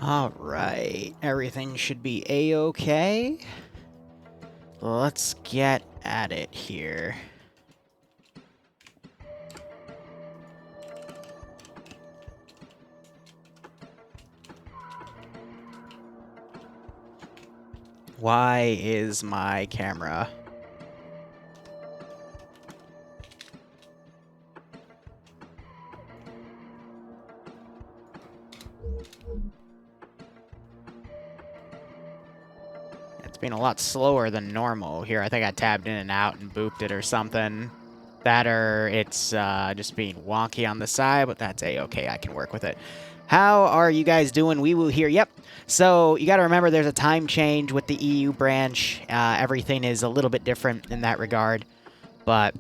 Alright, everything should be a-okay. Let's get at it here. Why is my camera? It's been a lot slower than normal here. I think I tabbed in and out and booped it or something. That or it's just being wonky on the side, but that's a-okay. I can work with it. How are you guys doing? Wee Woo here. Yep. So you got to remember there's a time change with the EU branch. Everything is a little bit different in that regard, but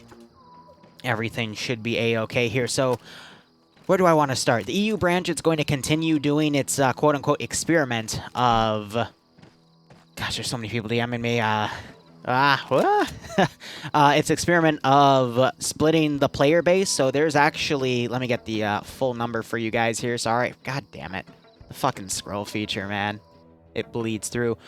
everything should be a-okay here. So where do I want to start? The EU branch, it's going to continue doing its quote-unquote experiment of... Gosh, there's so many people DMing me. It's experiment of splitting the player base. So there's actually... Let me get the full number for you guys here. Sorry. God damn it. The fucking scroll feature, man. It bleeds through.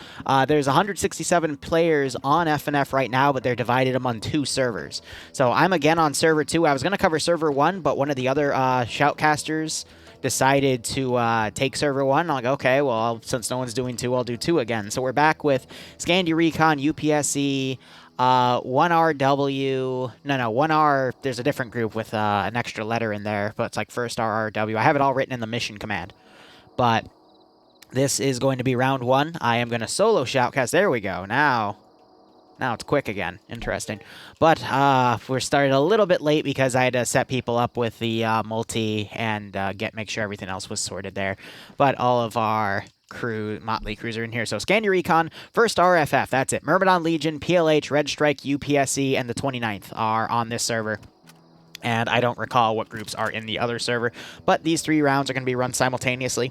There's 167 players on FNF right now, but they're divided among 2 servers. So I'm again on server 2. I was going to cover server 1, but one of the other shoutcasters decided to take server 1. I'm like, okay, well, since no one's doing 2, I'll do 2 again. So we're back with Scandi Recon, UPSE, 1RW. No, 1R. There's a different group with an extra letter in there, but it's like first RRW. I have it all written in the mission command. But this is going to be round 1. I am going to solo shoutcast. There we go. Now it's quick again. Interesting. But we're started a little bit late because I had to set people up with the multi and make sure everything else was sorted there. But all of our crew, motley crews are in here. So Scandi Recon, first RFF, that's it. Myrmidon Legion, PLH, Red Strike, UPSE, and the 29th are on this server. And I don't recall what groups are in the other server. But these 3 rounds are going to be run simultaneously.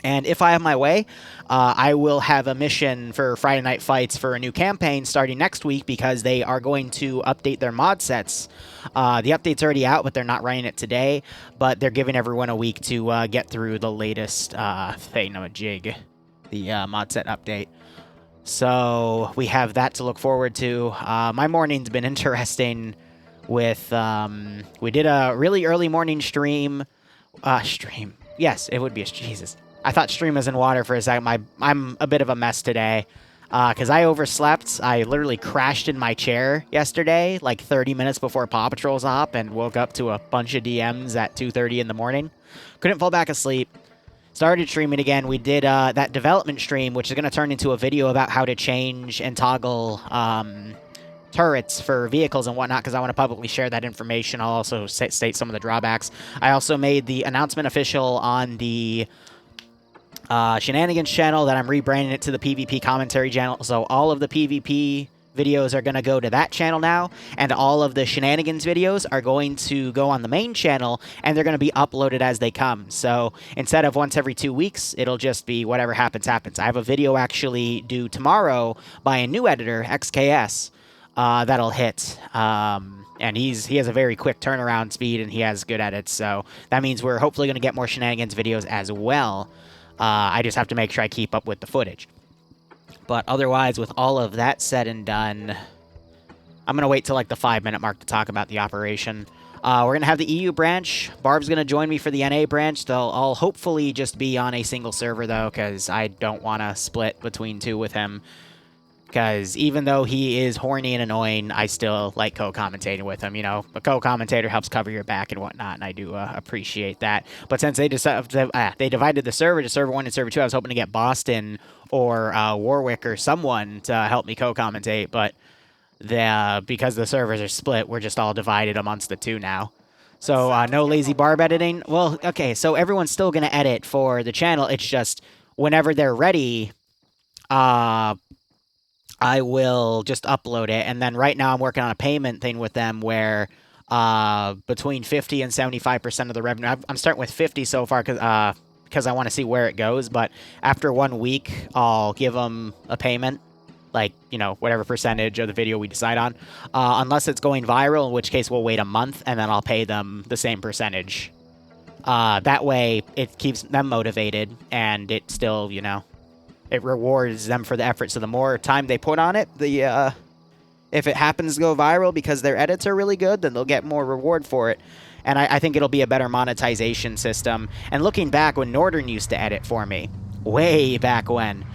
And if I have my way, I will have a mission for Friday Night Fights for a new campaign starting next week because they are going to update their mod sets. The update's already out, but they're not running it today. But they're giving everyone a week to get through the latest thingamajig, the mod set update. So we have that to look forward to. My morning's been interesting with... we did a really early morning stream. Yes, it would be a... Jesus. I thought stream was in water for a second. I'm a bit of a mess today because I overslept. I literally crashed in my chair yesterday, like 30 minutes before Paw Patrol's up, and woke up to a bunch of DMs at 2:30 in the morning. Couldn't fall back asleep. Started streaming again. We did that development stream, which is going to turn into a video about how to change and toggle turrets for vehicles and whatnot, because I want to publicly share that information. I'll also state some of the drawbacks. I also made the announcement official on the... Shenanigans channel that I'm rebranding it to the PvP commentary channel. So all of the PvP videos are going to go to that channel now, and all of the Shenanigans videos are going to go on the main channel, and they're going to be uploaded as they come. So instead of once every 2 weeks, it'll just be whatever happens, happens. I have a video actually due tomorrow by a new editor, XKS, that'll hit. And he has a very quick turnaround speed, and he has good edits. So that means we're hopefully going to get more Shenanigans videos as well. I just have to make sure I keep up with the footage. But otherwise, with all of that said and done, I'm going to wait till like the 5-minute mark to talk about the operation. We're going to have the EU branch. Barb's going to join me for the NA branch. I'll hopefully just be on a single server, though, because I don't want to split between 2 with him. Because even though he is horny and annoying, I still like co-commentating with him, you know. A co-commentator helps cover your back and whatnot, and I do appreciate that. But since they divided the server to server 1 and server 2, I was hoping to get Boston or Warwick or someone to help me co-commentate. But because the servers are split, we're just all divided amongst the 2 now. So no lazy barb editing. Well, okay, so everyone's still going to edit for the channel. It's just whenever they're ready... I will just upload it, and then right now I'm working on a payment thing with them where between 50 and 75% of the revenue... I'm starting with 50 so far because I want to see where it goes, but after 1 week, I'll give them a payment, like, you know, whatever percentage of the video we decide on, unless it's going viral, in which case we'll wait a month, and then I'll pay them the same percentage That way, it keeps them motivated, and it still, you know, it rewards them for the effort. So the more time they put on it, if it happens to go viral because their edits are really good, then they'll get more reward for it. And I think it'll be a better monetization system. And looking back, when Northern used to edit for me, way back when,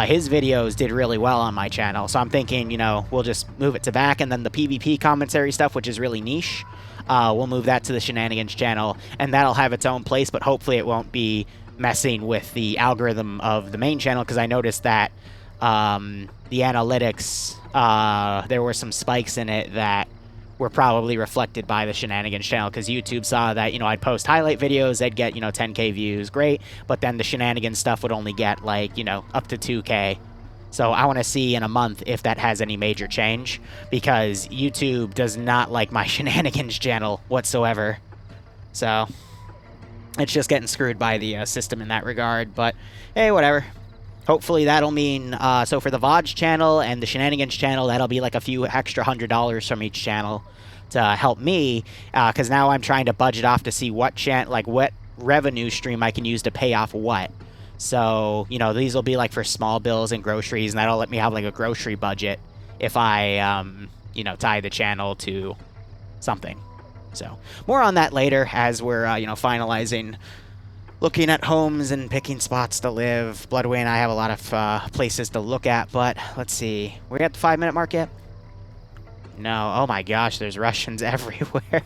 his videos did really well on my channel. So I'm thinking, you know, we'll just move it to back, and then the PvP commentary stuff, which is really niche, we'll move that to the Shenanigans channel, and that'll have its own place, but hopefully it won't be messing with the algorithm of the main channel, because I noticed that the analytics, there were some spikes in it that were probably reflected by the Shenanigans channel, because YouTube saw that, you know, I'd post highlight videos, they'd get, you know, 10K views, great, but then the Shenanigans stuff would only get, like, you know, up to 2K. So I want to see in a month if that has any major change, because YouTube does not like my Shenanigans channel whatsoever. So it's just getting screwed by the system in that regard, but hey, whatever. Hopefully that'll mean, so for the VODS channel and the Shenanigans channel, that'll be like a few extra $100 from each channel to help me, because now I'm trying to budget off to see what what revenue stream I can use to pay off what. So, you know, these will be like for small bills and groceries, and that'll let me have like a grocery budget if I, you know, tie the channel to something. So, more on that later as we're, you know, finalizing looking at homes and picking spots to live. Bloodway and I have a lot of places to look at, but let's see. We're at the 5-minute mark yet? No. Oh my gosh, there's Russians everywhere.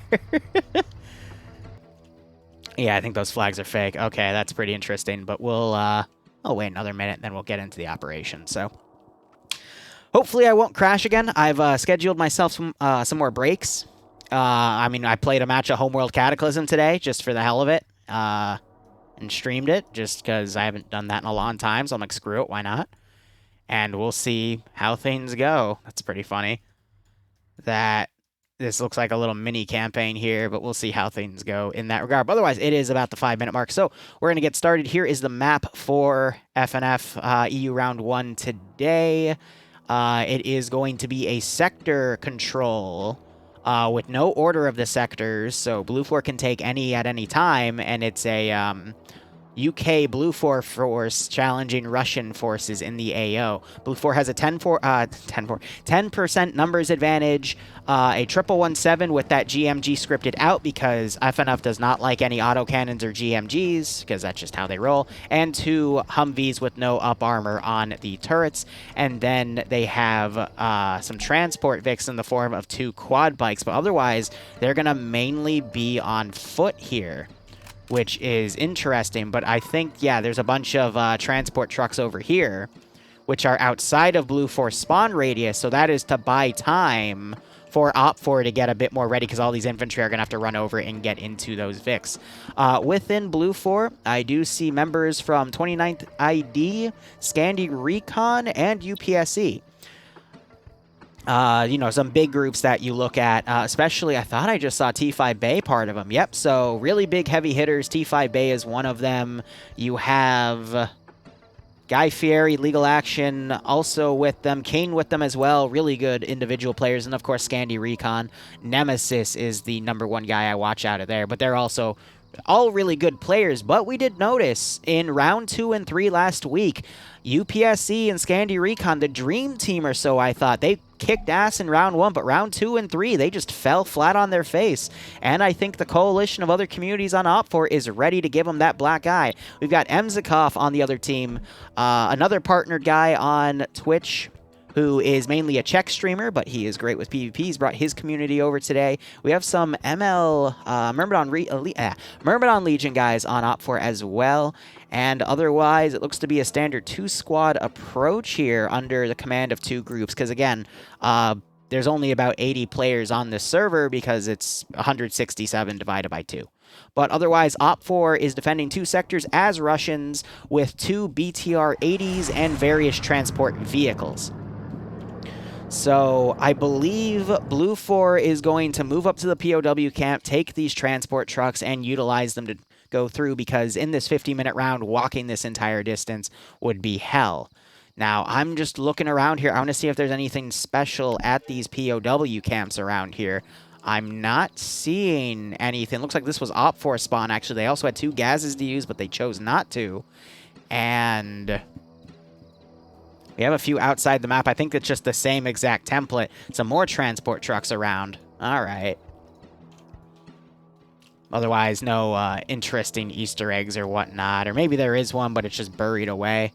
Yeah, I think those flags are fake. Okay, that's pretty interesting, but we'll, oh, wait another minute, then we'll get into the operation, so. Hopefully I won't crash again. I've scheduled myself some more breaks. I mean, I played a match of Homeworld Cataclysm today, just for the hell of it. And streamed it, just because I haven't done that in a long time, so I'm like, screw it, why not? And we'll see how things go. That's pretty funny. That this looks like a little mini campaign here, but we'll see how things go in that regard. But otherwise, it is about the 5-minute mark, so we're going to get started. Here is the map for FNF EU Round 1 today. It is going to be a sector control with no order of the sectors, so Blue 4 can take any at any time, and it's a UK Blue 4 force challenging Russian forces in the AO. Blue 4 has a 10% numbers advantage, a 1117 with that GMG scripted out because FNF does not like any autocannons or GMGs, because that's just how they roll, and 2 Humvees with no up armor on the turrets, and then they have some transport Vics in the form of 2 quad bikes, but otherwise they're going to mainly be on foot here, which is interesting. But I think, yeah, there's a bunch of transport trucks over here, which are outside of Blue 4 spawn radius, so that is to buy time for Op4 to get a bit more ready, because all these infantry are going to have to run over and get into those Vics. Within Blue 4, I do see members from 29th ID, Scandi Recon, and UPSC. You know, some big groups that you look at, especially, I thought I just saw T5 Bay part of them. Yep, so really big heavy hitters. T5 Bay is one of them. You have Guy Fieri, Legal Action, also with them. Kane with them as well. Really good individual players. And, of course, Scandi Recon. Nemesis is the #1 guy I watch out of there. But they're also all really good players. But we did notice in round 2 and 3 last week, UPSC and Scandi Recon, the dream team or so, I thought. They kicked ass in round 1, but round 2 and 3, they just fell flat on their face. And I think the coalition of other communities on Op4 is ready to give them that black eye. We've got Emzikov on the other team, another partnered guy on Twitch, who is mainly a Czech streamer, but he is great with PvP. He's brought his community over today. We have some Myrmidon Legion guys on Op4 as well. And otherwise, it looks to be a standard 2-squad approach here under the command of 2 groups. Because again, there's only about 80 players on this server because it's 167 divided by 2. But otherwise, Op4 is defending 2 sectors as Russians with 2 BTR-80s and various transport vehicles. So I believe Blue 4 is going to move up to the POW camp, take these transport trucks, and utilize them to go through, because in this 50-minute round, walking this entire distance would be hell. Now, I'm just looking around here. I want to see if there's anything special at these POW camps around here. I'm not seeing anything. Looks like this was Op4 spawn, actually. They also had 2 gases to use, but they chose not to. And we have a few outside the map. I think it's just the same exact template. Some more transport trucks around. All right. Otherwise, no interesting Easter eggs or whatnot. Or maybe there is one, but it's just buried away.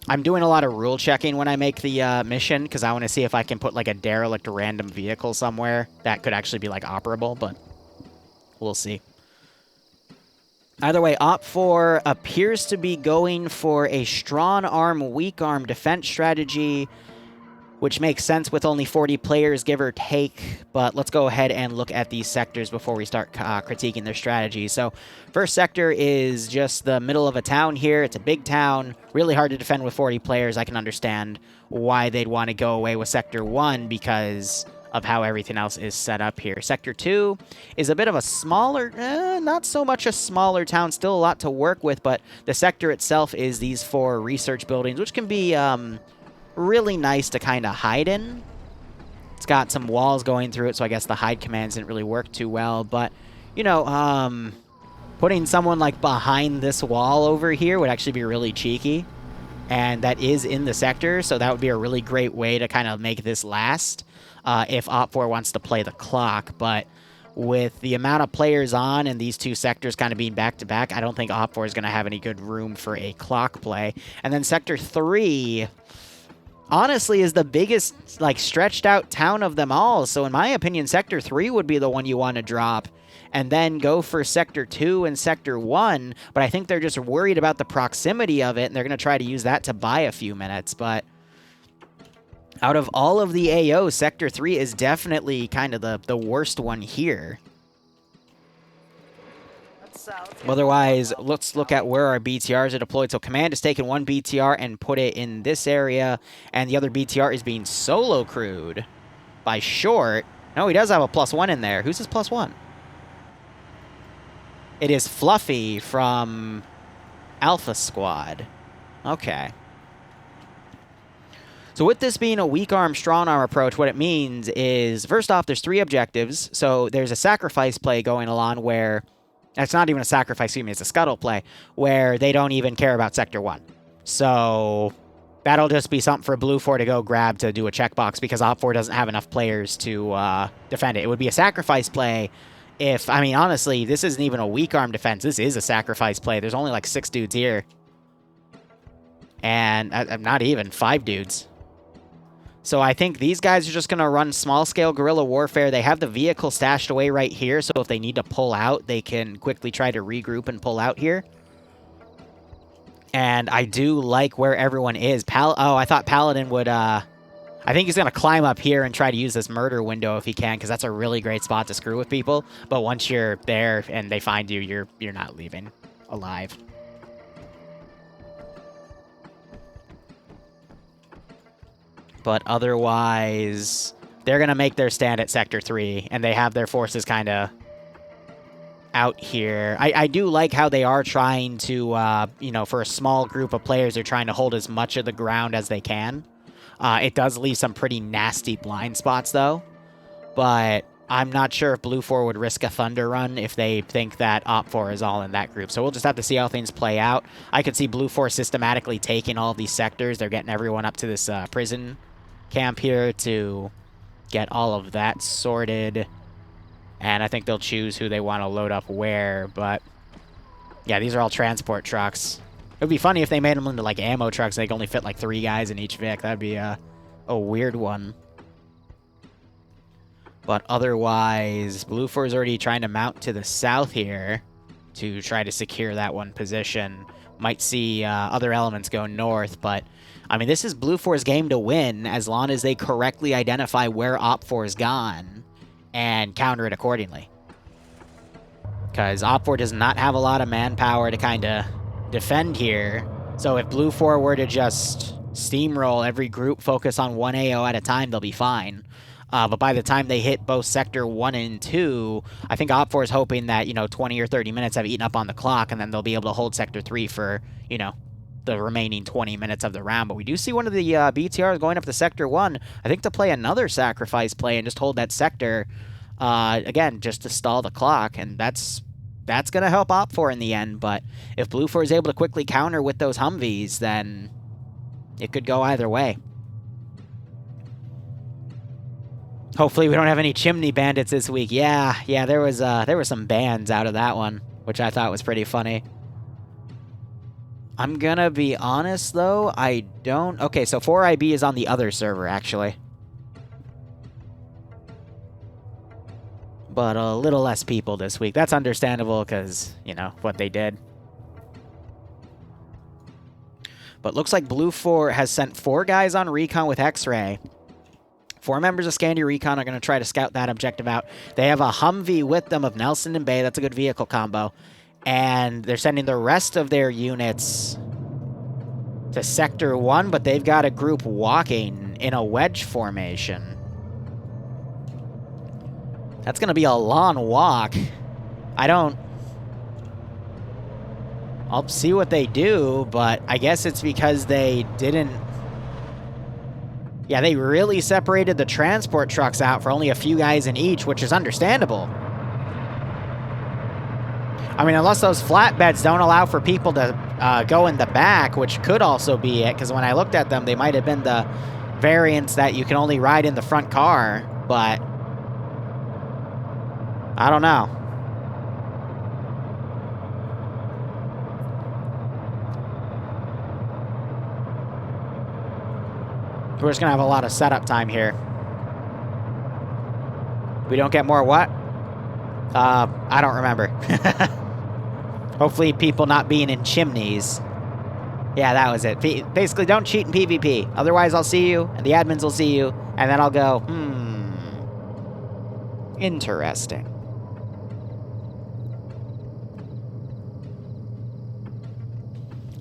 I'm doing a lot of rule checking when I make the mission, because I want to see if I can put like a derelict random vehicle somewhere that could actually be like operable, but we'll see. Either way, Op4 appears to be going for a strong arm, weak arm defense strategy, which makes sense with only 40 players, give or take. But let's go ahead and look at these sectors before we start critiquing their strategy. So first sector is just the middle of a town here. It's a big town, really hard to defend with 40 players. I can understand why they'd want to go away with Sector 1 because of how everything else is set up here. Sector 2 is a bit of a smaller, not so much a smaller town, still a lot to work with, but the sector itself is these 4 research buildings, which can be really nice to kind of hide in. It's got some walls going through it, so I guess the hide commands didn't really work too well. But, you know, putting someone like behind this wall over here would actually be really cheeky. And that is in the sector, so that would be a really great way to kind of make this last if Op4 wants to play the clock. But with the amount of players on and these 2 sectors kind of being back-to-back, I don't think Op4 is going to have any good room for a clock play. And then Sector 3... honestly, is the biggest, like, stretched out town of them all. So in my opinion, Sector 3 would be the one you want to drop. And then go for Sector 2 and Sector 1. But I think they're just worried about the proximity of it, and they're going to try to use that to buy a few minutes. But out of all of the AO, Sector 3 is definitely kind of the worst one here. Otherwise, let's look at where our BTRs are deployed. So Command has taken 1 BTR and put it in this area, and the other BTR is being solo crewed by Short. No, he does have a +1 in there. Who's his +1? It is Fluffy from Alpha Squad. Okay. So with this being a weak arm, strong arm approach, what it means is, first off, there's 3 objectives. So there's a sacrifice play going along where... it's not even a sacrifice, excuse me, it's a scuttle play, where they don't even care about Sector 1. So that'll just be something for Blue 4 to go grab to do a checkbox because Op 4 doesn't have enough players to defend it. It would be a sacrifice play if, I mean, honestly, this isn't even a weak arm defense. This is a sacrifice play. There's only like 6 dudes here. And not even 5 dudes. So I think these guys are just going to run small-scale guerrilla warfare. They have the vehicle stashed away right here, so if they need to pull out, they can quickly try to regroup and pull out here. And I do like where everyone is. Oh, I thought Paladin would... I think he's going to climb up here and try to use this murder window if he can, because that's a really great spot to screw with people. But once you're there and they find you, you're not leaving alive. But otherwise, they're going to make their stand at Sector 3, and they have their forces kind of out here. I do like how they are trying to, you know, for a small group of players, they're trying to hold as much of the ground as they can. It does leave some pretty nasty blind spots, though. But I'm not sure if Blue 4 would risk a Thunder Run if they think that Op 4 is all in that group. So we'll just have to see how things play out. I could see Blue 4 systematically taking all of these sectors. They're getting everyone up to this prison camp here to get all of that sorted. And I think they'll choose who they want to load up where. But yeah, these are all transport trucks. It would be funny if they made them into like ammo trucks. They could only fit like 3 guys in each Vic. That'd be a weird one. But otherwise, Blue 4 is already trying to mount to the south here to try to secure that one position. Might see other elements go north, but I mean, this is Blue 4's game to win as long as they correctly identify where Op 4's gone and counter it accordingly. Because Op 4 does not have a lot of manpower to kind of defend here. So if Blue 4 were to just steamroll every group, focus on 1 AO at a time, they'll be fine. But by the time they hit both Sector 1 and 2, I think Op 4 is hoping that, you know, 20 or 30 minutes have eaten up on the clock, and then they'll be able to hold Sector 3 for, you know, the remaining 20 minutes of the round. But we do see one of the BTRs going up to Sector 1, I think to play another sacrifice play and just hold that sector. again, just to stall the clock, and that's going to help Op4 in the end, but if Blue 4 is able to quickly counter with those Humvees, then it could go either way. Hopefully we don't have any chimney bandits this week. Yeah, there were some bans out of that one, which I thought was pretty funny. I'm gonna be honest, though, I don't... Okay, so 4IB is on the other server, actually. But a little less people this week. That's understandable, because, you know, what they did. But looks like Blue 4 has sent 4 guys on recon with X-Ray. 4 members of Scandy Recon are going to try to scout that objective out. They have a Humvee with them of Nelson and Bay. That's a good vehicle combo. And they're sending the rest of their units to Sector 1, but they've got a group walking in a wedge formation. That's going to be a long walk. I'll see what they do, but I guess it's because they didn't... Yeah, they really separated the transport trucks out for only a few guys in each, which is understandable. I mean, unless those flatbeds don't allow for people to go in the back, which could also be it, because when I looked at them, they might have been the variants that you can only ride in the front car, but I don't know. We're just going to have a lot of setup time here. We don't get more what? I don't remember. Hopefully people not being in chimneys. Yeah, that was it. Basically, don't cheat in PvP. Otherwise, I'll see you, and the admins will see you, and then I'll go, interesting.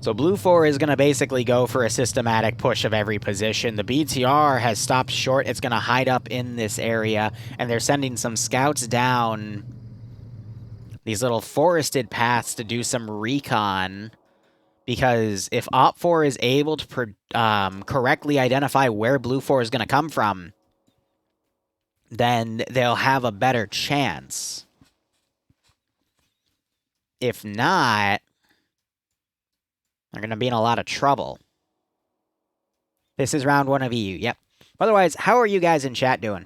So Blue 4 is going to basically go for a systematic push of every position. The BTR has stopped short. It's going to hide up in this area, and they're sending some scouts down these little forested paths to do some recon, because if Op4 is able to correctly identify where Blue 4 is going to come from, then they'll have a better chance. If not, they're going to be in a lot of trouble. This is round 1 of EU, yep. Otherwise, how are you guys in chat doing?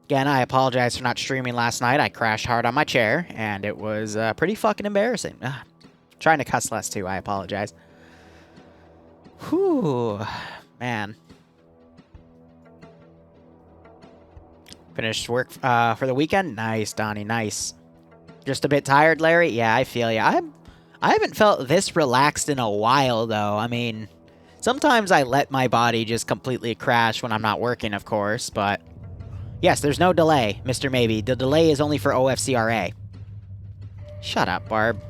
Again, I apologize for not streaming last night. I crashed hard on my chair, and it was pretty fucking embarrassing. Trying to cuss less, too. I apologize. Whew. Man. Finished work for the weekend? Nice, Donnie, nice. Just a bit tired, Larry? Yeah, I feel you. I haven't felt this relaxed in a while, though. I mean, sometimes I let my body just completely crash when I'm not working, of course, but... Yes, there's no delay, Mr. Maybe. The delay is only for OFCRA. Shut up, Barb.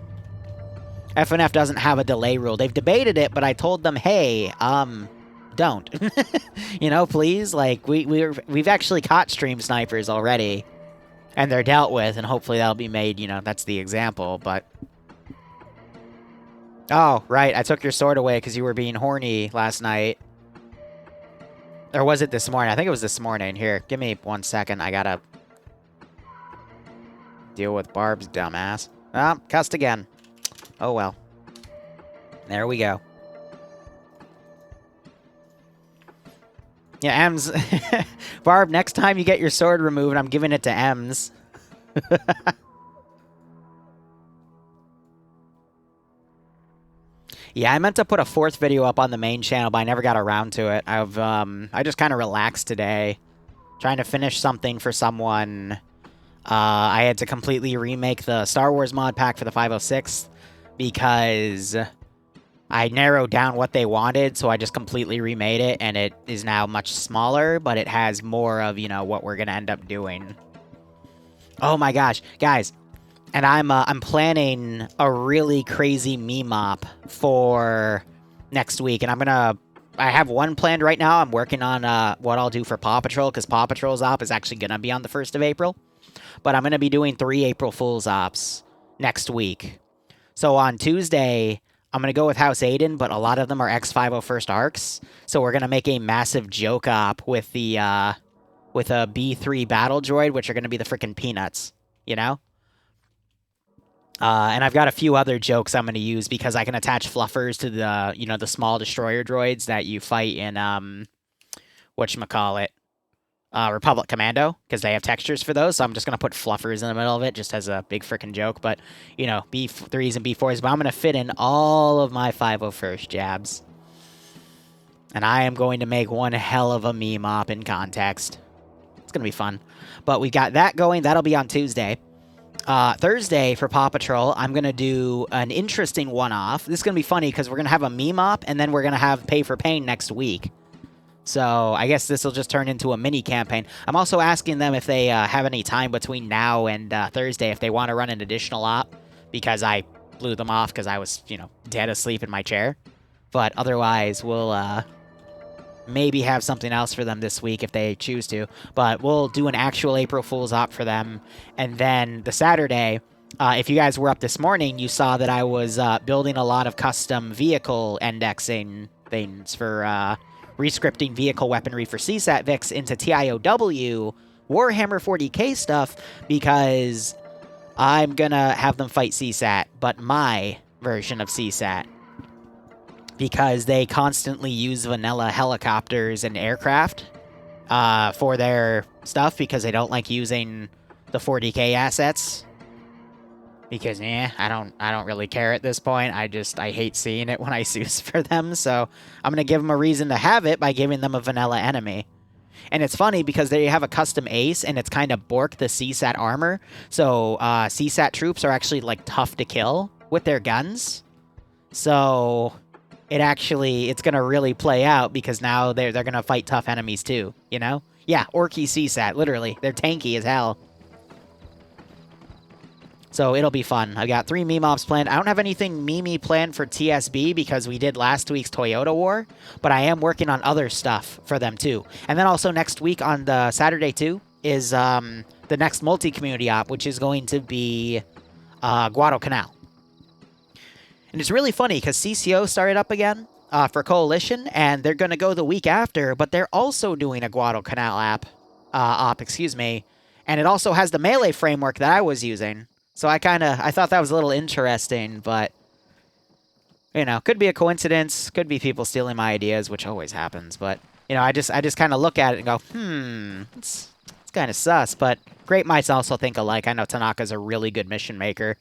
FNF doesn't have a delay rule. They've debated it, but I told them, hey, don't. You know, please? Like, we've actually caught stream snipers already, and they're dealt with, and hopefully that'll be made, you know, that's the example, but... Oh, right, I took your sword away because you were being horny last night. Or was it this morning? I think it was this morning. Here, give me 1 second. I gotta deal with Barb's dumbass. Ah, cussed again. Oh, well. There we go. Yeah, Ems. Barb, next time you get your sword removed, I'm giving it to Ems. Yeah, I meant to put a 4th video up on the main channel, but I never got around to it. I just kind of relaxed today, trying to finish something for someone. I had to completely remake the Star Wars mod pack for the 506 because I narrowed down what they wanted, so I just completely remade it, and it is now much smaller, but it has more of, you know, what we're going to end up doing. Oh my gosh, guys. And I'm planning a really crazy meme op for next week, and I have one planned right now. I'm working on what I'll do for Paw Patrol, because Paw Patrol's op is actually gonna be on the 1st of April, but I'm gonna be doing 3 April Fools ops next week. So on Tuesday, I'm gonna go with House Aiden, but a lot of them are X501st arcs, so we're gonna make a massive joke op with the with a B3 battle droid, which are going to be the freaking peanuts, you know? And I've got a few other jokes I'm going to use because I can attach fluffers to the, you know, the small destroyer droids that you fight in, whatchamacallit, Republic Commando, because they have textures for those, so I'm just going to put fluffers in the middle of it just as a big freaking joke, but, you know, B3s and B4s, but I'm going to fit in all of my 501st jabs. And I am going to make one hell of a meme op in context. It's going to be fun. But we got that going. That'll be on Tuesday. Thursday for Paw Patrol, I'm going to do an interesting one-off. This is going to be funny because we're going to have a meme op, and then we're going to have Pay for Pain next week. So I guess this will just turn into a mini campaign. I'm also asking them if they have any time between now and Thursday if they want to run an additional op, because I blew them off because I was, you know, dead asleep in my chair. But otherwise, we'll maybe have something else for them this week if they choose to. But we'll do an actual April Fool's op for them. And then the Saturday, if you guys were up this morning, you saw that I was building a lot of custom vehicle indexing things for rescripting vehicle weaponry for CSAT VIX into TIOW Warhammer 40k stuff, because I'm going to have them fight CSAT, but my version of CSAT. Because they constantly use vanilla helicopters and aircraft for their stuff, because they don't like using the 40k assets. Because, I don't really care at this point. I hate seeing it when I use for them, so I'm going to give them a reason to have it by giving them a vanilla enemy. And it's funny because they have a custom ace, and it's kind of Bork the CSAT armor, so CSAT troops are actually, like, tough to kill with their guns. So it's going to really play out, because now they're going to fight tough enemies too, you know? Yeah, Orky CSAT, literally. They're tanky as hell. So it'll be fun. I got 3 meme ops planned. I don't have anything meme planned for TSB because we did last week's Toyota War, but I am working on other stuff for them too. And then also next week on the Saturday too is the next multi-community op, which is going to be Guadalcanal. And it's really funny because CCO started up again for Coalition, and they're going to go the week after, but they're also doing a Guadalcanal op, and it also has the melee framework that I was using. So I thought that was a little interesting, but, you know, could be a coincidence, could be people stealing my ideas, which always happens, but, you know, I just kind of look at it and go, it's kind of sus, but great minds also think alike. I know Tanaka's a really good mission maker.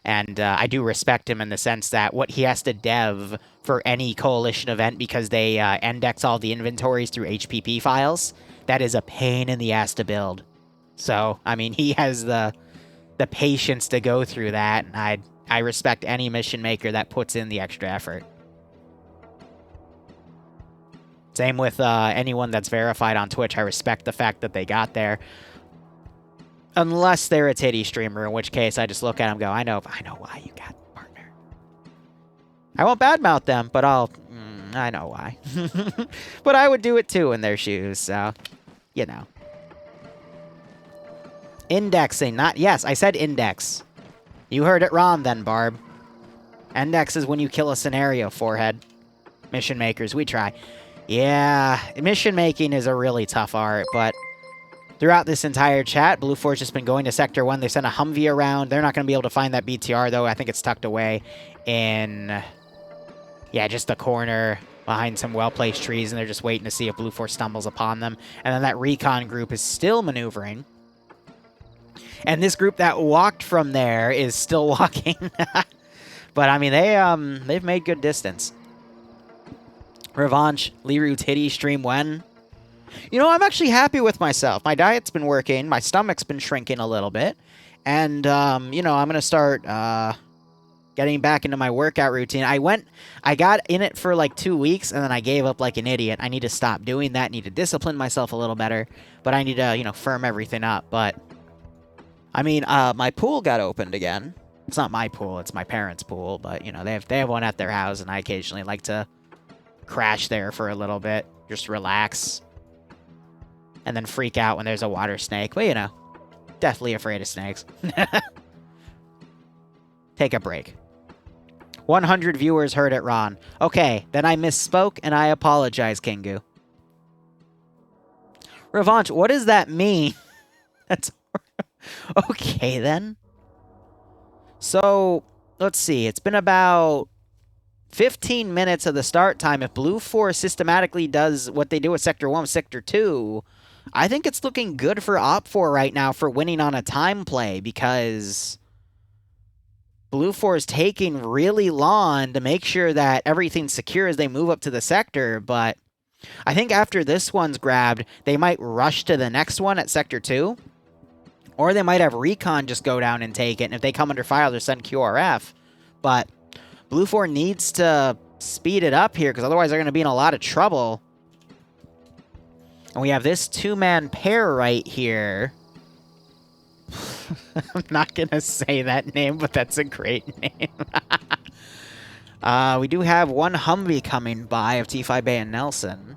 And I do respect him in the sense that what he has to dev for any Coalition event, because they index all the inventories through HPP files, that is a pain in the ass to build. So, I mean, he has the patience to go through that, and I respect any mission maker that puts in the extra effort. Same with anyone that's verified on Twitch. I respect the fact that they got there. Unless they're a titty streamer, in which case I just look at them and go, I know why you got partner. I won't badmouth them, but I know why. But I would do it too in their shoes, so, you know. Indexing, yes, I said index. You heard it wrong then, Barb. Index is when you kill a scenario, forehead. Mission makers, we try. Yeah, mission making is a really tough art, but throughout this entire chat, Blue Force has been going to Sector 1. They sent a Humvee around. They're not going to be able to find that BTR, though. I think it's tucked away in, yeah, just the corner behind some well-placed trees, and they're just waiting to see if Blue Force stumbles upon them. And then that recon group is still maneuvering. And this group that walked from there is still walking. But, I mean, they've made good distance. Revanche, Liru Titty, stream when? You know, I'm actually happy with myself. My diet's been working. My stomach's been shrinking a little bit. And, you know, I'm going to start getting back into my workout routine. I got in it for like 2 weeks, and then I gave up like an idiot. I need to stop doing that. I need to discipline myself a little better. But I need to, you know, firm everything up. But, I mean, my pool got opened again. It's not my pool. It's my parents' pool. But, you know, they have one at their house, and I occasionally like to crash there for a little bit. Just relax. And then freak out when there's a water snake. But, you know, deathly afraid of snakes. Take a break. 100 viewers heard it wrong. Okay, then I misspoke, and I apologize, Kingu. Revanche, what does that mean? That's okay, then. So, let's see. It's been about 15 minutes of the start time. If Blue 4 systematically does what they do with Sector 1 with Sector 2, I think it's looking good for Op 4 right now for winning on a time play, because Blue 4 is taking really long to make sure that everything's secure as they move up to the sector, but I think after this one's grabbed, they might rush to the next one at Sector 2, or they might have Recon just go down and take it, and if they come under fire, they'll send QRF. But Blue 4 needs to speed it up here, because otherwise they're going to be in a lot of trouble. And we have this two-man pair right here. I'm not going to say that name, but that's a great name. We do have one Humvee coming by of T5 Bay and Nelson.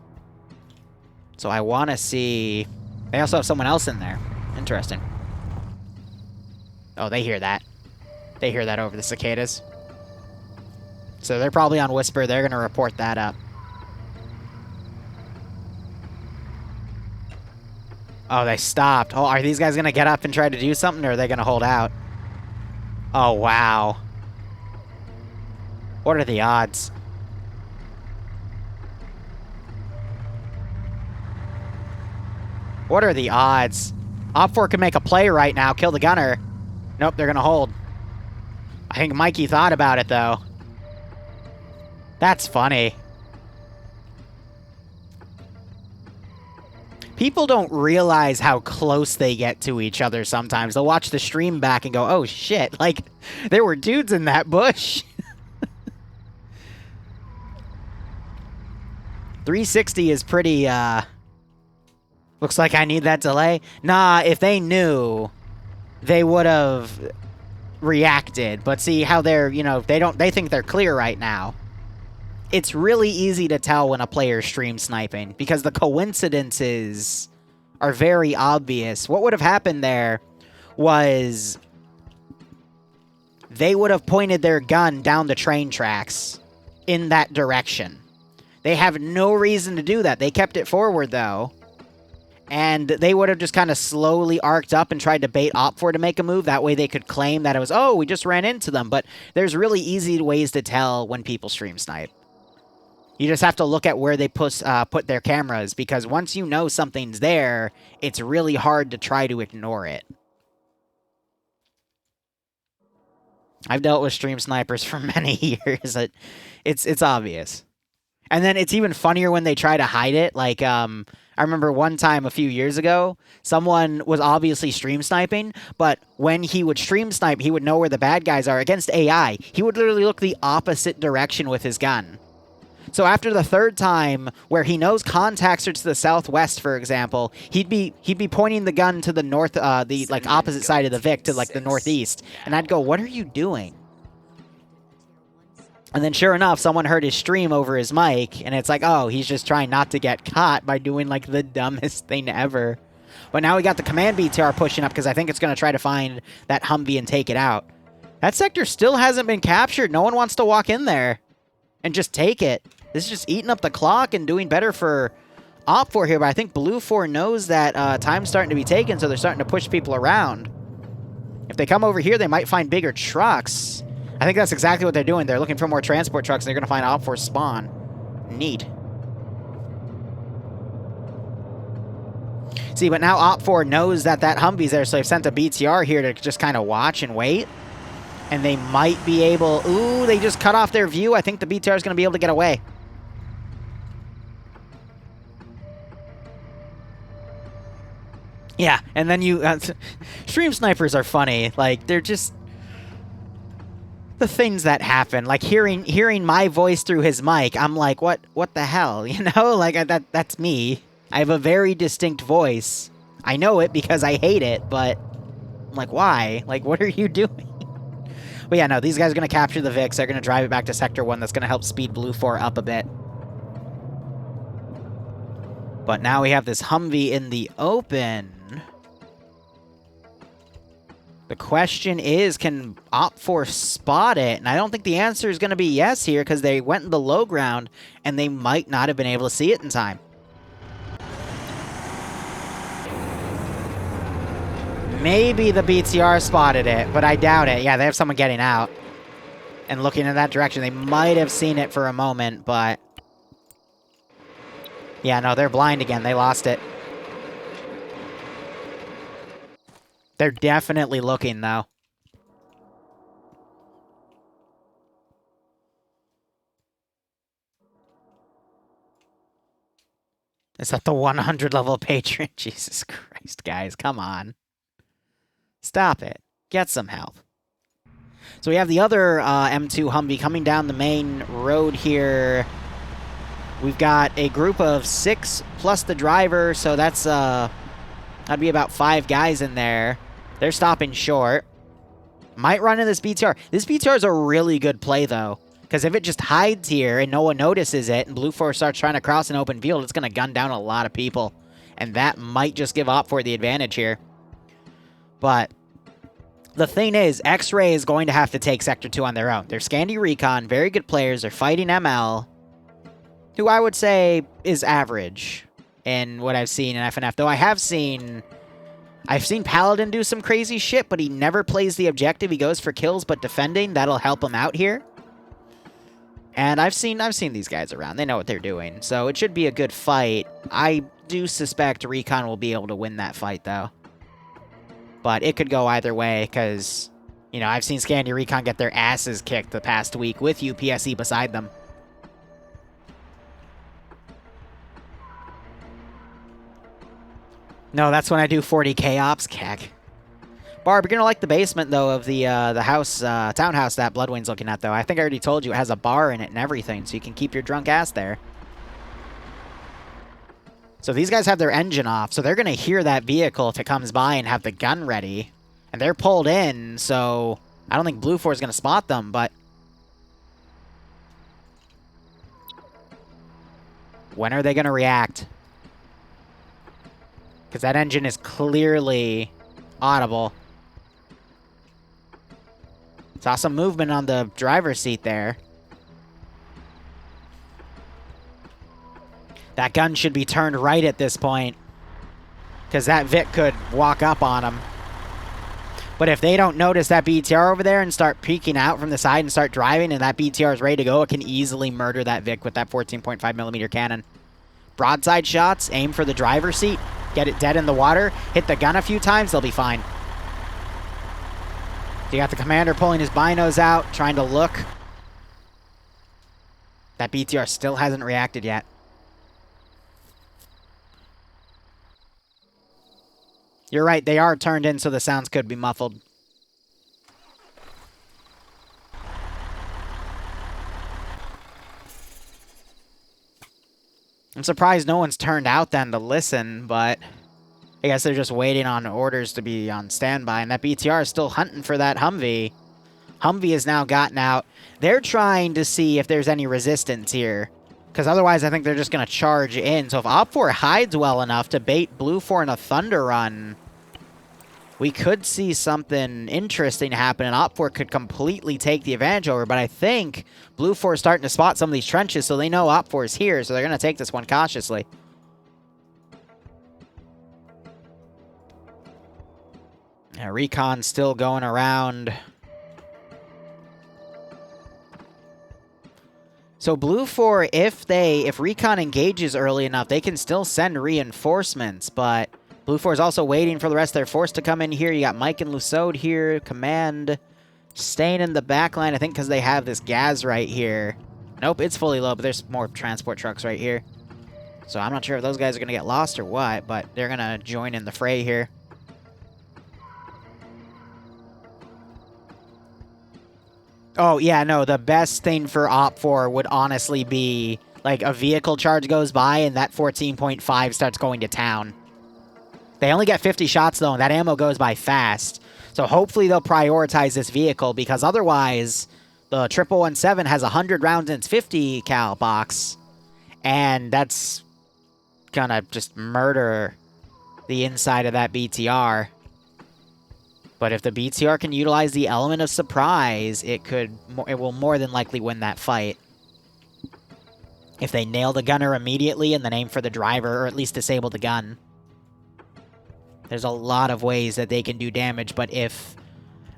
So I want to see... They also have someone else in there. Interesting. Oh, they hear that. They hear that over the cicadas. So they're probably on Whisper. They're going to report that up. Oh, they stopped. Oh, are these guys going to get up and try to do something, or are they going to hold out? Oh, wow. What are the odds? What are the odds? Op 4 could make a play right now, kill the gunner. Nope, they're going to hold. I think Mikey thought about it, though. That's funny. People don't realize how close they get to each other sometimes. They'll watch the stream back and go, oh shit, like, there were dudes in that bush. 360 is pretty, looks like I need that delay. Nah, if they knew, they would have reacted. But see how they're, you know, they think they're clear right now. It's really easy to tell when a player's stream sniping, because the coincidences are very obvious. What would have happened there was they would have pointed their gun down the train tracks in that direction. They have no reason to do that. They kept it forward, though. And they would have just kind of slowly arced up and tried to bait Op 4 to make a move. That way they could claim that it was, oh, we just ran into them. But there's really easy ways to tell when people stream snipe. You just have to look at where they put their cameras, because once you know something's there, it's really hard to try to ignore it. I've dealt with stream snipers for many years. It's obvious. And then it's even funnier when they try to hide it. Like, I remember one time a few years ago, someone was obviously stream sniping, but when he would stream snipe, he would know where the bad guys are. Against AI, he would literally look the opposite direction with his gun. So after the third time, where he knows contacts are to the southwest, for example, he'd be pointing the gun to the north, the like opposite side of the Vic, to like the northeast, and I'd go, "What are you doing?" And then sure enough, someone heard his stream over his mic, and it's like, oh, he's just trying not to get caught by doing like the dumbest thing ever. But now we got the command BTR pushing up, because I think it's going to try to find that Humvee and take it out. That sector still hasn't been captured. No one wants to walk in there and just take it. This is just eating up the clock and doing better for Op 4 here, but I think Blue 4 knows that time's starting to be taken, so they're starting to push people around. If they come over here, they might find bigger trucks. I think that's exactly what they're doing. They're looking for more transport trucks, and they're going to find Op 4 spawn. Neat. See, but now Op 4 knows that that Humvee's there, so they've sent a BTR here to just kind of watch and wait. And they might be able... Ooh, they just cut off their view. I think the BTR is going to be able to get away. Yeah, and then you... stream snipers are funny. Like, they're just... the things that happen. Like, hearing my voice through his mic, I'm like, what the hell? You know? Like, that's me. I have a very distinct voice. I know it because I hate it, but... I'm like, why? Like, what are you doing? But yeah, no, these guys are going to capture the VIX. They're going to drive it back to Sector 1. That's going to help speed Blue 4 up a bit. But now we have this Humvee in the open. The question is, can Op 4 spot it? And I don't think the answer is going to be yes here, because they went in the low ground, and they might not have been able to see it in time. Maybe the BTR spotted it, but I doubt it. Yeah, they have someone getting out and looking in that direction. They might have seen it for a moment, but... yeah, no, they're blind again. They lost it. They're definitely looking, though. Is that the 100 level patron? Jesus Christ, guys, come on. Stop it. Get some help. So we have the other M2 Humvee coming down the main road here. We've got a group of 6 plus the driver, so that's that'd be about 5 guys in there. They're stopping short. Might run in this BTR. This BTR is a really good play, though. Because if it just hides here and no one notices it, and Blue Force starts trying to cross an open field, it's going to gun down a lot of people. And that might just give OpFor the advantage here. But the thing is, X-Ray is going to have to take Sector 2 on their own. They're Scandi Recon, very good players. They're fighting ML, who I would say is average in what I've seen in FNF. Though I've seen Paladin do some crazy shit, but he never plays the objective. He goes for kills, but defending, that'll help him out here. And I've seen these guys around. They know what they're doing. So it should be a good fight. I do suspect Recon will be able to win that fight, though. But it could go either way, because, you know, I've seen Scandi Recon get their asses kicked the past week with UPSE beside them. No, that's when I do 40k ops, cack. Barb, you're gonna like the basement, though, of the house, townhouse that Bloodwing's looking at, though. I think I already told you it has a bar in it and everything, so you can keep your drunk ass there. So these guys have their engine off, so they're gonna hear that vehicle if it comes by and have the gun ready. And they're pulled in, so I don't think Blue Force is gonna spot them, but... when are they gonna react? Because that engine is clearly audible. Saw some movement on the driver's seat there. That gun should be turned right at this point, because that Vic could walk up on him. But if they don't notice that BTR over there and start peeking out from the side and start driving and that BTR is ready to go, it can easily murder that Vic with that 14.5mm cannon. Broadside shots, aim for the driver's seat, get it dead in the water, hit the gun a few times, they'll be fine. You got the commander pulling his binos out, trying to look. That BTR still hasn't reacted yet. You're right, they are turned in, so the sounds could be muffled. I'm surprised no one's turned out then to listen, but I guess they're just waiting on orders to be on standby, and that BTR is still hunting for that Humvee. Humvee has now gotten out. They're trying to see if there's any resistance here, because otherwise I think they're just going to charge in. So if OpFor hides well enough to bait Blue 4 in a Thunder Run, we could see something interesting happen, and OpFor could completely take the advantage over, but I think Blue 4 is starting to spot some of these trenches, so they know OpFor is here, so they're going to take this one cautiously. Yeah, Recon still going around. So Blue 4, if Recon engages early enough, they can still send reinforcements, but Blue 4 is also waiting for the rest of their force to come in here. You got Mike and Lusaud here. Command staying in the back line, I think, because they have this gas right here. Nope, it's fully low, but there's more transport trucks right here. So I'm not sure if those guys are going to get lost or what, but they're going to join in the fray here. Oh, yeah, no, the best thing for OpFor would honestly be, like, a vehicle charge goes by and that 14.5 starts going to town. They only get 50 shots, though, and that ammo goes by fast. So hopefully they'll prioritize this vehicle, because otherwise the 1117 has 100 rounds in its 50 cal box, and that's gonna just murder the inside of that BTR. But if the BTR can utilize the element of surprise, it will more than likely win that fight. If they nail the gunner immediately and then aim for the driver, or at least disable the gun. There's a lot of ways that they can do damage, but if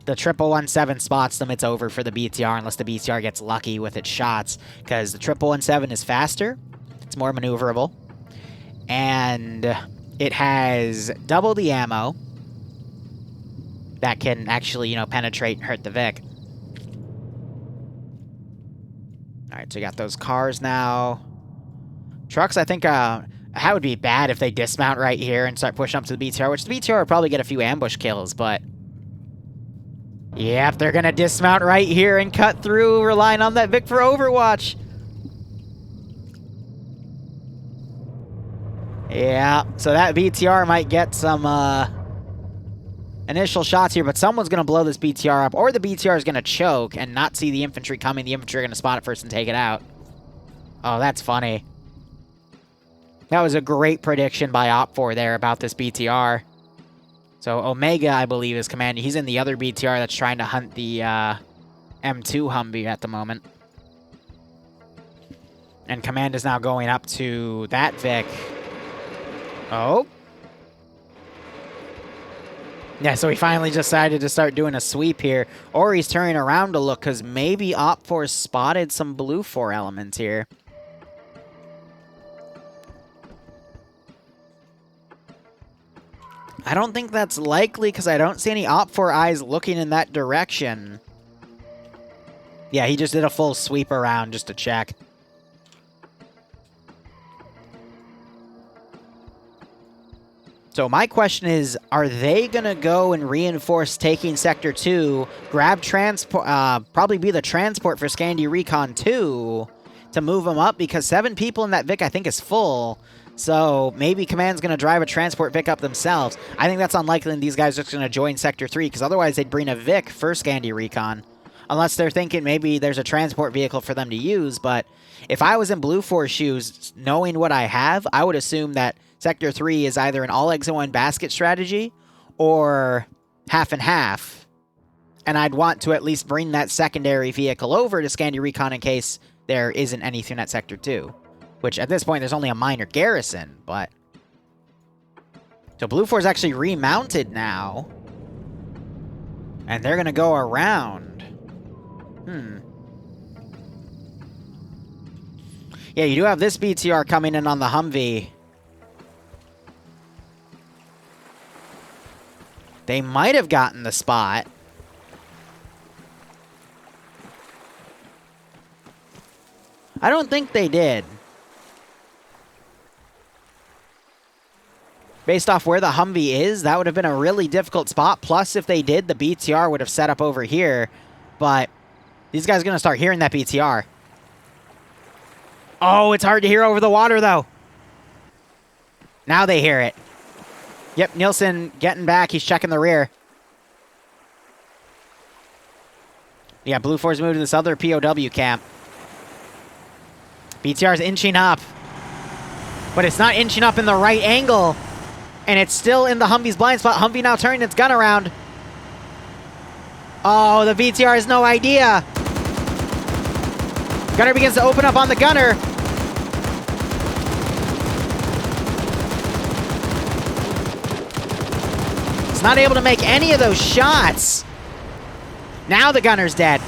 the 1117 spots them, it's over for the BTR unless the BTR gets lucky with its shots, because the 1117 is faster, it's more maneuverable, and it has double the ammo that can actually, you know, penetrate and hurt the Vic. Alright, so you got those cars now. Trucks, I think, that would be bad if they dismount right here and start pushing up to the BTR, which the BTR would probably get a few ambush kills, but... Yep, they're gonna dismount right here and cut through, relying on that Vic for Overwatch. Yeah, so that BTR might get some, initial shots here, but someone's gonna blow this BTR up, or the BTR is gonna choke and not see the infantry coming. The infantry are gonna spot it first and take it out. Oh, that's funny. That was a great prediction by Op4 there about this BTR. So Omega, I believe, is commanding. He's in the other BTR that's trying to hunt the M2 Humvee at the moment. And command is now going up to that Vic. Oh. Yeah, so he finally decided to start doing a sweep here. Or he's turning around to look, because maybe Op4 spotted some Blue 4 elements here. I don't think that's likely, because I don't see any Op4 eyes looking in that direction. Yeah, he just did a full sweep around just to check. So my question is, are they going to go and reinforce taking Sector 2, grab transport, probably be the transport for Scandi Recon 2 to move them up? Because 7 people in that Vic, I think, is full. So maybe Command's going to drive a transport Vic up themselves. I think that's unlikely, and these guys are just going to join Sector 3, because otherwise they'd bring a Vic for Scandi Recon. Unless they're thinking maybe there's a transport vehicle for them to use, but if I was in Blue 4's shoes, knowing what I have, I would assume that Sector 3 is either an all eggs in one basket strategy or half and half. And I'd want to at least bring that secondary vehicle over to Scandi Recon in case there isn't anything at Sector 2. Which, at this point, there's only a minor garrison, but... So Blue 4's actually remounted now. And they're going to go around. Yeah, you do have this BTR coming in on the Humvee. They might have gotten the spot. I don't think they did. Based off where the Humvee is, that would have been a really difficult spot. Plus, if they did, the BTR would have set up over here. But these guys are going to start hearing that BTR. Oh, it's hard to hear over the water, though. Now they hear it. Yep, Nielsen getting back. He's checking the rear. Yeah, Blue 4's moved to this other POW camp. BTR's inching up. But it's not inching up in the right angle. And it's still in the Humvee's blind spot. Humvee now turning its gun around. Oh, the BTR has no idea. Gunner begins to open up on the gunner. It's not able to make any of those shots. Now the gunner's dead.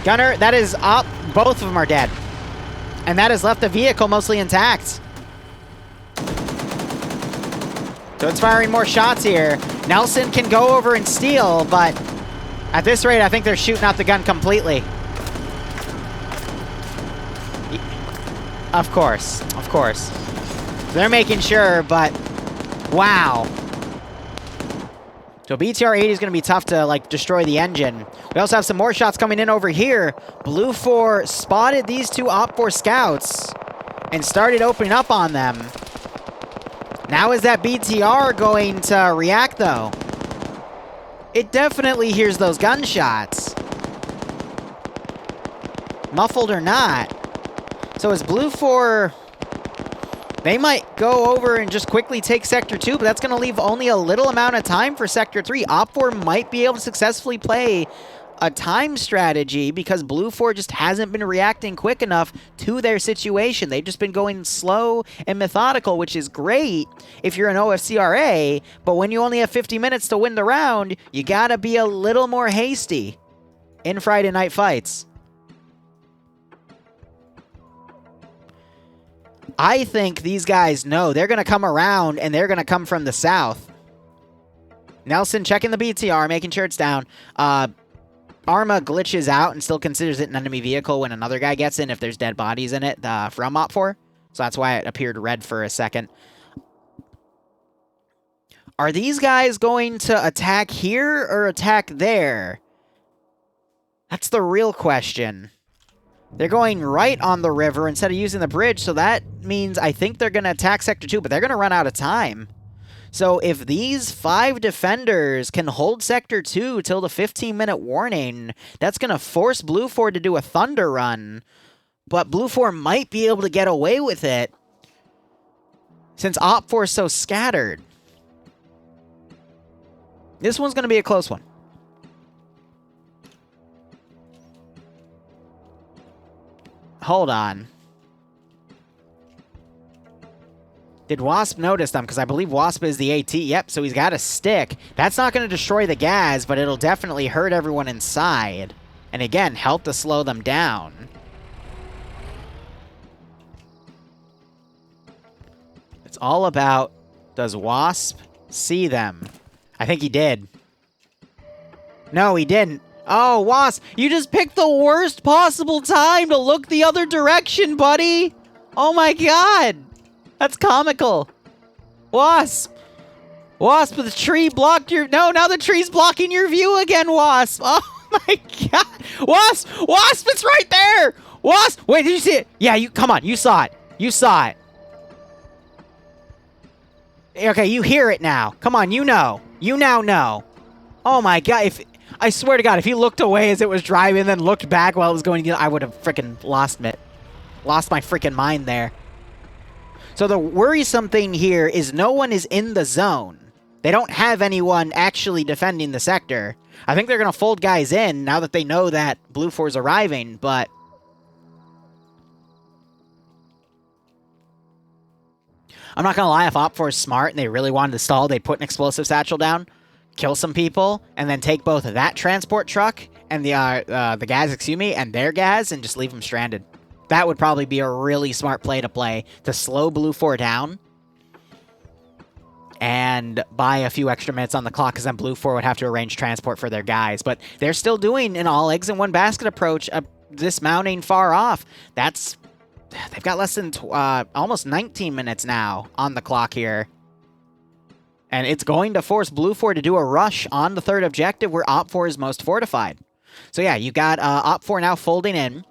Gunner, that is up. Both of them are dead. And that has left the vehicle mostly intact. So it's firing more shots here. Nelson can go over and steal, but at this rate, I think they're shooting out the gun completely. Of course, of course. They're making sure, but wow. So BTR 80 is going to be tough to, like, destroy the engine. We also have some more shots coming in over here. Blue 4 spotted these two Op4 scouts and started opening up on them. Now is that BTR going to react, though? It definitely hears those gunshots. Muffled or not. So is Blue 4... They might go over and just quickly take Sector 2, but that's going to leave only a little amount of time for Sector 3. Op4 might be able to successfully play a time strategy because Blue 4 just hasn't been reacting quick enough to their situation. They've just been going slow and methodical, which is great if you're an OFCRA, but when you only have 50 minutes to win the round, you gotta be a little more hasty in Friday night fights. I think these guys know they're going to come around, and they're going to come from the south. Nelson checking the BTR, making sure it's down. Arma glitches out and still considers it an enemy vehicle when another guy gets in if there's dead bodies in it from OPFOR. So that's why it appeared red for a second. Are these guys going to attack here or attack there? That's the real question. They're going right on the river instead of using the bridge, so that means I think they're going to attack Sector 2, but they're going to run out of time. So if these 5 defenders can hold Sector 2 till the 15-minute warning, that's going to force Blue 4 to do a Thunder Run. But Blue 4 might be able to get away with it since OPFOR is so scattered. This one's going to be a close one. Hold on. Did Wasp notice them? Because I believe Wasp is the AT. Yep, so he's got a stick. That's not going to destroy the gas, but it'll definitely hurt everyone inside. And again, help to slow them down. It's all about, does Wasp see them? I think he did. No, he didn't. Oh, Wasp, you just picked the worst possible time to look the other direction, buddy. Oh my god. That's comical. Wasp. Wasp, the tree blocked your... No, now the tree's blocking your view again, Wasp. Oh my god. Wasp, Wasp, it's right there. Wasp, wait, did you see it? Yeah, come on, you saw it. You saw it. Okay, you hear it now. Come on, you know. You now know. Oh my god, I swear to God, if he looked away as it was driving and then looked back while it was going, I would have freaking lost my freaking mind there. So the worrisome thing here is no one is in the zone. They don't have anyone actually defending the sector. I think they're going to fold guys in now that they know that Blue 4 is arriving, but... I'm not going to lie, if OPFOR is smart and they really wanted to stall, they'd put an explosive satchel down, kill some people, and then take both of that transport truck and the gas, and their gas, and just leave them stranded. That would probably be a really smart play to slow Blue 4 down and buy a few extra minutes on the clock, because then Blue 4 would have to arrange transport for their guys. But they're still doing an all eggs in one basket approach, dismounting far off. They've got less than almost 19 minutes now on the clock here. And it's going to force Blue 4 to do a rush on the third objective where OPFOR is most fortified. So yeah, you got OPFOR now folding in.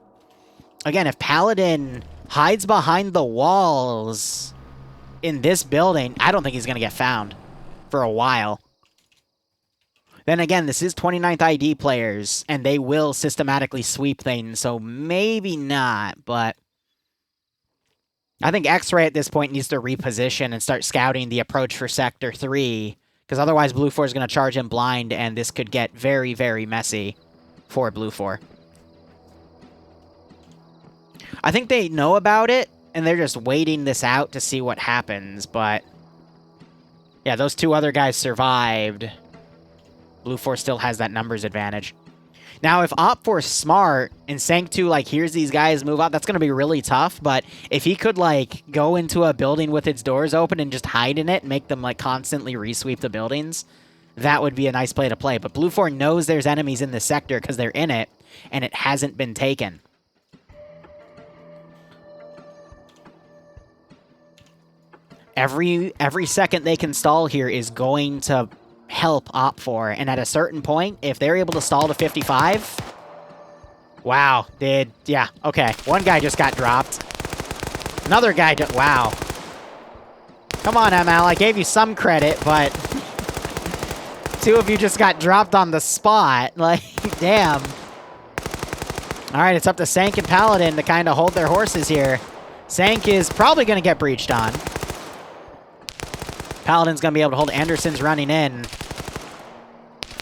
Again, if Paladin hides behind the walls in this building, I don't think he's going to get found for a while. Then again, this is 29th ID players, and they will systematically sweep things, so maybe not, but... I think X-Ray at this point needs to reposition and start scouting the approach for Sector 3, because otherwise Blue 4 is going to charge him blind, and this could get very, very messy for Blue 4. I think they know about it, and they're just waiting this out to see what happens, but... Yeah, those 2 other guys survived. Blue 4 still has that numbers advantage. Now, if OPFOR is smart and Sank2, hears these guys move out, that's going to be really tough, but if he could, go into a building with its doors open and just hide in it and make them, constantly resweep the buildings, that would be a nice play to play. But Blue 4 knows there's enemies in this sector because they're in it, and it hasn't been taken. Every second they can stall here is going to help OPFOR, and at a certain point, if they're able to stall to 55... Wow, yeah, okay. One guy just got dropped. Another guy wow. Come on, ML, I gave you some credit, but... 2 of you just got dropped on the spot. Damn. Alright, it's up to Sank and Paladin to kind of hold their horses here. Sank is probably going to get breached on. Paladin's going to be able to hold. Anderson's running in.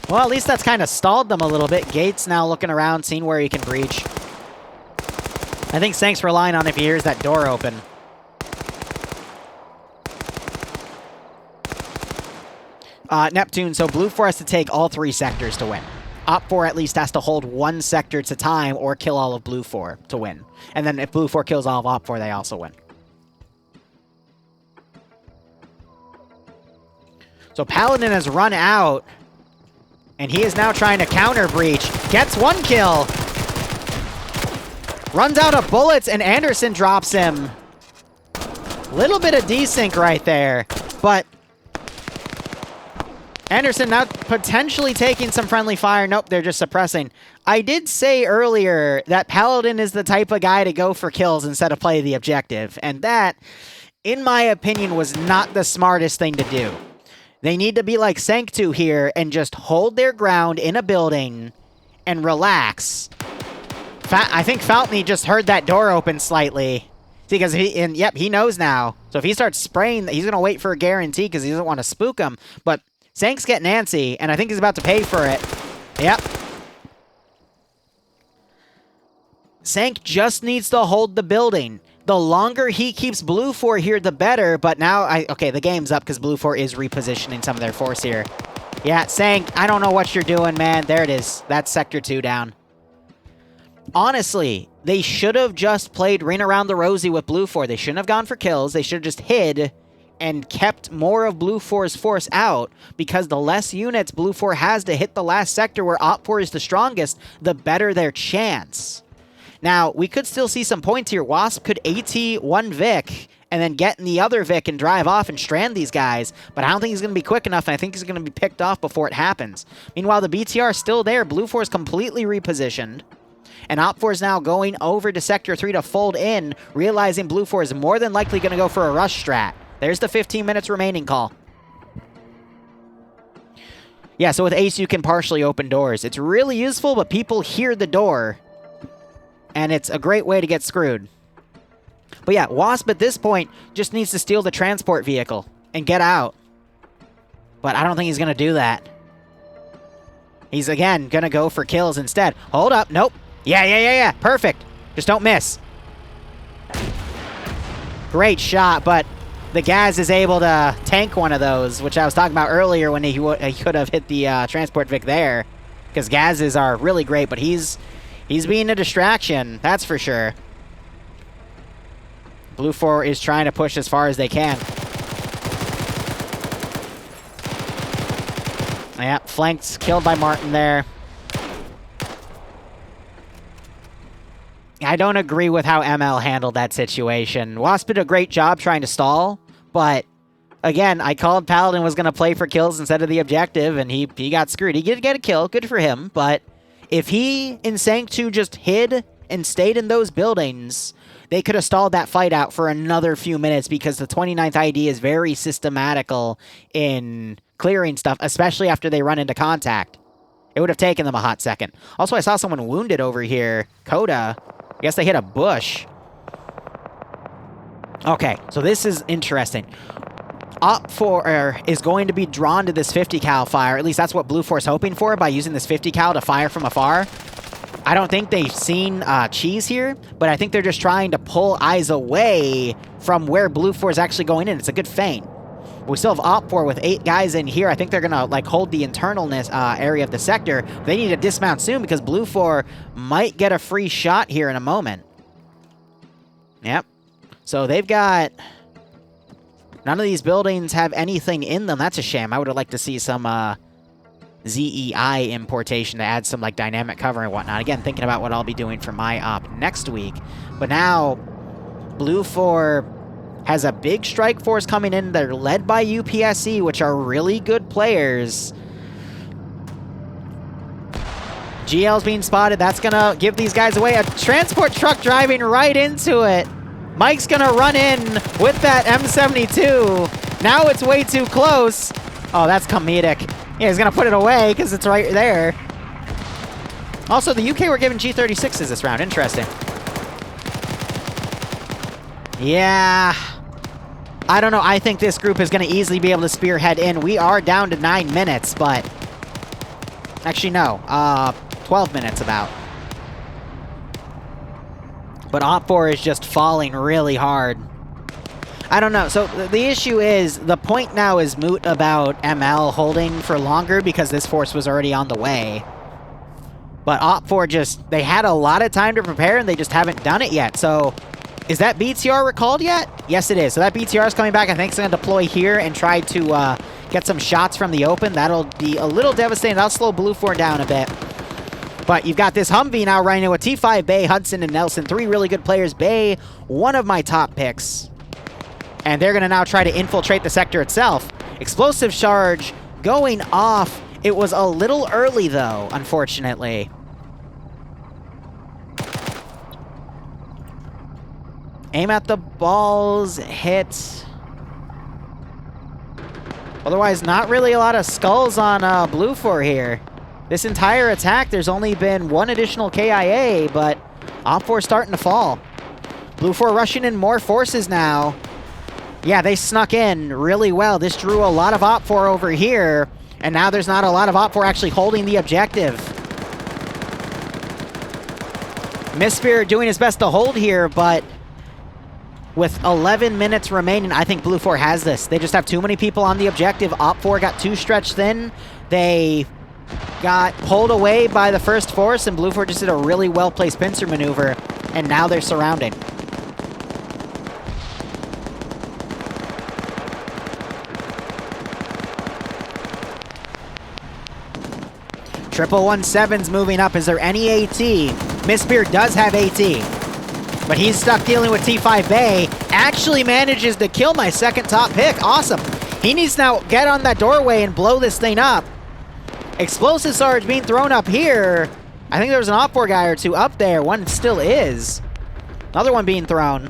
Well, at least that's kind of stalled them a little bit. Gates now looking around, seeing where he can breach. I think Sank's relying on if he hears that door open. Neptune, so Blue 4 has to take all 3 sectors to win. Op 4 at least has to hold 1 sector at a time or kill all of Blue 4 to win. And then if Blue 4 kills all of Op 4, they also win. So Paladin has run out, and he is now trying to counter breach. Gets 1 kill. Runs out of bullets, and Anderson drops him. Little bit of desync right there, but Anderson now potentially taking some friendly fire. Nope, they're just suppressing. I did say earlier that Paladin is the type of guy to go for kills instead of play the objective, and that, in my opinion, was not the smartest thing to do. They need to be like Sanctu here and just hold their ground in a building and relax. I think Faltney just heard that door open slightly. Because he knows now. So if he starts spraying, he's going to wait for a guarantee because he doesn't want to spook him. But Sank's getting antsy, and I think he's about to pay for it. Yep. Sank just needs to hold the building. The longer he keeps Blue 4 here, the better. But now, okay, the game's up because Blue 4 is repositioning some of their force here. Yeah, Sank, I don't know what you're doing, man. There it is. That's Sector 2 down. Honestly, they should have just played Ring Around the Rosie with Blue 4. They shouldn't have gone for kills. They should have just hid and kept more of Blue 4's force out, because the less units Blue 4 has to hit the last sector where Op 4 is the strongest, the better their chance. Now, we could still see some points here. Wasp could AT 1 Vic and then get in the other Vic and drive off and strand these guys, but I don't think he's going to be quick enough, and I think he's going to be picked off before it happens. Meanwhile, the BTR is still there. Blue 4 is completely repositioned. And Op 4 is now going over to Sector 3 to fold in, realizing Blue 4 is more than likely going to go for a rush strat. There's the 15 minutes remaining call. Yeah, so with Ace, you can partially open doors. It's really useful, but people hear the door, and it's a great way to get screwed. But yeah, Wasp at this point just needs to steal the transport vehicle and get out. But I don't think he's going to do that. He's, again, going to go for kills instead. Hold up. Nope. Yeah. Perfect. Just don't miss. Great shot, but the Gaz is able to tank one of those, which I was talking about earlier when he could have hit the transport Vic there. Because Gazes are really great, but he's being a distraction, that's for sure. Blue 4 is trying to push as far as they can. Yeah, flanked, killed by Martin there. I don't agree with how ML handled that situation. Wasp did a great job trying to stall, but again, I called Paladin was going to play for kills instead of the objective, and he got screwed. He did get a kill, good for him, but if he and Sanctu just hid and stayed in those buildings, they could have stalled that fight out for another few minutes, because the 29th ID is very systematical in clearing stuff, especially after they run into contact. It would have taken them a hot second. Also, I saw someone wounded over here. Coda. I guess they hit a bush. Okay, so this is interesting. Op 4 is going to be drawn to this 50 cal fire. At least that's what Blue 4 is hoping for by using this 50 cal to fire from afar. I don't think they've seen Cheese here, but I think they're just trying to pull eyes away from where Blue 4 is actually going in. It's a good feint. We still have Op 4 with 8 guys in here. I think they're going to like hold the internalness area of the sector. They need to dismount soon because Blue 4 might get a free shot here in a moment. Yep. So they've got... None of these buildings have anything in them. That's a shame. I would have liked to see some ZEI importation to add some like dynamic cover and whatnot. Again, thinking about what I'll be doing for my op next week. But now, Blue 4 has a big strike force coming in. They're led by UPSC, which are really good players. GL's being spotted. That's going to give these guys away. A transport truck driving right into it. Mike's going to run in with that M72. Now it's way too close. Oh, that's comedic. Yeah, he's going to put it away because it's right there. Also, the UK were given G36s this round. Interesting. Yeah. I don't know. I think this group is going to easily be able to spearhead in. We are down to 9 minutes, but Actually, no. 12 minutes about. But Op4 is just falling really hard. I don't know. So the issue is, the point now is moot about ML holding for longer because this force was already on the way. But Op4 just, they had a lot of time to prepare and they just haven't done it yet. So is that BTR recalled yet? Yes, it is. So that BTR is coming back. I think it's going to deploy here and try to get some shots from the open. That'll be a little devastating. That'll slow Blue 4 down a bit. But you've got this Humvee now running with T5, Bay, Hudson, and Nelson. 3 really good players. Bay, one of my top picks. And they're going to now try to infiltrate the sector itself. Explosive charge going off. It was a little early, though, unfortunately. Aim at the balls, hit. Otherwise, not really a lot of skulls on Blue 4 here. This entire attack, there's only been 1 additional KIA, but Op4 starting to fall. Blue 4 rushing in more forces now. Yeah, they snuck in really well. This drew a lot of Op4 over here, and now there's not a lot of Op4 actually holding the objective. Mistspirit doing his best to hold here, but with 11 minutes remaining, I think Blue 4 has this. They just have too many people on the objective. Op4 got too stretched thin. They got pulled away by the first force, and Blue 4 just did a really well-placed pincer maneuver, and now they're surrounded. Triple 17's moving up. Is there any AT? Mistspirit does have AT, but he's stuck dealing with T5 Bay. Actually manages to kill my second top pick. Awesome. He needs to now get on that doorway and blow this thing up. Explosive Sarge being thrown up here. I think there was an Op4 guy or two up there. One still is. Another one being thrown.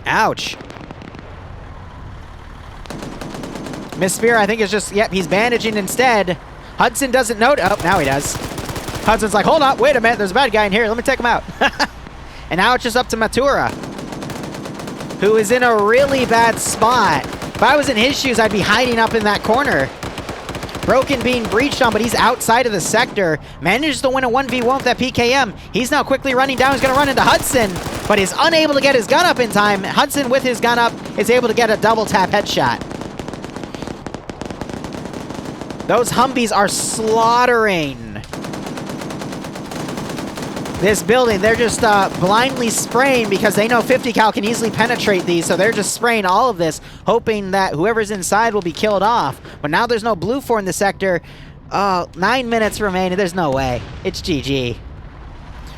Ouch. Mistspirit, I think, is just, yep, he's bandaging instead. Hudson doesn't know. Oh, now he does. Hudson's like, hold on, wait a minute, there's a bad guy in here. Let me take him out. And now it's just up to Matura, who is in a really bad spot. If I was in his shoes, I'd be hiding up in that corner. Broken being breached on, but he's outside of the sector. Manages to win a 1v1 with that PKM. He's now quickly running down. He's going to run into Hudson, but is unable to get his gun up in time. Hudson, with his gun up, is able to get a double tap headshot. Those Humvees are slaughtering this building. They're just blindly spraying because they know 50 cal can easily penetrate these, so they're just spraying all of this, hoping that whoever's inside will be killed off. But now there's no Blue 4 in the sector. 9 minutes remaining. There's no way. It's GG.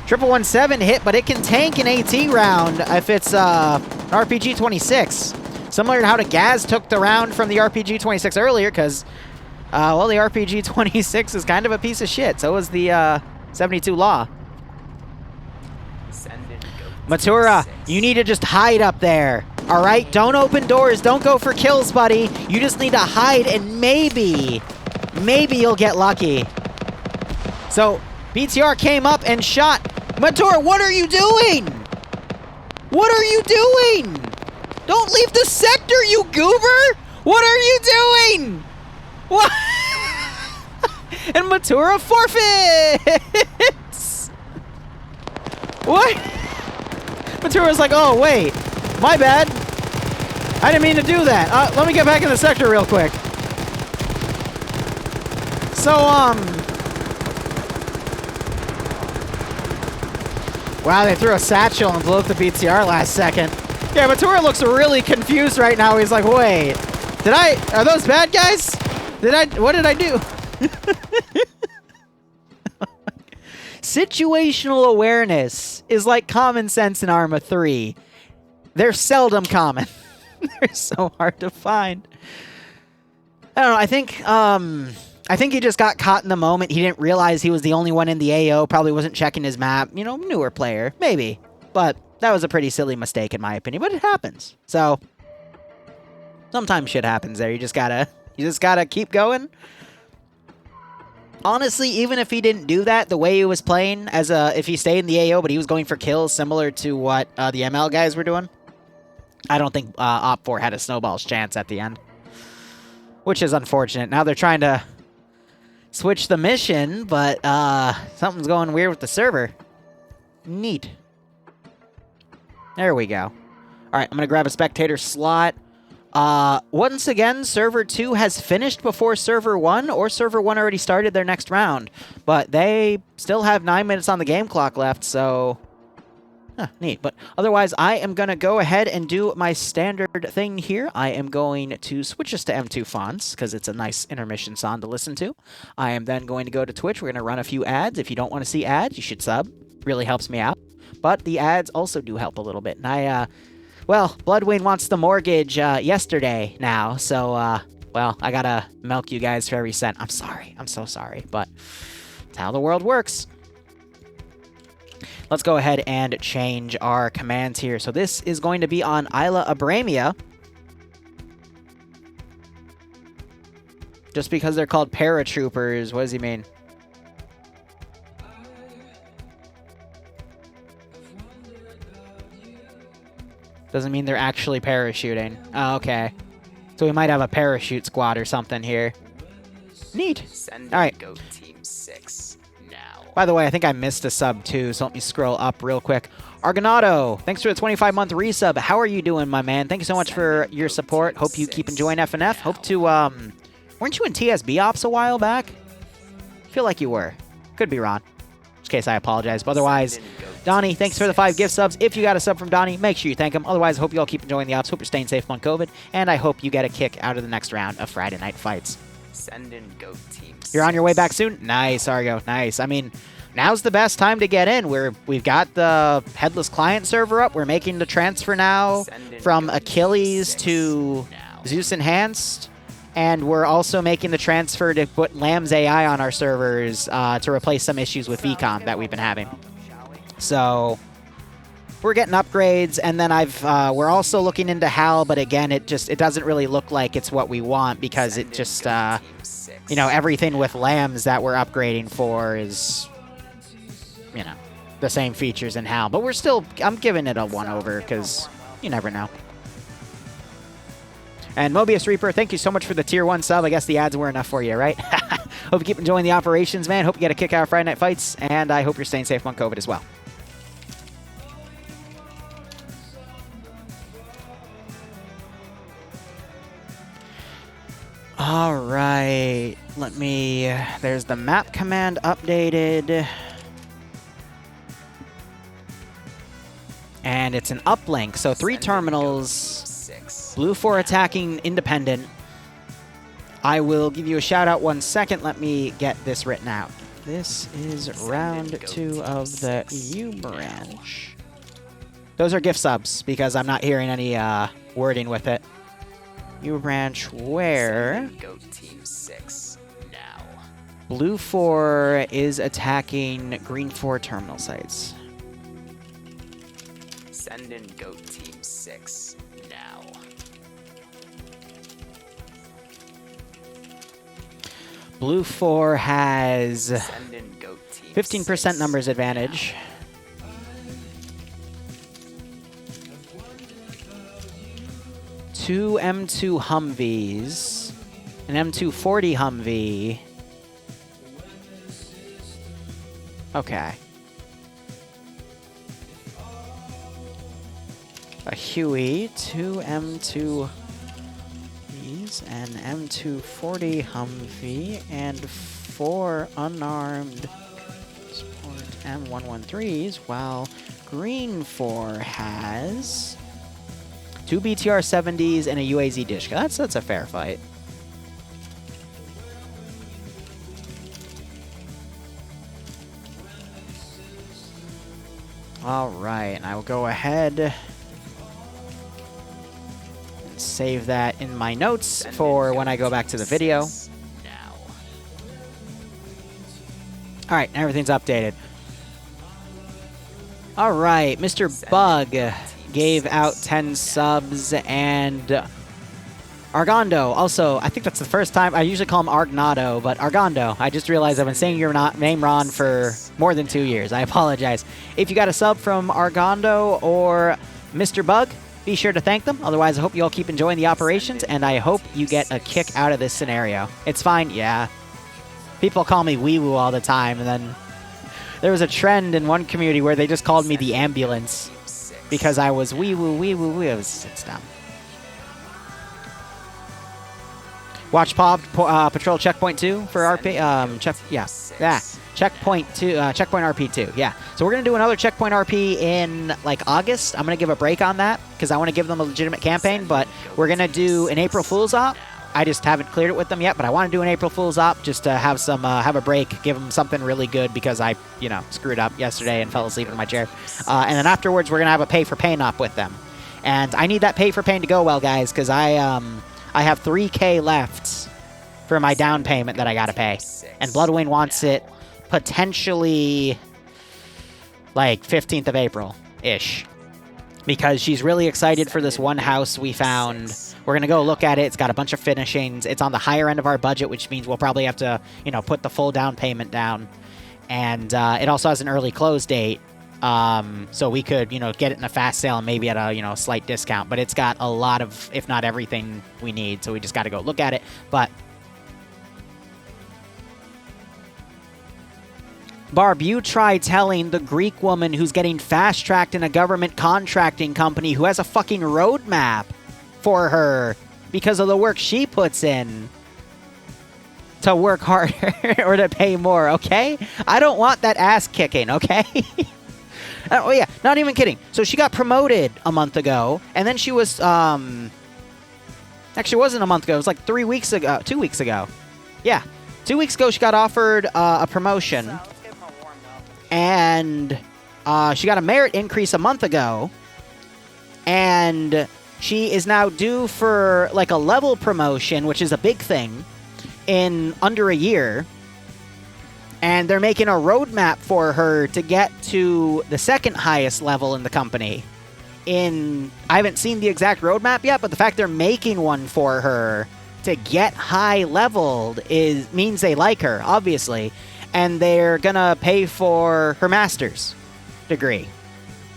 Triple 17 hit, but it can tank an AT round if it's an RPG-26. Similar to how the Gaz took the round from the RPG-26 earlier, because well, the RPG-26 is kind of a piece of shit. So was the 72 Law. Matura, you need to just hide up there. All right? Don't open doors. Don't go for kills, buddy. You just need to hide, and maybe you'll get lucky. So BTR came up and shot. Matura, what are you doing? What are you doing? Don't leave the sector, you goober! What are you doing? What? And Matura forfeits! What? Matura's like, oh, wait. My bad. I didn't mean to do that. Let me get back in the sector real quick. So, wow, they threw a satchel and blew up the BTR last second. Yeah, Matura looks really confused right now. He's like, wait. Are those bad guys? What did I do? Situational awareness is like common sense in Arma 3. They're seldom common. They're so hard to find. I don't know, I think he just got caught in the moment. He didn't realize he was the only one in the AO, probably wasn't checking his map. You know, newer player, maybe. But that was a pretty silly mistake in my opinion, but it happens. So sometimes shit happens there. You just gotta keep going. Honestly, even if he didn't do that, the way he was playing, if he stayed in the AO, but he was going for kills similar to what the ML guys were doing, I don't think Op4 had a snowball's chance at the end. Which is unfortunate. Now they're trying to switch the mission, but something's going weird with the server. Neat. There we go. All right, I'm going to grab a spectator slot. Once again, Server 2 has finished before Server 1, or Server 1 already started their next round. But they still have 9 minutes on the game clock left, so... neat. But otherwise, I am going to go ahead and do my standard thing here. I am going to switch us to M2 fonts, because it's a nice intermission song to listen to. I am then going to go to Twitch. We're going to run a few ads. If you don't want to see ads, you should sub. Really helps me out. But the ads also do help a little bit. And well, Bloodwing wants the mortgage yesterday now, so, well, I gotta milk you guys for every cent. I'm sorry. I'm so sorry, but that's how the world works. Let's go ahead and change our commands here. So this is going to be on Isla of Bohemia. Just because they're called paratroopers, what does he mean? Doesn't mean they're actually parachuting. Oh, okay. So we might have a parachute squad or something here. Neat. All right. Go Team 6 now. By the way, I think I missed a sub too, so let me scroll up real quick. Argonato, thanks for the 25-month resub. How are you doing, my man? Thank you so much for your support. Hope you keep enjoying FNF. Hope to, weren't you in TSB Ops a while back? I feel like you were. Could be wrong. In which case, I apologize. But otherwise... Donnie, thanks for the 5 gift subs. If you got a sub from Donnie, make sure you thank him. Otherwise, I hope you all keep enjoying the ops. Hope you're staying safe on COVID. And I hope you get a kick out of the next round of Friday Night Fights. Send in Goat Team 6. You're on your way back soon? Nice, Argo. Nice. I mean, now's the best time to get in. We've got the headless client server up. We're making the transfer now from Achilles to Zeus Enhanced. And we're also making the transfer to put Lamb's AI on our servers to replace some issues with VCOM that we've been having. So we're getting upgrades, and then we're also looking into HAL, but again, it doesn't really look like it's what we want because it just you know, everything with Lambs that we're upgrading for is, you know, the same features in HAL. But I'm giving it a 1-over because you never know. And Mobius Reaper, thank you so much for the tier 1 sub. I guess the ads were enough for you, right? Hope you keep enjoying the operations, man. Hope you get a kick out of Friday Night Fights, and I hope you're staying safe on COVID as well. All right, there's the map command updated. And it's an uplink, so 3 terminals, blue for attacking independent. I will give you a shout out 1 second, let me get this written out. This is round 2 of the U branch. Those are gift subs, because I'm not hearing any wording with it. U branch where Go Team 6 now. blue 4 is attacking green 4 terminal sites. Send in Go Team 6 now. Blue 4 has Send in Go Team 15% 6 numbers advantage. now. Two M2 Humvees, an M240 Humvee. Okay. A Huey, 2 M2 Humvees, an M240 Humvee, and 4 unarmed Sport M113s, while Green 4 has 2 BTR-70s and a UAZ Dishka. That's a fair fight. All right, and I will go ahead and save that in my notes for when I go back to the video. All right, everything's updated. All right, Mr. Bug gave out 10 subs, and Argondo also, I think that's the first time, I usually call him Argonato, but Argondo, I just realized I've been saying your name wrong for more than 2 years. I apologize. If you got a sub from Argondo or Mr. Bug, be sure to thank them. Otherwise, I hope you all keep enjoying the operations, and I hope you get a kick out of this scenario. It's fine, yeah. People call me wee woo all the time, and then there was a trend in one community where they just called me the ambulance because I was wee woo wee woo wee. It's dumb. Watch Pop patrol checkpoint 2 for RP. Checkpoint 2, checkpoint RP 2. Yeah. So we're gonna do another checkpoint RP in like August. I'm gonna give a break on that because I want to give them a legitimate campaign. But we're gonna do an April Fool's op. I just haven't cleared it with them yet, but I want to do an April Fool's op just to have some have a break, give them something really good because I screwed up yesterday and fell asleep in my chair. And then afterwards we're gonna have a pay for pain op with them. And I need that pay for pain to go well, guys, because I have 3K left for my down payment that I gotta pay. And Bloodwing wants it potentially like 15th of April-ish. Because she's really excited for this one house we found. We're gonna go look at it. It's got a bunch of finishings. It's on the higher end of our budget, which means we'll probably have to, put the full down payment down. And it also has an early close date. So we could, get it in a fast sale and maybe at a, slight discount. But it's got a lot of, if not everything we need. So we just got to go look at it. But Barb, you try telling the Greek woman who's getting fast-tracked in a government contracting company who has a fucking roadmap for her because of the work she puts in to work harder or to pay more, okay? I don't want that ass kicking, okay? Oh, yeah, not even kidding. So she got promoted a month ago, and then she was, actually, it wasn't a month ago. It was like 2 weeks ago. Yeah, 2 weeks ago she got offered a promotion, and she got a merit increase a month ago, and she is now due for, like, a level promotion, which is a big thing, in under a year. And they're making a roadmap for her to get to the second highest level in the company. I haven't seen the exact roadmap yet, but the fact they're making one for her to get high leveled means they like her, obviously. And they're gonna pay for her master's degree.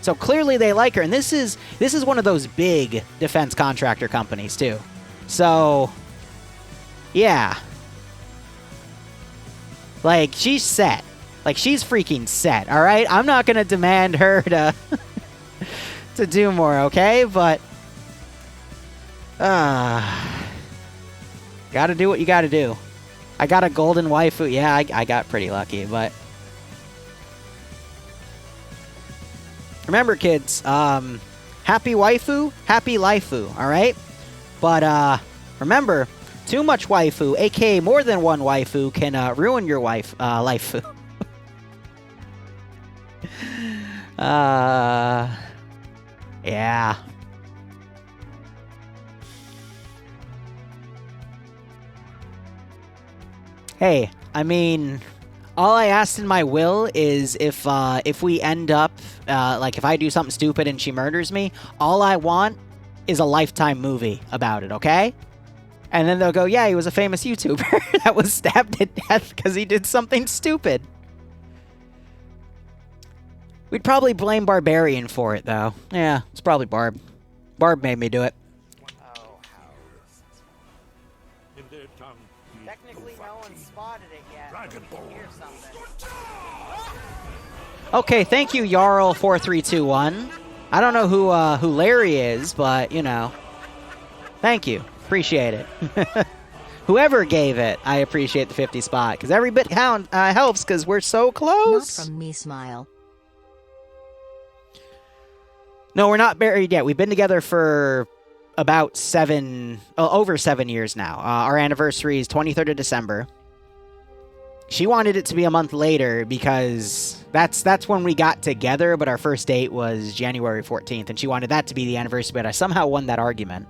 So clearly they like her. And this is one of those big defense contractor companies too. So yeah. Like, she's set. Like, she's freaking set, all right? I'm not going to demand her to to do more, okay? But gotta do what you gotta do. I got a golden waifu. Yeah, I got pretty lucky, but remember, kids, happy waifu, happy lifeu, all right? But remember, too much waifu, aka more than one waifu, can ruin your lifeu. Yeah. Hey, I mean, all I asked in my will is if we end up, like, if I do something stupid and she murders me, all I want is a Lifetime movie about it, okay? And then they'll go, yeah, he was a famous YouTuber that was stabbed to death because he did something stupid. We'd probably blame Barbarian for it, though. Yeah, it's probably Barb. Barb made me do it. Technically, no one spotted it yet. Hear something. Okay, thank you, Jarl4321. I don't know who Larry is, but, thank you. Appreciate it. Whoever gave it, I appreciate the 50 spot, because every bit helps, because we're so close. Not from me, smile. No, we're not married yet. We've been together for about over 7 years now. Our anniversary is 23rd of December. She wanted it to be a month later because that's when we got together, but our first date was January 14th, and she wanted that to be the anniversary, but I somehow won that argument.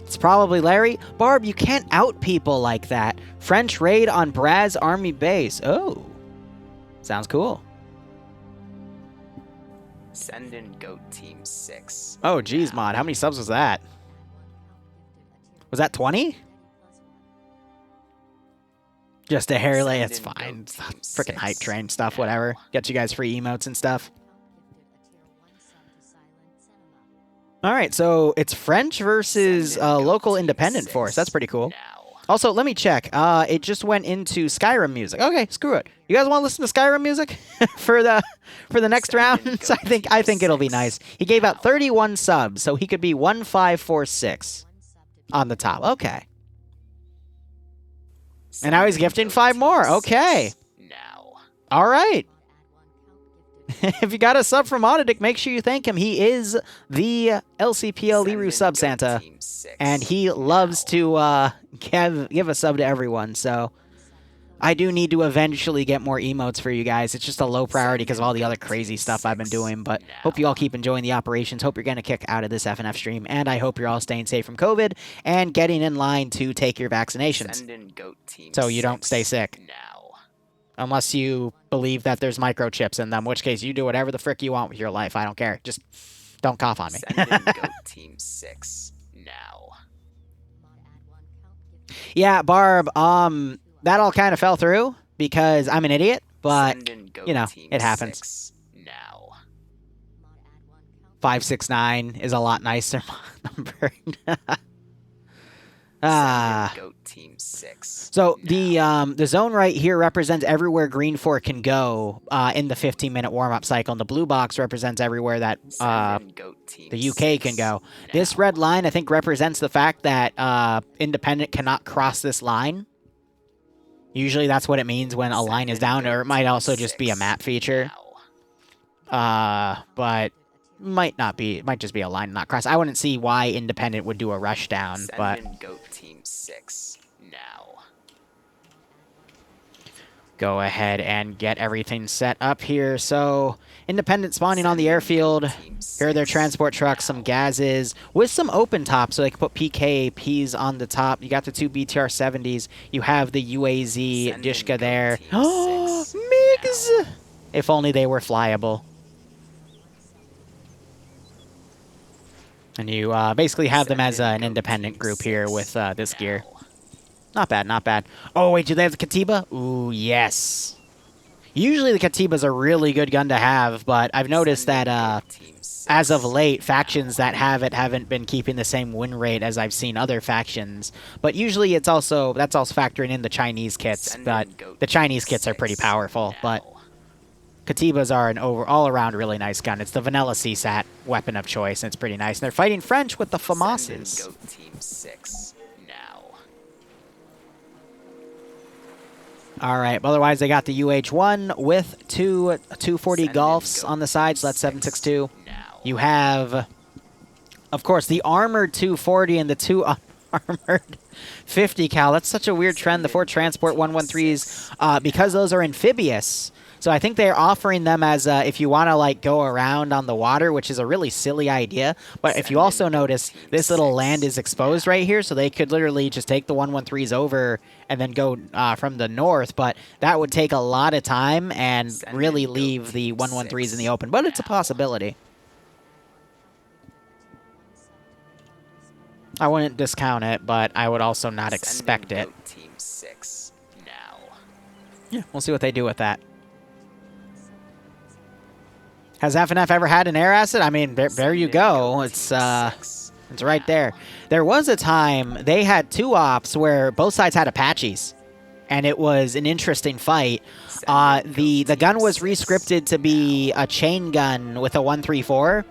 It's probably Larry. Barb, you can't out people like that. French raid on Braz Army base. Oh. Sounds cool. Send in Goat Team 6. Oh, geez, Mod. How many subs was that? Was that 20? Just a hair lay. It's fine. Freaking hype train stuff, whatever. Get you guys free emotes and stuff. All right, so it's French versus local independent force. That's pretty cool. Also, let me check. It just went into Skyrim music. Okay, screw it. You guys want to listen to Skyrim music for the next round? So I think it'll be nice. He gave out 31 subs, so he could be 1546 on the top. Okay. And now he's gifting 5 more. Okay. All right. If you got a sub from Audidic, make sure you thank him. He is the LCPL Liru sub Santa, and he loves to give a sub to everyone. So I do need to eventually get more emotes for you guys. It's just a low priority because of all the other crazy stuff I've been doing. But hope you all keep enjoying the operations. Hope you're getting a kick out of this FNF stream, and I hope you're all staying safe from COVID and getting in line to take your vaccinations, so you don't stay sick. Unless you believe that there's microchips in them, in which case you do whatever the frick you want with your life. I don't care. Just don't cough on me. Team 6 now. Yeah, Barb, that all kind of fell through because I'm an idiot, but, you know, it happens. Now. 569 is a lot nicer number. Team 6. So the zone right here represents everywhere Green 4 can go in the 15-minute warm-up cycle, and the blue box represents everywhere that the UK can go. This red line, I think, represents the fact that Independent cannot cross this line. Usually that's what it means when a line is down, or it might also just be a map feature. But might not be. It might just be a line not cross. I wouldn't see why Independent would do a rush down, but Team 6 now. Go ahead and get everything set up here. So Independent spawning on the airfield. Here are their transport trucks, some gazes with some open tops, so they can put PKAPs on the top. You got the 2 BTR-70s. You have the UAZ Dishka there. Oh, MiGs! If only they were flyable. And you basically have them as an independent group here with this gear. Not bad, not bad. Oh, wait, do they have the Katiba? Ooh, yes. Usually the Katiba's a really good gun to have, but I've noticed that as of late, factions that have it haven't been keeping the same win rate as I've seen other factions. But usually that's also factoring in the Chinese kits, but the Chinese kits are pretty powerful, but Katibas are an all-around really nice gun. It's the vanilla CSAT weapon of choice, and it's pretty nice. And they're fighting French with the FAMASes. Team 6 now. All right, but otherwise they got the UH-1 with two 240 Golfs on the side, so that's 7.62. You have, of course, the armored 240 and the 2 unarmored 50 cal. That's such a weird trend. The 4 transport 113s, because those are amphibious. So I think they're offering them as if you want to like go around on the water, which is a really silly idea. But if you also notice, this little land is exposed right here, so they could literally just take the 113s over and then go from the north. But that would take a lot of time and really leave the 113s in the open. But it's a possibility. I wouldn't discount it, but I would also not expect it. Team 6 now. Yeah, we'll see what they do with that. Has FNF ever had an air asset? I mean, there you go. It's right there. There was a time they had 2 ops where both sides had Apaches, and it was an interesting fight. The gun was rescripted to be a chain gun with a 134,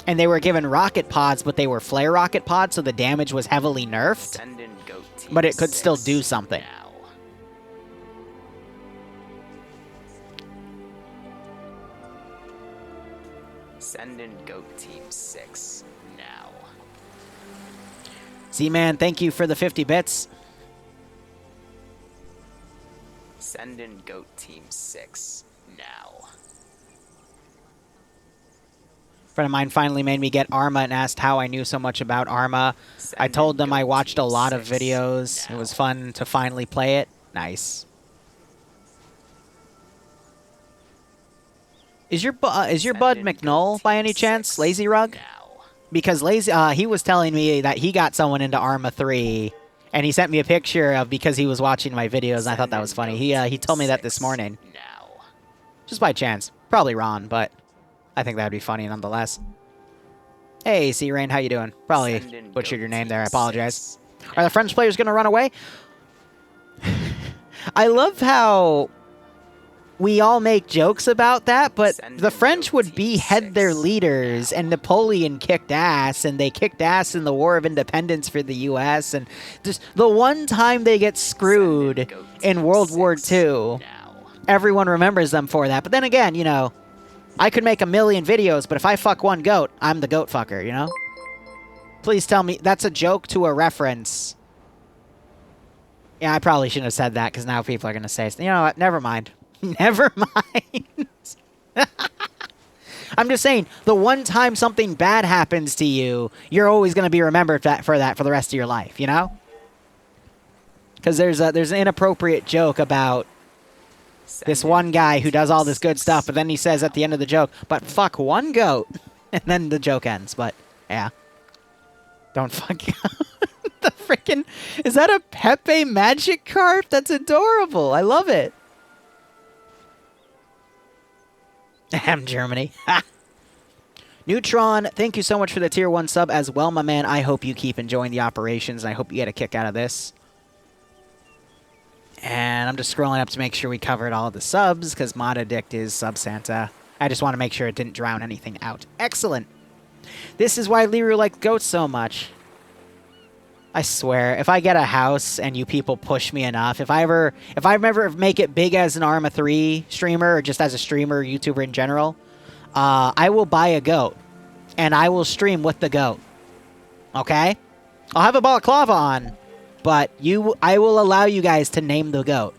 and they were given rocket pods, but they were flare rocket pods, so the damage was heavily nerfed, but it could still do something. Send in Goat Team 6 now. Z-Man, thank you for the 50 bits. Send in Goat Team 6 now. A friend of mine finally made me get Arma and asked how I knew so much about Arma. I told them I watched a lot of videos. It was fun to finally play it. Nice. Is your bud McNull by any chance? Lazy Rug? Because he was telling me that he got someone into Arma 3, and he sent me a picture of because he was watching my videos, and I thought that was funny. He told me that this morning. Just by chance. Probably wrong, but I think that would be funny nonetheless. Hey, C-Rain, how you doing? Probably Send in butchered goat your name team there. I apologize. 6 Are the French players going to run away? I love how we all make jokes about that, but Send the in French goat would team behead their 6 leaders, now. and Napoleon kicked ass, and they kicked ass in the War of Independence for the U.S., and just the one time they get screwed goat in team World War 6 II, now. everyone remembers them for that. But then again, you know, I could make a million videos, but if I fuck one goat, I'm the goat fucker, you know? Please tell me that's a joke to a reference. Yeah, I probably shouldn't have said that, because now people are going to say, you know what, never mind. Never mind. I'm just saying, the one time something bad happens to you, you're always going to be remembered for that for the rest of your life, you know? Because there's an inappropriate joke about this one guy who does all this good stuff, but then he says at the end of the joke, but fuck one goat. And then the joke ends, but yeah. Don't fuck the freaking... Is that a Pepe magic carp? That's adorable. I love it. Ahem, Germany. Ha! Neutron, thank you so much for the tier 1 sub as well, my man. I hope you keep enjoying the operations, and I hope you get a kick out of this. And I'm just scrolling up to make sure we covered all of the subs, because Mod Addict is Sub Santa. I just want to make sure it didn't drown anything out. Excellent. This is why Liru likes goats so much. I swear, if I get a house and you people push me enough, if I ever make it big as an Arma 3 streamer, or just as a streamer, YouTuber in general, I will buy a goat, and I will stream with the goat. Okay? I'll have a balaclava on, but I will allow you guys to name the goat.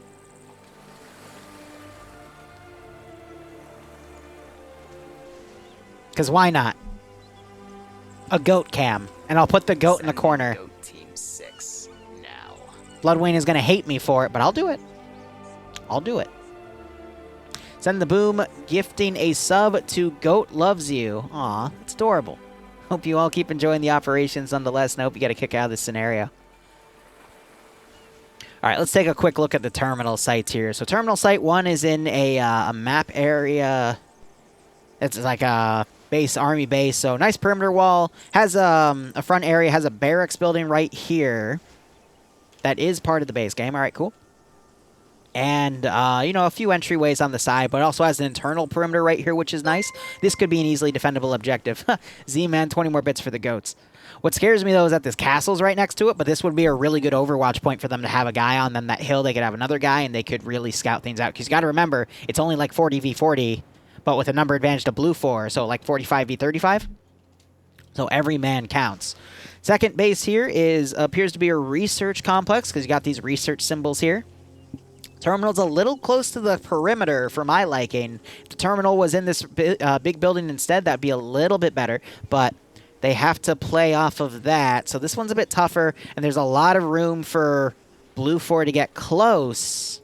Because why not? A goat cam, and I'll put the goat in the corner. Goat team 6 now. Bloodwayne is going to hate me for it, but I'll do it. I'll do it. Send the Boom gifting a sub to Goat Loves You. Aw, it's adorable. Hope you all keep enjoying the operations nonetheless, and I hope you get a kick out of this scenario. All right, let's take a quick look at the terminal sites here. So terminal site 1 is in a map area. It's like a army base, so nice perimeter wall. Has a front area, has a barracks building right here. That is part of the base game. All right, cool. And, you know, a few entryways on the side, but also has an internal perimeter right here, which is nice. This could be an easily defendable objective. Z-Man, 20 more bits for the goats. What scares me, though, is that this castle's right next to it, but this would be a really good overwatch point for them to have a guy on. Then that hill, they could have another guy, and they could really scout things out. Because you got to remember, it's only like 40v40, but with a number advantage to blue 4, so like 45v35. So every man counts. Second base here appears to be a research complex, because you got these research symbols here. Terminal's a little close to the perimeter for my liking. If the terminal was in this big building instead, that'd be a little bit better, but they have to play off of that. So this one's a bit tougher, and there's a lot of room for Blue 4 to get close.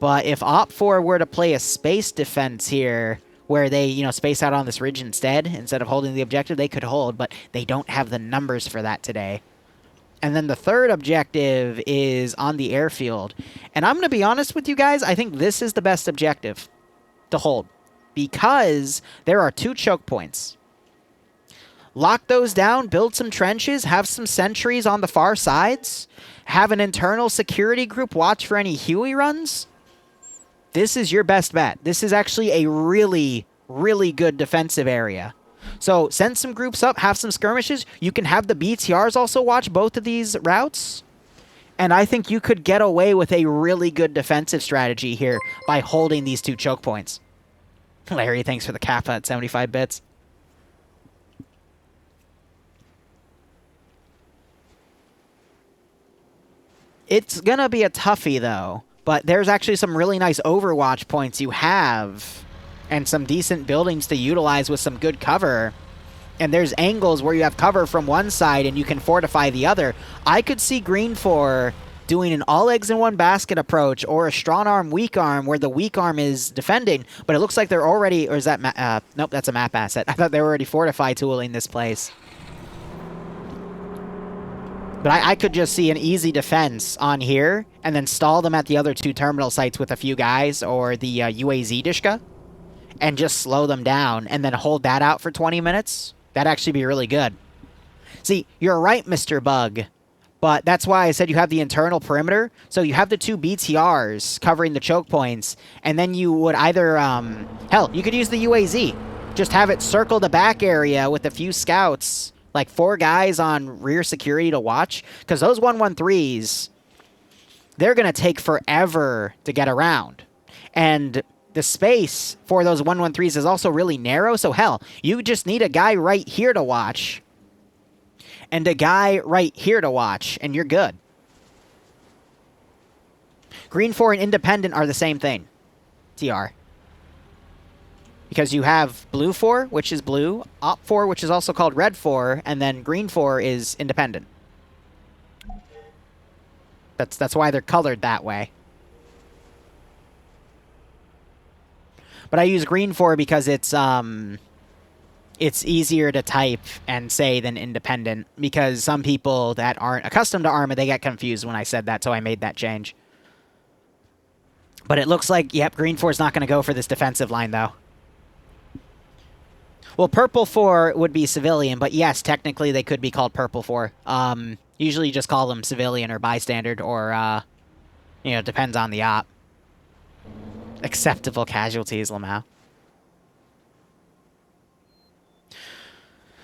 But if Op 4 were to play a space defense here, where they, you know, space out on this ridge instead of holding the objective, they could hold, but they don't have the numbers for that today. And then the third objective is on the airfield. And I'm going to be honest with you guys, I think this is the best objective to hold, because there are 2 choke points. Lock those down, build some trenches, have some sentries on the far sides, have an internal security group watch for any Huey runs. This is your best bet. This is actually a really, really good defensive area. So send some groups up, have some skirmishes. You can have the BTRs also watch both of these routes. And I think you could get away with a really good defensive strategy here by holding these 2 choke points. Larry, thanks for the Kappa at 75 bits. It's going to be a toughie, though. But there's actually some really nice Overwatch points you have, and some decent buildings to utilize with some good cover. And there's angles where you have cover from one side and you can fortify the other. I could see Green 4 doing an all eggs in one basket approach, or a strong arm, weak arm, where the weak arm is defending. But it looks like they're already, or is that, nope, that's a map asset. I thought they were already fortify tooling this place. But I could just see an easy defense on here, and then stall them at the other 2 terminal sites with a few guys, or the UAZ Dishka, and just slow them down, and then hold that out for 20 minutes. That'd actually be really good. See, you're right, Mr. Bug. But that's why I said you have the internal perimeter. So you have the 2 BTRs covering the choke points. And then you would either... hell, you could use the UAZ. Just have it circle the back area with a few scouts. Like 4 guys on rear security to watch. Because those 113s, they're going to take forever to get around. And the space for those 113s is also really narrow. So hell, you just need a guy right here to watch. And a guy right here to watch, and you're good. Green 4 and Independent are the same thing. TR. Because you have Blue 4, which is blue, Op 4, which is also called Red 4, and then Green 4 is Independent. That's why they're colored that way. But I use Green 4 because it's easier to type and say than Independent, because some people that aren't accustomed to Arma, they get confused when I said that, so I made that change. But it looks like, yep, Green 4 is not going to go for this defensive line, though. Well, Purple 4 would be Civilian, but yes, technically they could be called Purple 4. Usually you just call them Civilian or Bystander, or, you know, depends on the op. Acceptable casualties, Lamau.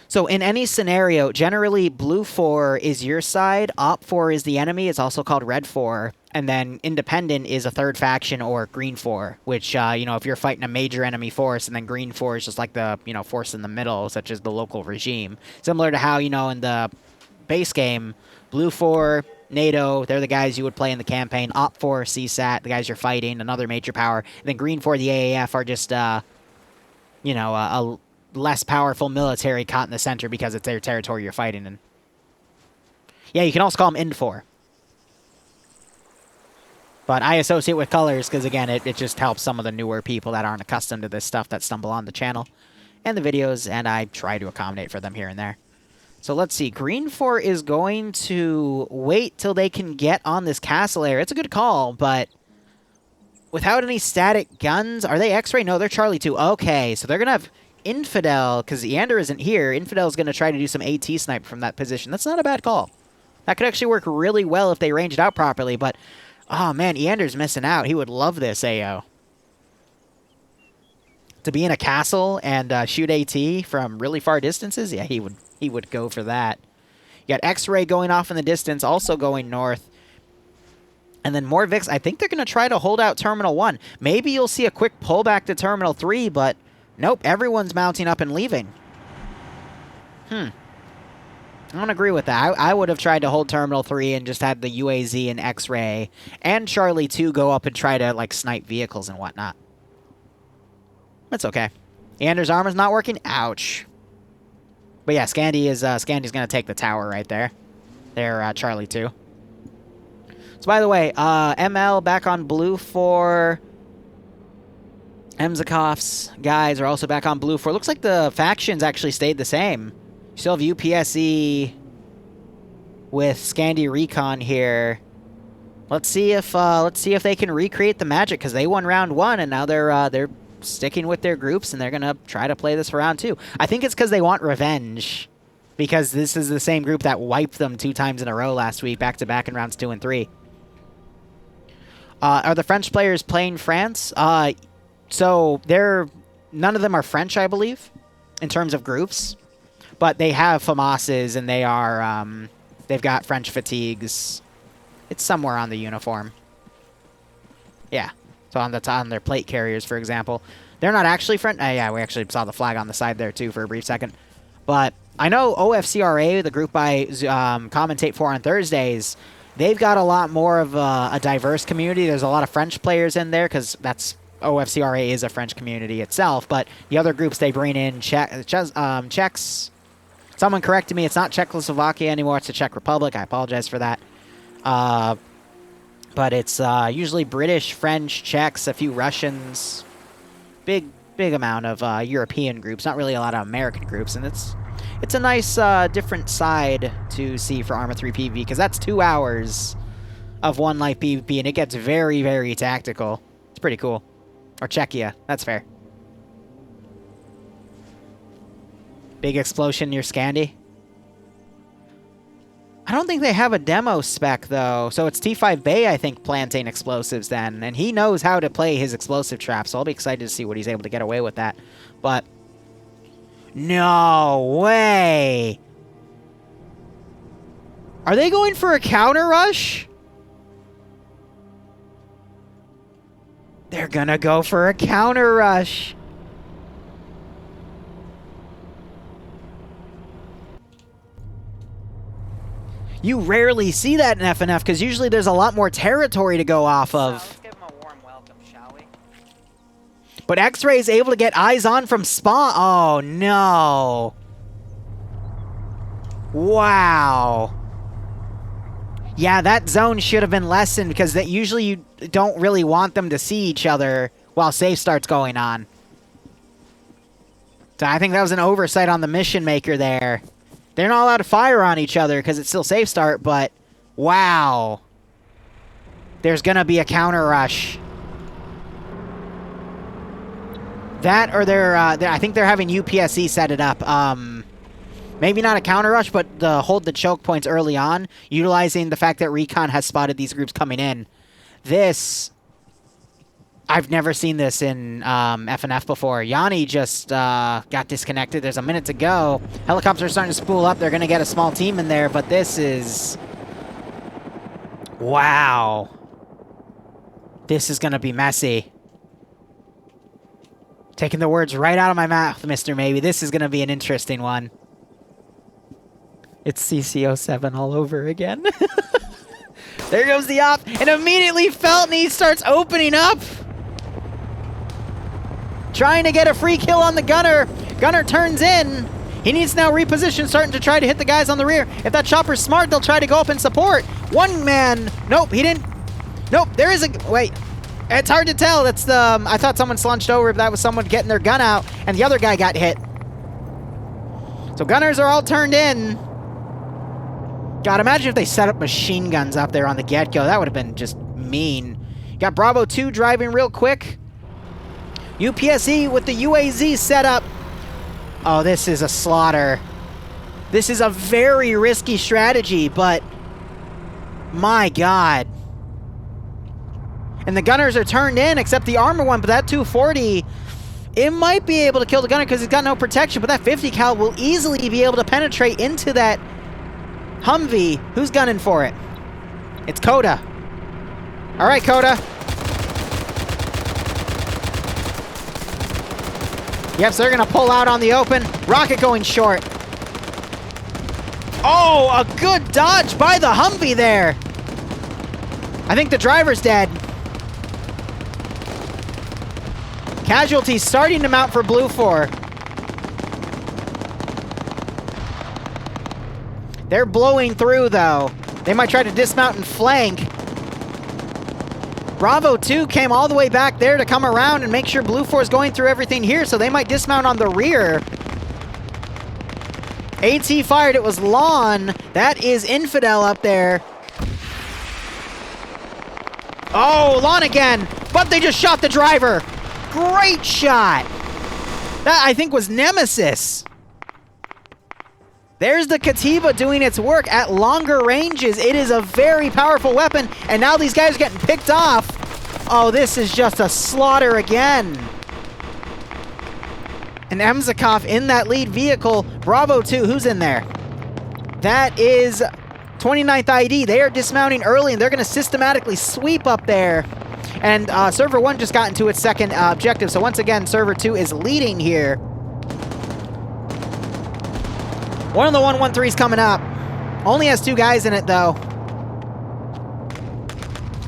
So in any scenario, generally Blue 4 is your side, Op 4 is the enemy, it's also called Red 4, and then Independent is a third faction or Green 4, which, you know, if you're fighting a major enemy force, and then Green 4 is just like the, you know, force in the middle, such as the local regime. Similar to how, you know, in the base game, Blue 4, NATO, they're the guys you would play in the campaign, Op 4, CSAT, the guys you're fighting, another major power, and then Green 4, the AAF, are just, you know, a less powerful military caught in the center because it's their territory you're fighting in. Yeah, you can also call them IN4. But I associate with colors because, again, it just helps some of the newer people that aren't accustomed to this stuff that stumble on the channel and the videos, and I try to accommodate for them here and there. So let's see. Green 4 is going to wait till they can get on this castle area. It's a good call, but without any static guns, are they X-Ray? No, they're Charlie 2. Okay, so they're going to have Infidel, because Eander isn't here. Infidel's going to try to do some AT snipe from that position. That's not a bad call. That could actually work really well if they ranged out properly, but, oh man, Eander's missing out. He would love this AO. To be in a castle and shoot AT from really far distances, yeah, he would go for that. You got X-Ray going off in the distance, also going north. And then more Vix. I think they're going to try to hold out Terminal 1. Maybe you'll see a quick pullback to Terminal 3, but nope, everyone's mounting up and leaving. I don't agree with that. I would have tried to hold Terminal 3 and just had the UAZ and X-Ray and Charlie 2 go up and try to, like, snipe vehicles and whatnot. That's okay. Anders' armor's not working? Ouch. But yeah, Scandy's going to take the tower right there. There, Charlie 2. So by the way, ML back on Blue 4. Emzakov's guys are also back on Blue 4. Looks like the factions actually stayed the same. You still have UPSE with Scandy Recon here. Let's see if they can recreate the magic, because they won round 1 and now they're sticking with their groups and they're gonna try to play this for round 2. I think it's because they want revenge, because this is the same group that wiped them 2 times in a row last week, back to back in rounds 2 and 3. Are the French players playing France? So none of them are French, I believe, in terms of groups, but they have FAMASs and they are they've got French fatigues. It's somewhere on the uniform. Yeah, so on their plate carriers, for example, they're not actually French. Yeah, we actually saw the flag on the side there too for a brief second. But I know OFCRA, the group I commentate for on Thursdays, they've got a lot more of a diverse community. There's a lot of French players in there because that's OFCRA is a French community itself, but the other groups they bring in Czechs. Someone corrected me, it's not Czechoslovakia anymore, it's the Czech Republic. I apologize for that. But it's usually British, French, Czechs, a few Russians. Big amount of European groups, not really a lot of American groups, and it's a nice different side to see for Arma 3 PvP, because that's 2 hours of one life PvP, and it gets very, very tactical. It's pretty cool. Or Czechia, that's fair. Big explosion near Scandi. I don't think they have a demo spec, though. So it's T5 Bay, I think, planting explosives then. And he knows how to play his explosive trap, so I'll be excited to see what he's able to get away with that. But... no way! Are they going for a counter rush? They're gonna go for a counter rush. You rarely see that in FNF because usually there's a lot more territory to go off of. Let's give him a warm welcome, shall we? But X-Ray is able to get eyes on from spawn. Oh, no. Wow. Yeah, that zone should have been lessened because that usually you don't really want them to see each other while safe start's going on. So I think that was an oversight on the mission maker there. They're not allowed to fire on each other because it's still safe start, but wow. There's going to be a counter rush. That or I think they're having UPSC set it up. Maybe not a counter rush, but hold the choke points early on, utilizing the fact that Recon has spotted these groups coming in. This, I've never seen this in FNF before. Yanni just got disconnected. There's a minute to go. Helicopters are starting to spool up. They're going to get a small team in there, but this is... wow. This is going to be messy. Taking the words right out of my mouth, Mr. Maybe. This is going to be an interesting one. It's CC07 all over again. There goes the op, and immediately Feltney starts opening up. Trying to get a free kill on the gunner. Gunner turns in. He needs to now reposition, starting to try to hit the guys on the rear. If that chopper's smart, they'll try to go up and support. One man. Nope, he didn't. Nope, there is a... wait. It's hard to tell. That's the... I thought someone slunched over, but that was someone getting their gun out, and the other guy got hit. So gunners are all turned in. God, imagine if they set up machine guns up there on the get-go. That would have been just mean. Got Bravo 2 driving real quick. UPSE with the UAZ set up. Oh, this is a slaughter. This is a very risky strategy, but my God. And the gunners are turned in, except the armor one, but that 240, it might be able to kill the gunner because he's got no protection, but that 50 cal will easily be able to penetrate into that Humvee. Who's gunning for it? It's Coda. All right, Coda. Yep, so they're going to pull out on the open. Rocket going short. Oh, a good dodge by the Humvee there. I think the driver's dead. Casualties starting to mount for Blue 4. They're blowing through, though. They might try to dismount and flank. Bravo 2 came all the way back there to come around and make sure Blue 4 is going through everything here, so they might dismount on the rear. AT fired. It was Lawn. That is Infidel up there. Oh, Lawn again. But they just shot the driver. Great shot. That, I think, was Nemesis. There's the Katiba doing its work at longer ranges. It is a very powerful weapon, and now these guys are getting picked off. Oh, this is just a slaughter again. And Emzakov in that lead vehicle. Bravo 2, who's in there? That is 29th ID. They are dismounting early, and they're going to systematically sweep up there. And Server 1 just got into its second objective, so once again, Server 2 is leading here. One of the 113's coming up. Only has 2 guys in it, though.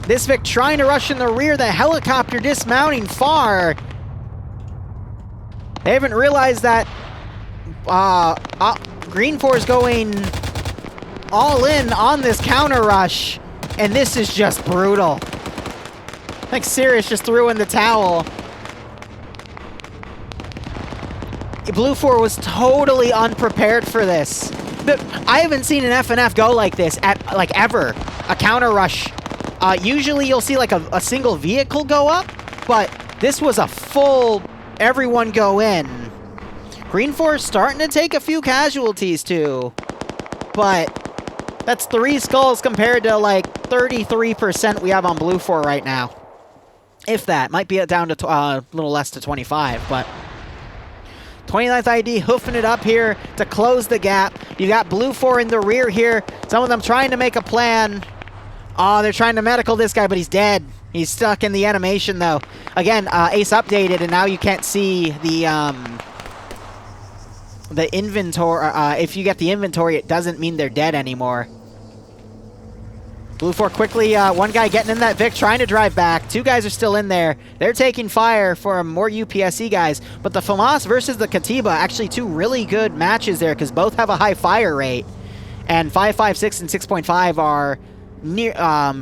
This Vic trying to rush in the rear. The helicopter dismounting far. They haven't realized that Green 4 is going all in on this counter rush. And this is just brutal. I think Sirius just threw in the towel. Blue 4 was totally unprepared for this. I haven't seen an FNF go like this at ever. A counter rush. Usually you'll see like a single vehicle go up, but this was a full everyone go in. Green 4 starting to take a few casualties too, but that's 3 skulls compared to like 33% we have on Blue 4 right now. If that, might be down to a little less to 25, but 29th ID hoofing it up here to close the gap. You got Blue 4 in the rear here. Some of them trying to make a plan. Oh, they're trying to medical this guy, but he's dead. He's stuck in the animation though. Again, Ace updated, and now you can't see the inventory. If you get the inventory, it doesn't mean they're dead anymore. Blue 4 quickly, one guy getting in that Vic, trying to drive back. 2 guys are still in there. They're taking fire for more UPSC guys. But the FAMAS versus the Katiba, actually 2 really good matches there because both have a high fire rate. And 5.56 and 6.5 are, near,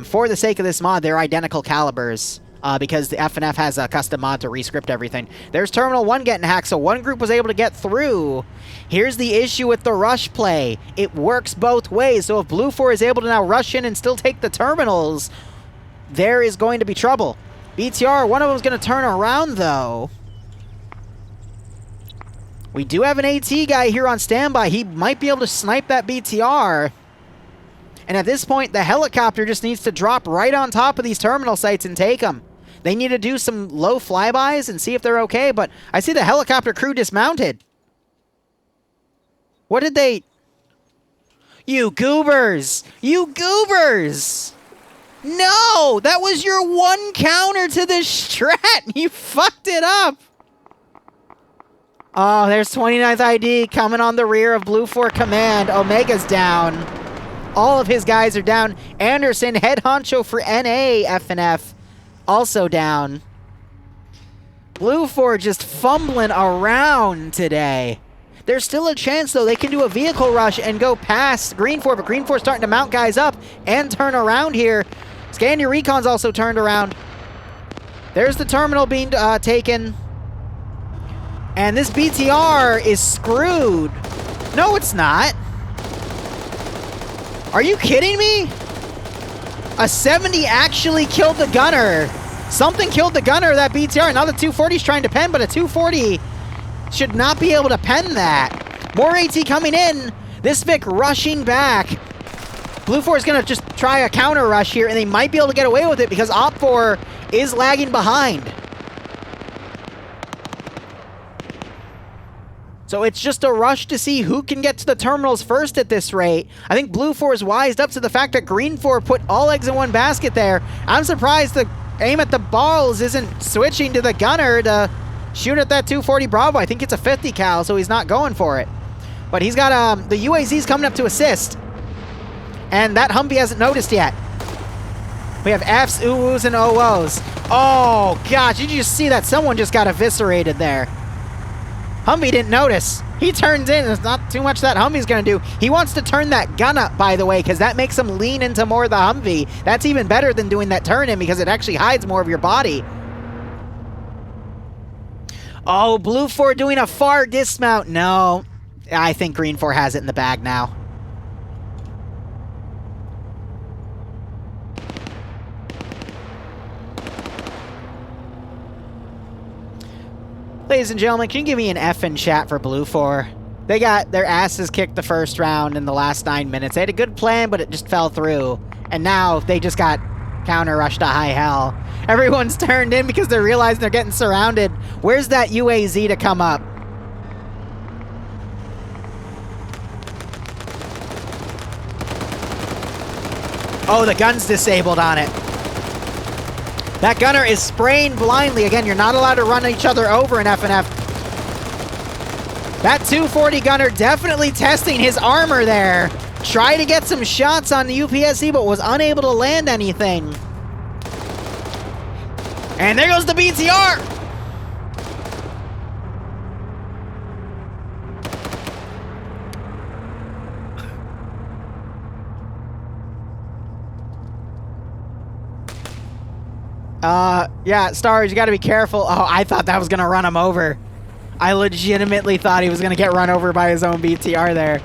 for the sake of this mod, they're identical calibers. Because the FNF has a custom mod to rescript everything. There's Terminal 1 getting hacked, so one group was able to get through. Here's the issue with the rush play. It works both ways, so if Blue 4 is able to now rush in and still take the terminals, there is going to be trouble. BTR, one of them is going to turn around, though. We do have an AT guy here on standby. He might be able to snipe that BTR. And at this point, the helicopter just needs to drop right on top of these terminal sites and take them. They need to do some low flybys and see if they're okay, but I see the helicopter crew dismounted. What did they... You goobers! You goobers! No! That was your one counter to this strat! You fucked it up! Oh, there's 29th ID coming on the rear of Blue 4 Command. Omega's down. All of his guys are down. Anderson, head honcho for NA FNF, also down. Blue 4 just fumbling around today. There's still a chance, though. They can do a vehicle rush and go past Green 4, but Green 4 starting to mount guys up and turn around here. Scandia Recon's also turned around. There's the terminal being taken. And this BTR is screwed. No, it's not. Are you kidding me? A 70 actually killed the gunner. Something killed the gunner of that BTR. Now the 240's trying to pen, but a 240 should not be able to pen that. More AT coming in. This Vic rushing back. Blue 4 is going to just try a counter rush here, and they might be able to get away with it because Op 4 is lagging behind. So it's just a rush to see who can get to the terminals first at this rate. I think Blue 4 is wised up to the fact that Green 4 put all eggs in one basket there. I'm surprised the aim at the balls isn't switching to the gunner to shoot at that 240 Bravo. I think it's a 50 cal, so he's not going for it. But he's got the UAZ's coming up to assist. And that Humvee hasn't noticed yet. We have Fs, oohs, and OOs. Oh, gosh, did you just see that? Someone just got eviscerated there. Humvee didn't notice. He turns in. There's not too much that Humvee's going to do. He wants to turn that gun up, by the way, because that makes him lean into more of the Humvee. That's even better than doing that turn in because it actually hides more of your body. Oh, Blue 4 doing a far dismount. No, I think Green 4 has it in the bag now. Ladies and gentlemen, can you give me an F in chat for Blue 4? They got their asses kicked the first round in the last 9 minutes. They had a good plan, but it just fell through. And now they just got counter rushed to high hell. Everyone's turned in because they're realizing they're getting surrounded. Where's that UAZ to come up? Oh, the gun's disabled on it. That gunner is spraying blindly. Again, you're not allowed to run each other over in FNF. That 240 gunner definitely testing his armor there. Tried to get some shots on the UPSC, but was unable to land anything. And there goes the BTR! Yeah, Stars, you gotta be careful. Oh, I thought that was gonna run him over. I legitimately thought he was gonna get run over by his own BTR there.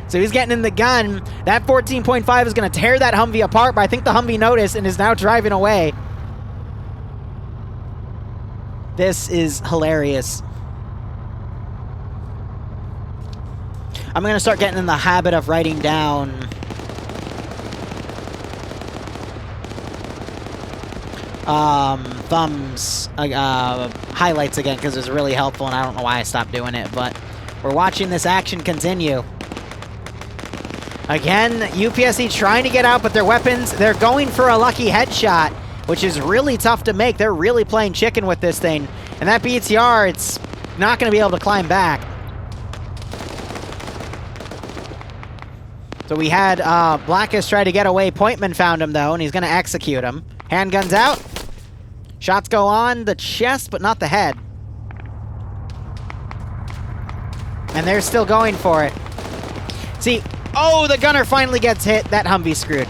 So he's getting in the gun. That 14.5 is gonna tear that Humvee apart, but I think the Humvee noticed and is now driving away. This is hilarious. I'm going to start getting in the habit of writing down highlights again, because it's really helpful, and I don't know why I stopped doing it, but we're watching this action continue. Again, UPSC trying to get out, but their weapons, they're going for a lucky headshot, which is really tough to make. They're really playing chicken with this thing. And that BTR, it's not going to be able to climb back. So we had Blackus try to get away. Pointman found him, though, and he's going to execute him. Handguns out. Shots go on the chest, but not the head. And they're still going for it. See, oh, the gunner finally gets hit. That Humvee screwed.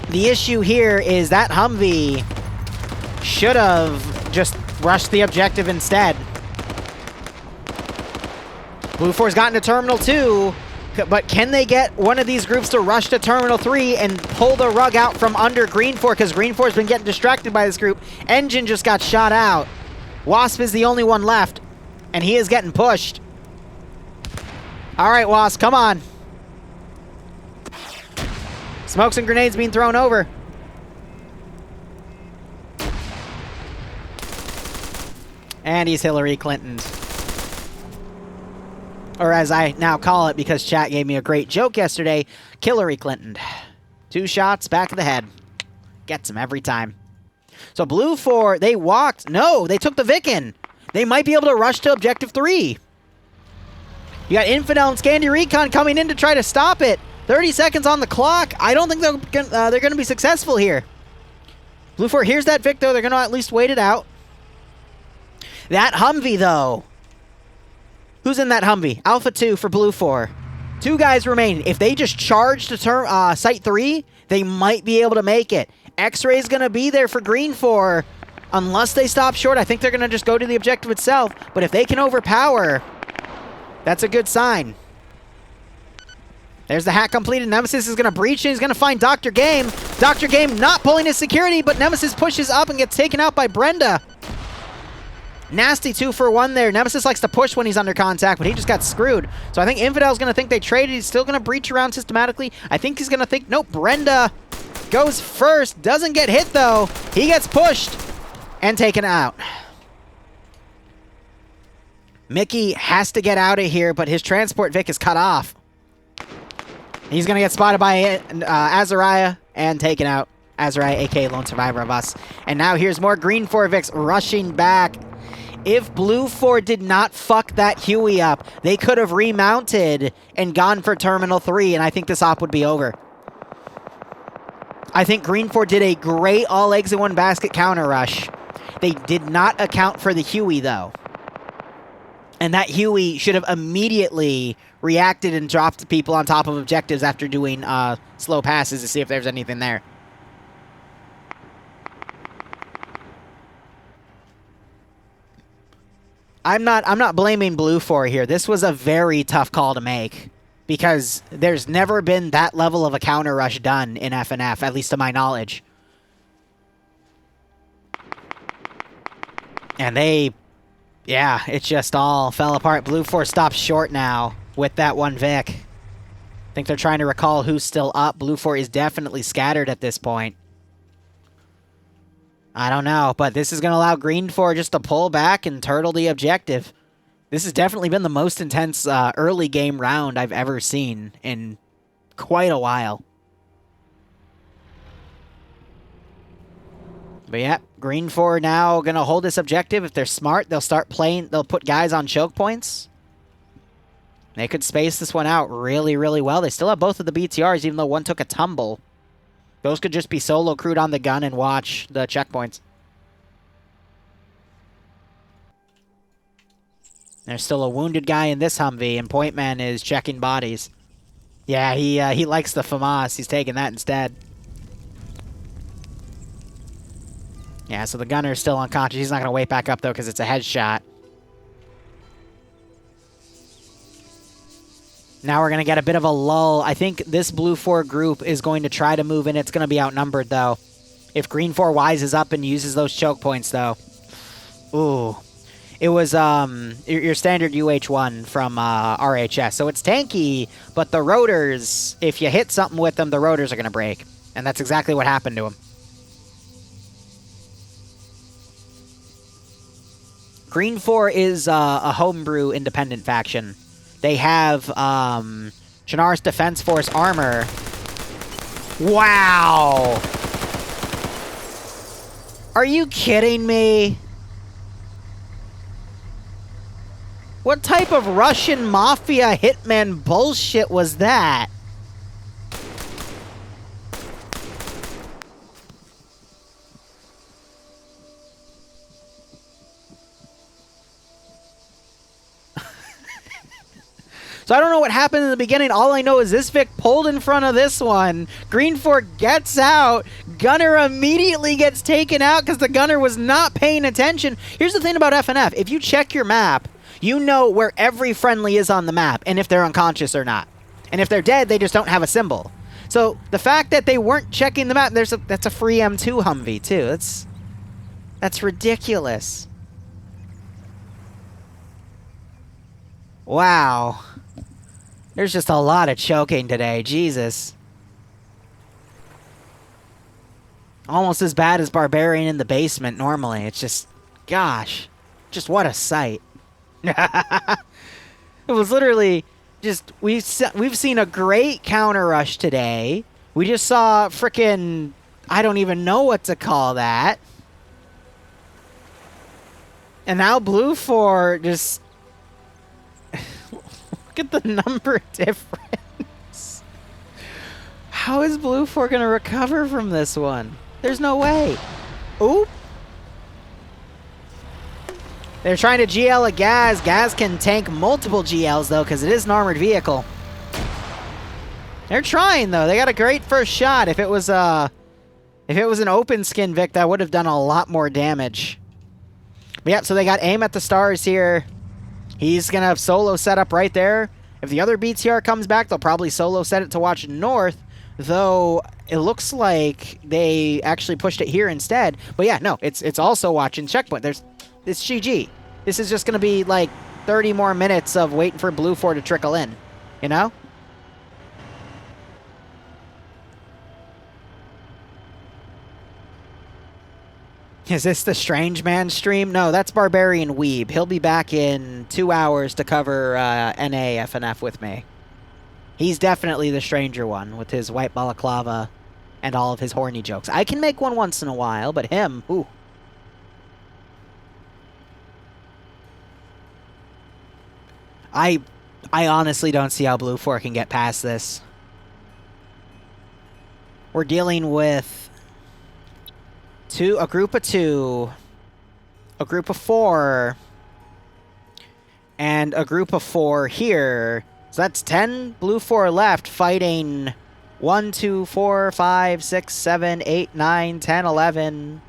The issue here is that Humvee should have just rushed the objective instead. Blue 4's gotten to Terminal 2, but can they get one of these groups to rush to Terminal 3 and pull the rug out from under Green 4? Because Green 4's been getting distracted by this group. Engine just got shot out. Wasp is the only one left, and he is getting pushed. All right, Wasp, come on. Smokes and grenades being thrown over. And he's Hillary Clinton. Or as I now call it, because chat gave me a great joke yesterday, Hillary Clinton. 2 shots, back of the head. Gets him every time. So Blue 4, they walked. No, they took the Vicken. They might be able to rush to Objective 3. You got Infidel and Scandi Recon coming in to try to stop it. 30 seconds on the clock. I don't think they're going to be successful here. Blue 4, here's that Vic, though. They're going to at least wait it out. That Humvee, though. Who's in that Humvee? Alpha 2 for Blue 4. 2 guys remain. If they just charge to Site 3, they might be able to make it. X-Ray's going to be there for Green 4. Unless they stop short, I think they're going to just go to the objective itself. But if they can overpower, that's a good sign. There's the hack completed. Nemesis is going to breach, and he's going to find Dr. Game. Dr. Game not pulling his security, but Nemesis pushes up and gets taken out by Brenda. Nasty 2 for 1 there. Nemesis likes to push when he's under contact, but he just got screwed. So I think Infidel's going to think they traded. He's still going to breach around systematically. I think he's going to think, nope, Brenda goes first. Doesn't get hit, though. He gets pushed and taken out. Mickey has to get out of here, but his transport Vic is cut off. He's going to get spotted by Azariah and taken out. Azariah, a.k.a. Lone Survivor of Us. And now here's more Green 4 Vics rushing back. If Blue 4 did not fuck that Huey up, they could have remounted and gone for Terminal 3, and I think this op would be over. I think Green 4 did a great all eggs in one basket counter rush. They did not account for the Huey, though. And that Huey should have immediately reacted and dropped people on top of objectives after doing slow passes to see if there's anything there. I'm not blaming Blue 4 here. This was a very tough call to make because there's never been that level of a counter rush done in FNF, at least to my knowledge. And yeah, it just all fell apart. Blue 4 stops short now with that one Vic. I think they're trying to recall who's still up. Blue 4 is definitely scattered at this point. I don't know, but this is going to allow Green 4 just to pull back and turtle the objective. This has definitely been the most intense early game round I've ever seen in quite a while. But yeah, Green 4 now going to hold this objective. If they're smart, they'll start playing. They'll put guys on choke points. They could space this one out really, really well. They still have both of the BTRs, even though one took a tumble. Those could just be solo crewed on the gun and watch the checkpoints. There's still a wounded guy in this Humvee, and Pointman is checking bodies. Yeah, he likes the FAMAS. He's taking that instead. Yeah, so the gunner is still unconscious. He's not going to wait back up, though, because it's a headshot. Now we're going to get a bit of a lull. I think this Blue 4 group is going to try to move in. It's going to be outnumbered, though. If Green 4 wises up and uses those choke points, though. Ooh. It was your standard UH-1 from RHS. So it's tanky, but the rotors, if you hit something with them, the rotors are going to break. And that's exactly what happened to him. Green 4 is a homebrew independent faction. They have Shannar's Defense Force armor. Wow! Are you kidding me? What type of Russian mafia hitman bullshit was that? So I don't know what happened in the beginning. All I know is this Vic pulled in front of this one. Green 4 gets out. Gunner immediately gets taken out because the gunner was not paying attention. Here's the thing about FNF. If you check your map, you know where every friendly is on the map and if they're unconscious or not. And if they're dead, they just don't have a symbol. So the fact that they weren't checking the map, that's a free M2 Humvee too. That's ridiculous. Wow. There's just a lot of choking today. Jesus. Almost as bad as Barbarian in the basement normally. It's just, gosh. Just what a sight. It was literally just, we've seen a great counter rush today. We just saw frickin', I don't even know what to call that. And now Blue 4 just... Look at the number difference. How is Blue 4 going to recover from this one? There's no way. Oop. They're trying to GL a Gaz. Gaz can tank multiple GLs, though, because it is an armored vehicle. They're trying, though. They got a great first shot. If it was an open skin Vic, that would have done a lot more damage. But yeah, so they got aim at the stars here. He's going to have solo set up right there. If the other BTR comes back, they'll probably solo set it to watch north, though it looks like they actually pushed it here instead. But yeah, no, it's also watching checkpoint. It's GG. This is just going to be like 30 more minutes of waiting for Blue 4 to trickle in, you know? Is this the Strange Man stream? No, that's Barbarian Weeb. He'll be back in 2 hours to cover NA FNF with me. He's definitely the stranger one with his white balaclava and all of his horny jokes. I can make one once in a while, but him, ooh. I honestly don't see how Blue 4 can get past this. We're dealing with a group of 2, a group of 4, and a group of 4 here. So that's 10 Blue 4 left fighting 1, 2, 4, 5, 6, 7, 8, 9, 10, 11,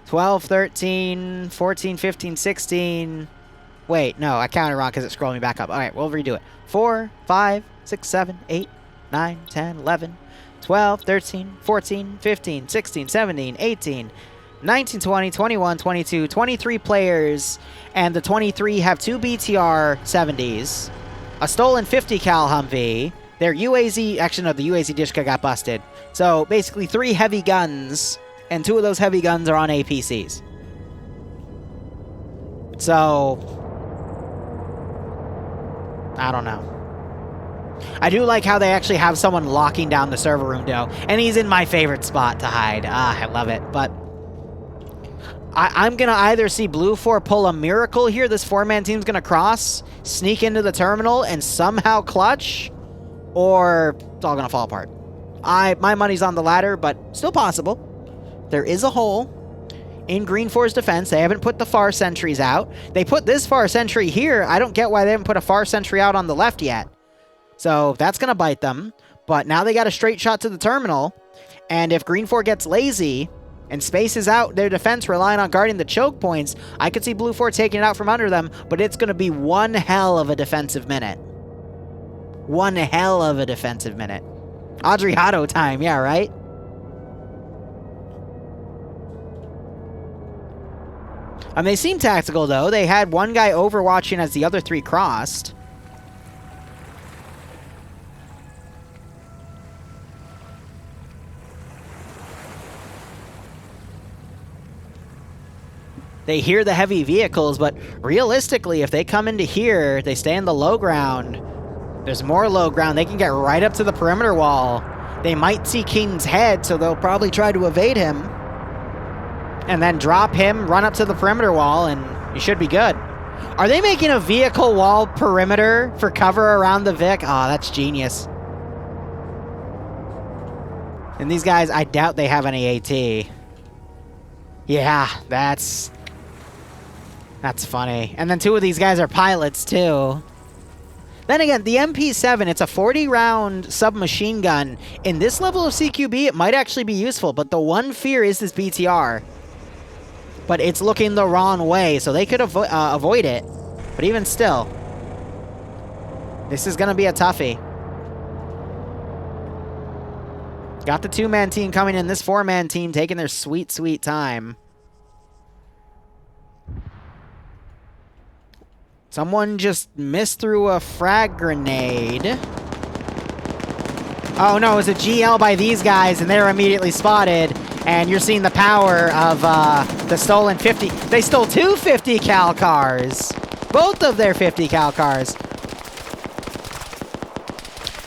12, 13, 14, 15, 16. Wait, no, I counted wrong because it scrolled me back up. All right, we'll redo it. 4, 5, 6, 7, 8, 9, 10, 11, 12, 13, 14, 15, 16, 17, 18, 19, 20, 21, 22, 23 players, and the 23 have 2 BTR 70s, a stolen 50 cal Humvee, their UAZ, actually no, the UAZ Dishka got busted. So basically 3 heavy guns, and 2 of those heavy guns are on APCs. So, I don't know. I do like how they actually have someone locking down the server room, though. And he's in my favorite spot to hide. I love it. But I'm going to either see Blue 4 pull a miracle here. This 4-man team's going to cross, sneak into the terminal, and somehow clutch. Or it's all going to fall apart. My money's on the latter, but still possible. There is a hole in Green 4's defense. They haven't put the far sentries out. They put this far sentry here. I don't get why they haven't put a far sentry out on the left yet. So that's going to bite them. But now they got a straight shot to the terminal. And if Green 4 gets lazy and spaces out their defense relying on guarding the choke points, I could see Blue 4 taking it out from under them. But it's going to be one hell of a defensive minute. One hell of a defensive minute. Audrey Hotto time, yeah, right? They seem tactical, though. They had one guy overwatching as the other 3 crossed. They hear the heavy vehicles, but realistically, if they come into here, they stay in the low ground. There's more low ground. They can get right up to the perimeter wall. They might see King's head, so they'll probably try to evade him. And then drop him, run up to the perimeter wall, and you should be good. Are they making a vehicle wall perimeter for cover around the Vic? Oh, that's genius. And these guys, I doubt they have any AT. Yeah, that's funny. And then 2 of these guys are pilots, too. Then again, the MP7, it's a 40-round submachine gun. In this level of CQB, it might actually be useful, but the one fear is this BTR. But it's looking the wrong way, so they could avoid it. But even still, this is going to be a toughie. Got the 2-man team coming in, this 4-man team taking their sweet, sweet time. Someone just missed through a frag grenade. Oh no, it was a GL by these guys, and they're immediately spotted. And you're seeing the power of the stolen 50. They stole 2 50 cal cars. Both of their 50 cal cars.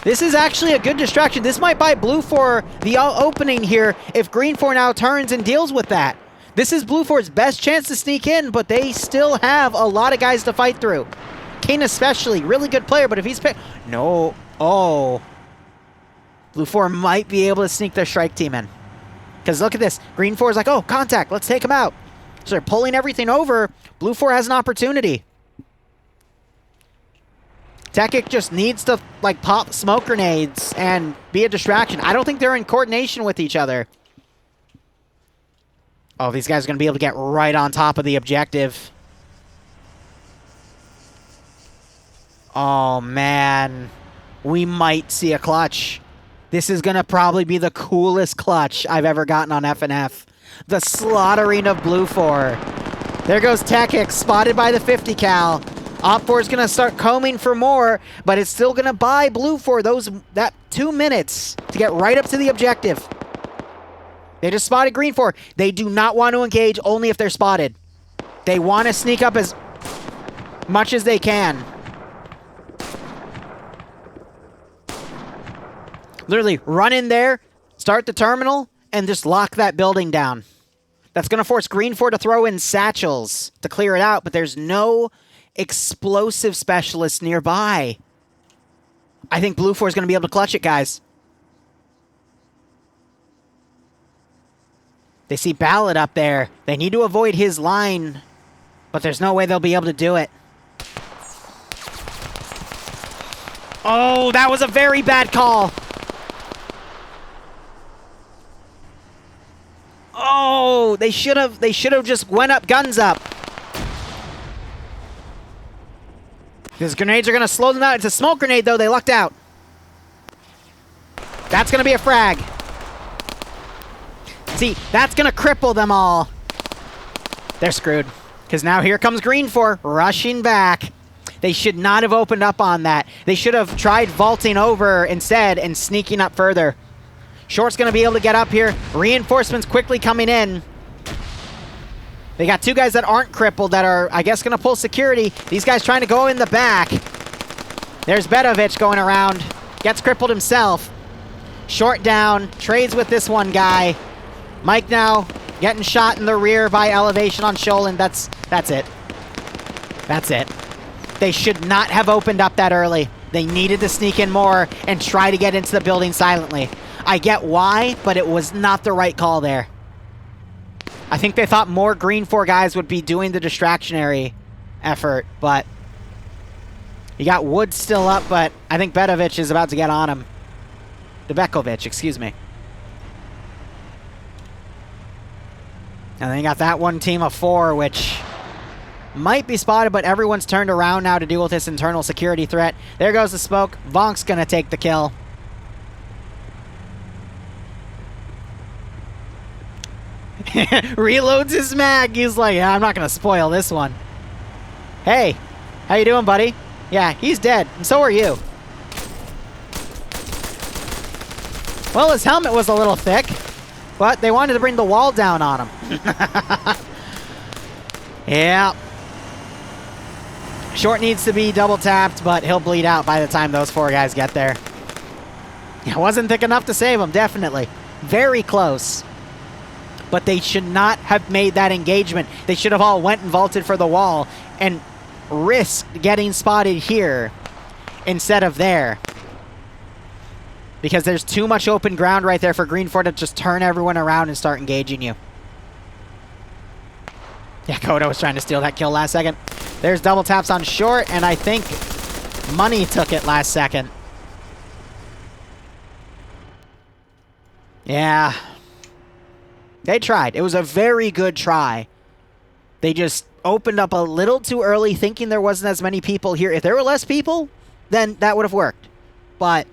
This is actually a good distraction. This might buy Blue 4 the opening here if Green 4 now turns and deals with that. This is Blue 4's best chance to sneak in, but they still have a lot of guys to fight through. Kane especially, really good player, but if he's no. Oh. Blue 4 might be able to sneak their strike team in. Because look at this. Green 4 is like, oh, contact, let's take him out. So they're pulling everything over. Blue 4 has an opportunity. Tekic just needs to, like, pop smoke grenades and be a distraction. I don't think they're in coordination with each other. Oh, these guys are going to be able to get right on top of the objective. Oh, man. We might see a clutch. This is going to probably be the coolest clutch I've ever gotten on FNF. The slaughtering of Blue 4. There goes Tekic, spotted by the 50 cal. Op 4 is going to start combing for more, but it's still going to buy Blue 4 that 2 minutes to get right up to the objective. They just spotted Green 4. They do not want to engage only if they're spotted. They want to sneak up as much as they can. Literally run in there, start the terminal, and just lock that building down. That's going to force Green 4 to throw in satchels to clear it out, but there's no explosive specialist nearby. I think Blue 4 is going to be able to clutch it, guys. They see Ballad up there. They need to avoid his line, but there's no way they'll be able to do it. Oh, that was a very bad call. Oh, they should have just went up, guns up. These grenades are going to slow them out. It's a smoke grenade, though. They lucked out. That's going to be a frag. See, that's going to cripple them all. They're screwed. Because now here comes Green 4 rushing back. They should not have opened up on that. They should have tried vaulting over instead and sneaking up further. Short's going to be able to get up here. Reinforcements quickly coming in. They got 2 guys that aren't crippled that are, I guess, going to pull security. These guys trying to go in the back. There's Bedovic going around. Gets crippled himself. Short down. Trades with this one guy. Mike now getting shot in the rear by elevation on Sholin. That's it. That's it. They should not have opened up that early. They needed to sneak in more and try to get into the building silently. I get why, but it was not the right call there. I think they thought more Green 4 guys would be doing the distractionary effort, but you got Wood still up, but I think Bedovic is about to get on him. Debekovic, excuse me. And then you got that one team of 4, which might be spotted, but everyone's turned around now to deal with this internal security threat. There goes the smoke. Vonk's going to take the kill. Reloads his mag. He's like, yeah, I'm not going to spoil this one. Hey, how you doing, buddy? Yeah, he's dead, and so are you. Well, his helmet was a little thick, but they wanted to bring the wall down on him. Yeah. Short needs to be double tapped, but he'll bleed out by the time those 4 guys get there. It wasn't thick enough to save him, definitely. Very close. But they should not have made that engagement. They should have all went and vaulted for the wall and risked getting spotted here instead of there. Because there's too much open ground right there for Green 4 to just turn everyone around and start engaging you. Yeah, Kodo was trying to steal that kill last second. There's double taps on short, and I think Money took it last second. Yeah. They tried. It was a very good try. They just opened up a little too early, thinking there wasn't as many people here. If there were less people, then that would have worked. But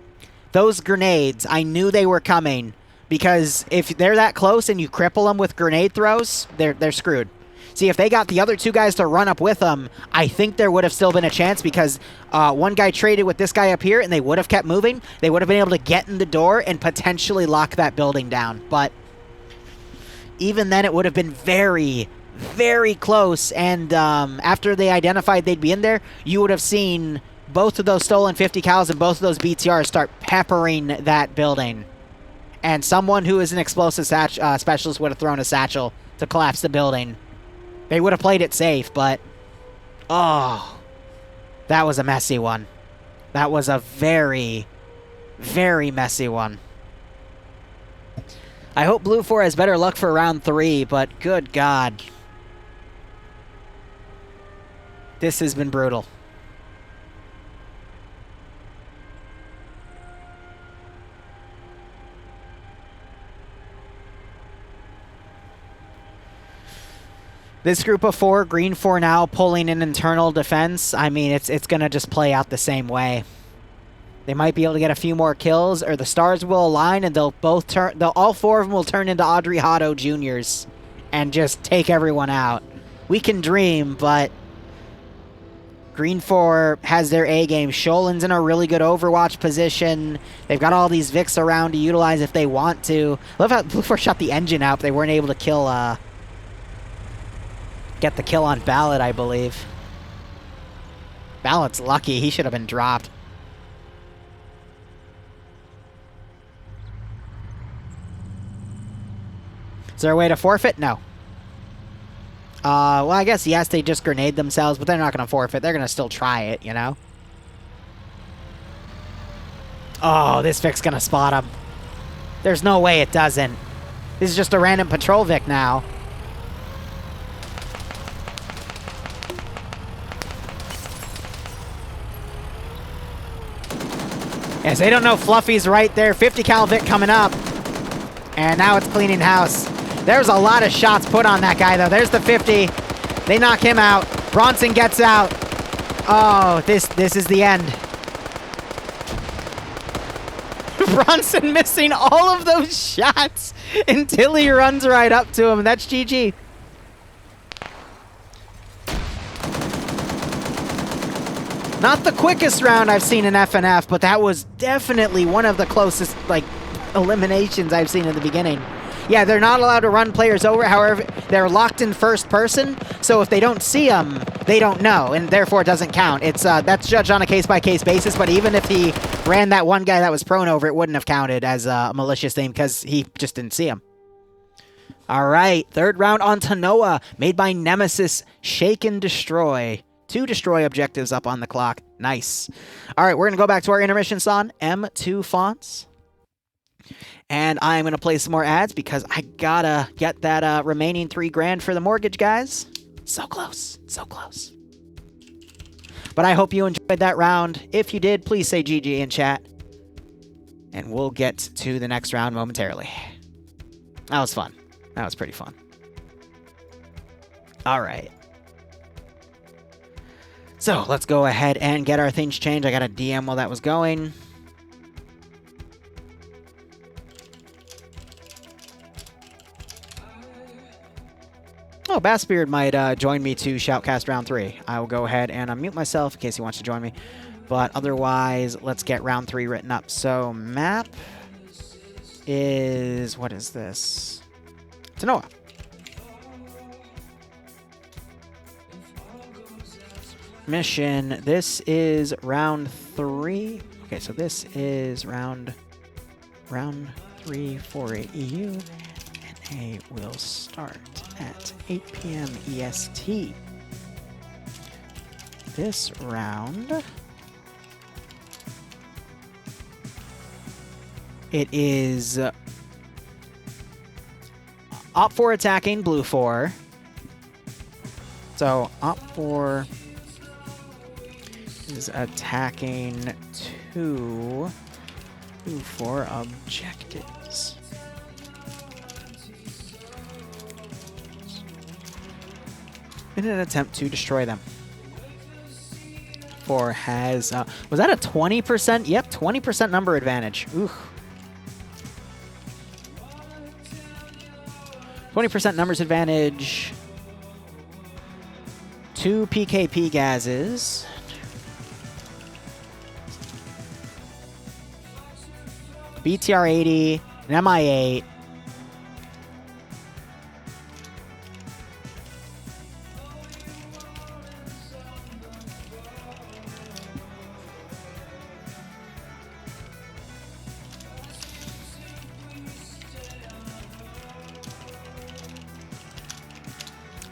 those grenades, I knew they were coming, because if they're that close and you cripple them with grenade throws, they're screwed. See, if they got the other 2 guys to run up with them, I think there would have still been a chance, because one guy traded with this guy up here, and they would have kept moving. They would have been able to get in the door and potentially lock that building down. But even then, it would have been very, very close. And after they identified they'd be in there, you would have seen both of those stolen 50 cals and both of those BTRs start peppering that building. And someone who is an explosive specialist would have thrown a satchel to collapse the building. They would have played it safe, but... oh, that was a messy one. That was a very, very messy one. I hope Blue 4 has better luck for round 3, but good God. This has been brutal. This group of 4, Green 4 now pulling in internal defense. I mean, it's going to just play out the same way. They might be able to get a few more kills, or the stars will align, and they'll both turn. All 4 of them will turn into Audrey Hotto Juniors and just take everyone out. We can dream, but Green 4 has their A game. Sholin's in a really good Overwatch position. They've got all these Vics around to utilize if they want to. I love how Blue 4 shot the engine out, but they weren't able to kill. Get the kill on Ballot, I believe. Ballot's lucky. He should have been dropped. Is there a way to forfeit? No. Well, I guess, yes, they just grenade themselves, but they're not going to forfeit. They're going to still try it, you know? Oh, this Vic's going to spot him. There's no way it doesn't. This is just a random patrol Vic now. Yes, they don't know Fluffy's right there. 50 cal Vic coming up. And now it's cleaning house. There's a lot of shots put on that guy, though. There's the 50. They knock him out. Bronson gets out. Oh, this is the end. Bronson missing all of those shots until he runs right up to him. That's GG. Not the quickest round I've seen in FNF, but that was definitely one of the closest, like, eliminations I've seen in the beginning. Yeah, they're not allowed to run players over. However, they're locked in first person, so if they don't see them, they don't know, and therefore it doesn't count. It's that's judged on a case-by-case basis, but even if he ran that one guy that was prone over, it wouldn't have counted as a malicious thing because he just didn't see him. All right, 3rd round on Tanoa, made by Nemesis, Shake and Destroy. 2 destroy objectives up on the clock. Nice. All right, we're going to go back to our intermission song, M2 fonts. And I'm going to play some more ads because I got to get that remaining $3,000 for the mortgage, guys. So close. So close. But I hope you enjoyed that round. If you did, please say GG in chat. And we'll get to the next round momentarily. That was fun. That was pretty fun. All right. So let's go ahead and get our things changed. I got a DM while that was going. Oh, Bassbeard might join me to Shoutcast round 3. I will go ahead and unmute myself in case he wants to join me. But otherwise, let's get round 3 written up. So map is, what is this? Tanoa. Mission, this is round 3. Okay, so this is round 3 for EU. NA will start at 8 p.m. EST. This round, it is Op 4 attacking, Blue 4. So Op 4 is attacking 2 Blue 4 objectives. In an attempt to destroy them. 4 has, was that a 20%? Yep, 20% number advantage. Ooh. 20% numbers advantage. 2 PKP gases. BTR 80, an MI 8.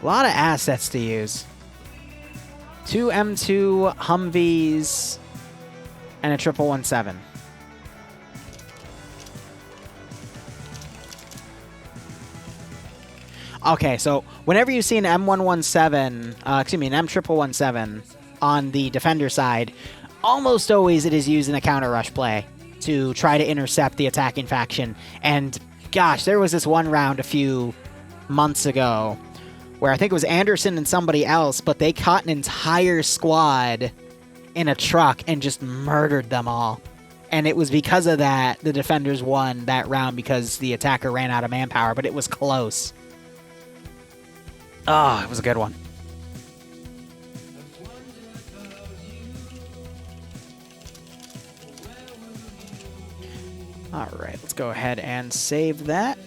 A lot of assets to use. 2 M2 Humvees and a 1117. Okay, so whenever you see an M117, excuse me, an M1117 on the defender side, almost always it is used in a counter rush play to try to intercept the attacking faction. And gosh, there was this one round a few months ago where I think it was Anderson and somebody else, but they caught an entire squad in a truck and just murdered them all. And it was because of that the defenders won that round because the attacker ran out of manpower, but it was close. Oh, it was a good one. All right, let's go ahead and save that.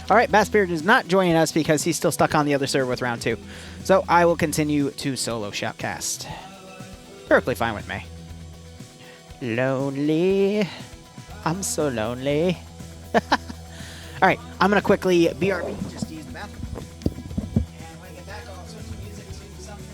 All right, Bassbeard is not joining us because he's still stuck on the other server with round 2. So I will continue to solo Shoutcast. Perfectly fine with me. Lonely. I'm so lonely. All right, I'm going to quickly BRB, just to use the bathroom. And when I get back, I'll switch the music to something.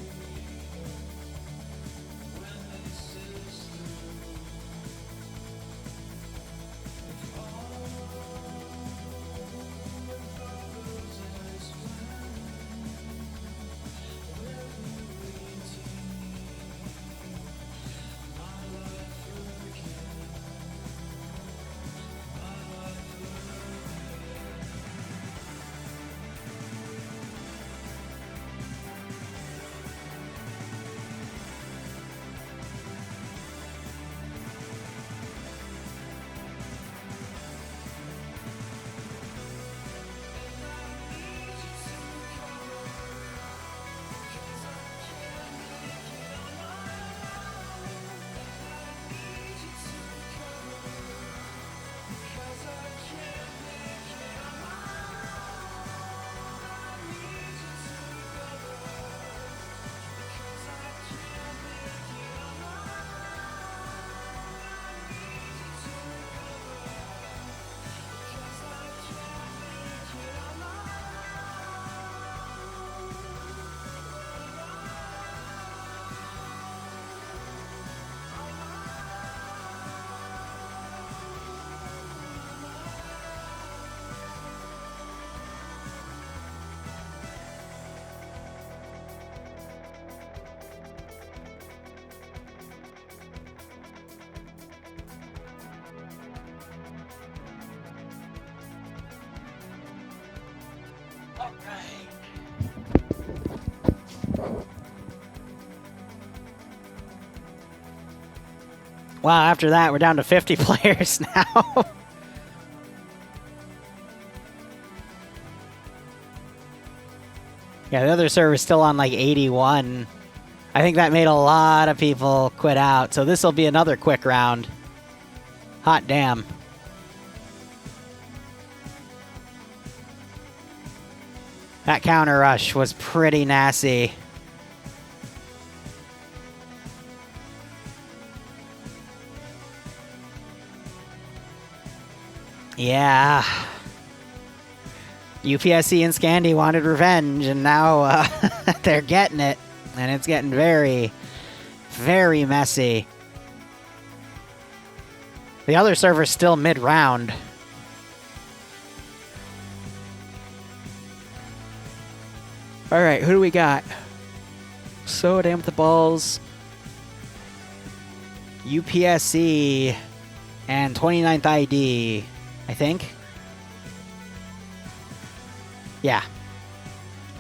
Wow, after that, we're down to 50 players now. Yeah, the other server's still on like 81. I think that made a lot of people quit out, so this will be another quick round. Hot damn. That counter rush was pretty nasty. Yeah. UPSC and Scandi wanted revenge, and now they're getting it. And it's getting very, very messy. The other server's still mid-round. Alright, who do we got? So damn the balls. UPSC and 29th ID, I think. Yeah.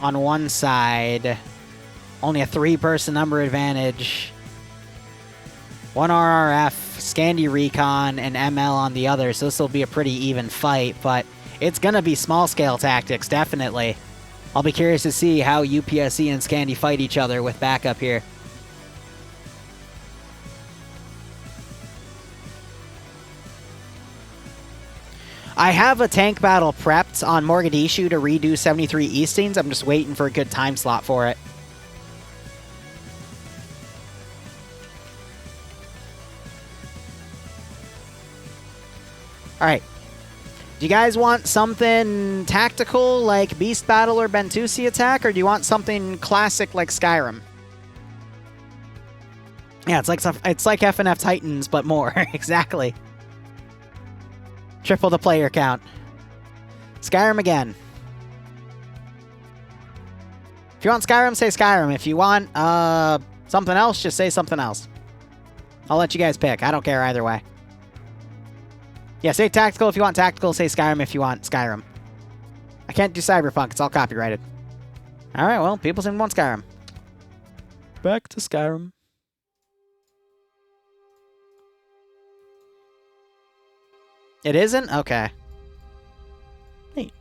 On one side, only a 3-person number advantage. 1 RRF, Scandi Recon, and ML on the other, so this will be a pretty even fight, but it's gonna be small-scale tactics, definitely. I'll be curious to see how UPSC and Scandi fight each other with backup here. I have a tank battle prepped on Mogadishu to redo 73 Eastings. I'm just waiting for a good time slot for it. Alright. Do you guys want something tactical like Beast Battle or Bentusi Attack, or do you want something classic like Skyrim? Yeah, it's like FNF Titans, but more. Exactly. Triple the player count. Skyrim again. If you want Skyrim, say Skyrim. If you want something else, just say something else. I'll let you guys pick. I don't care either way. Yeah, say tactical if you want tactical. Say Skyrim if you want Skyrim. I can't do Cyberpunk. It's all copyrighted. Alright, well, people seem to want Skyrim. Back to Skyrim. It isn't? Okay. Neat.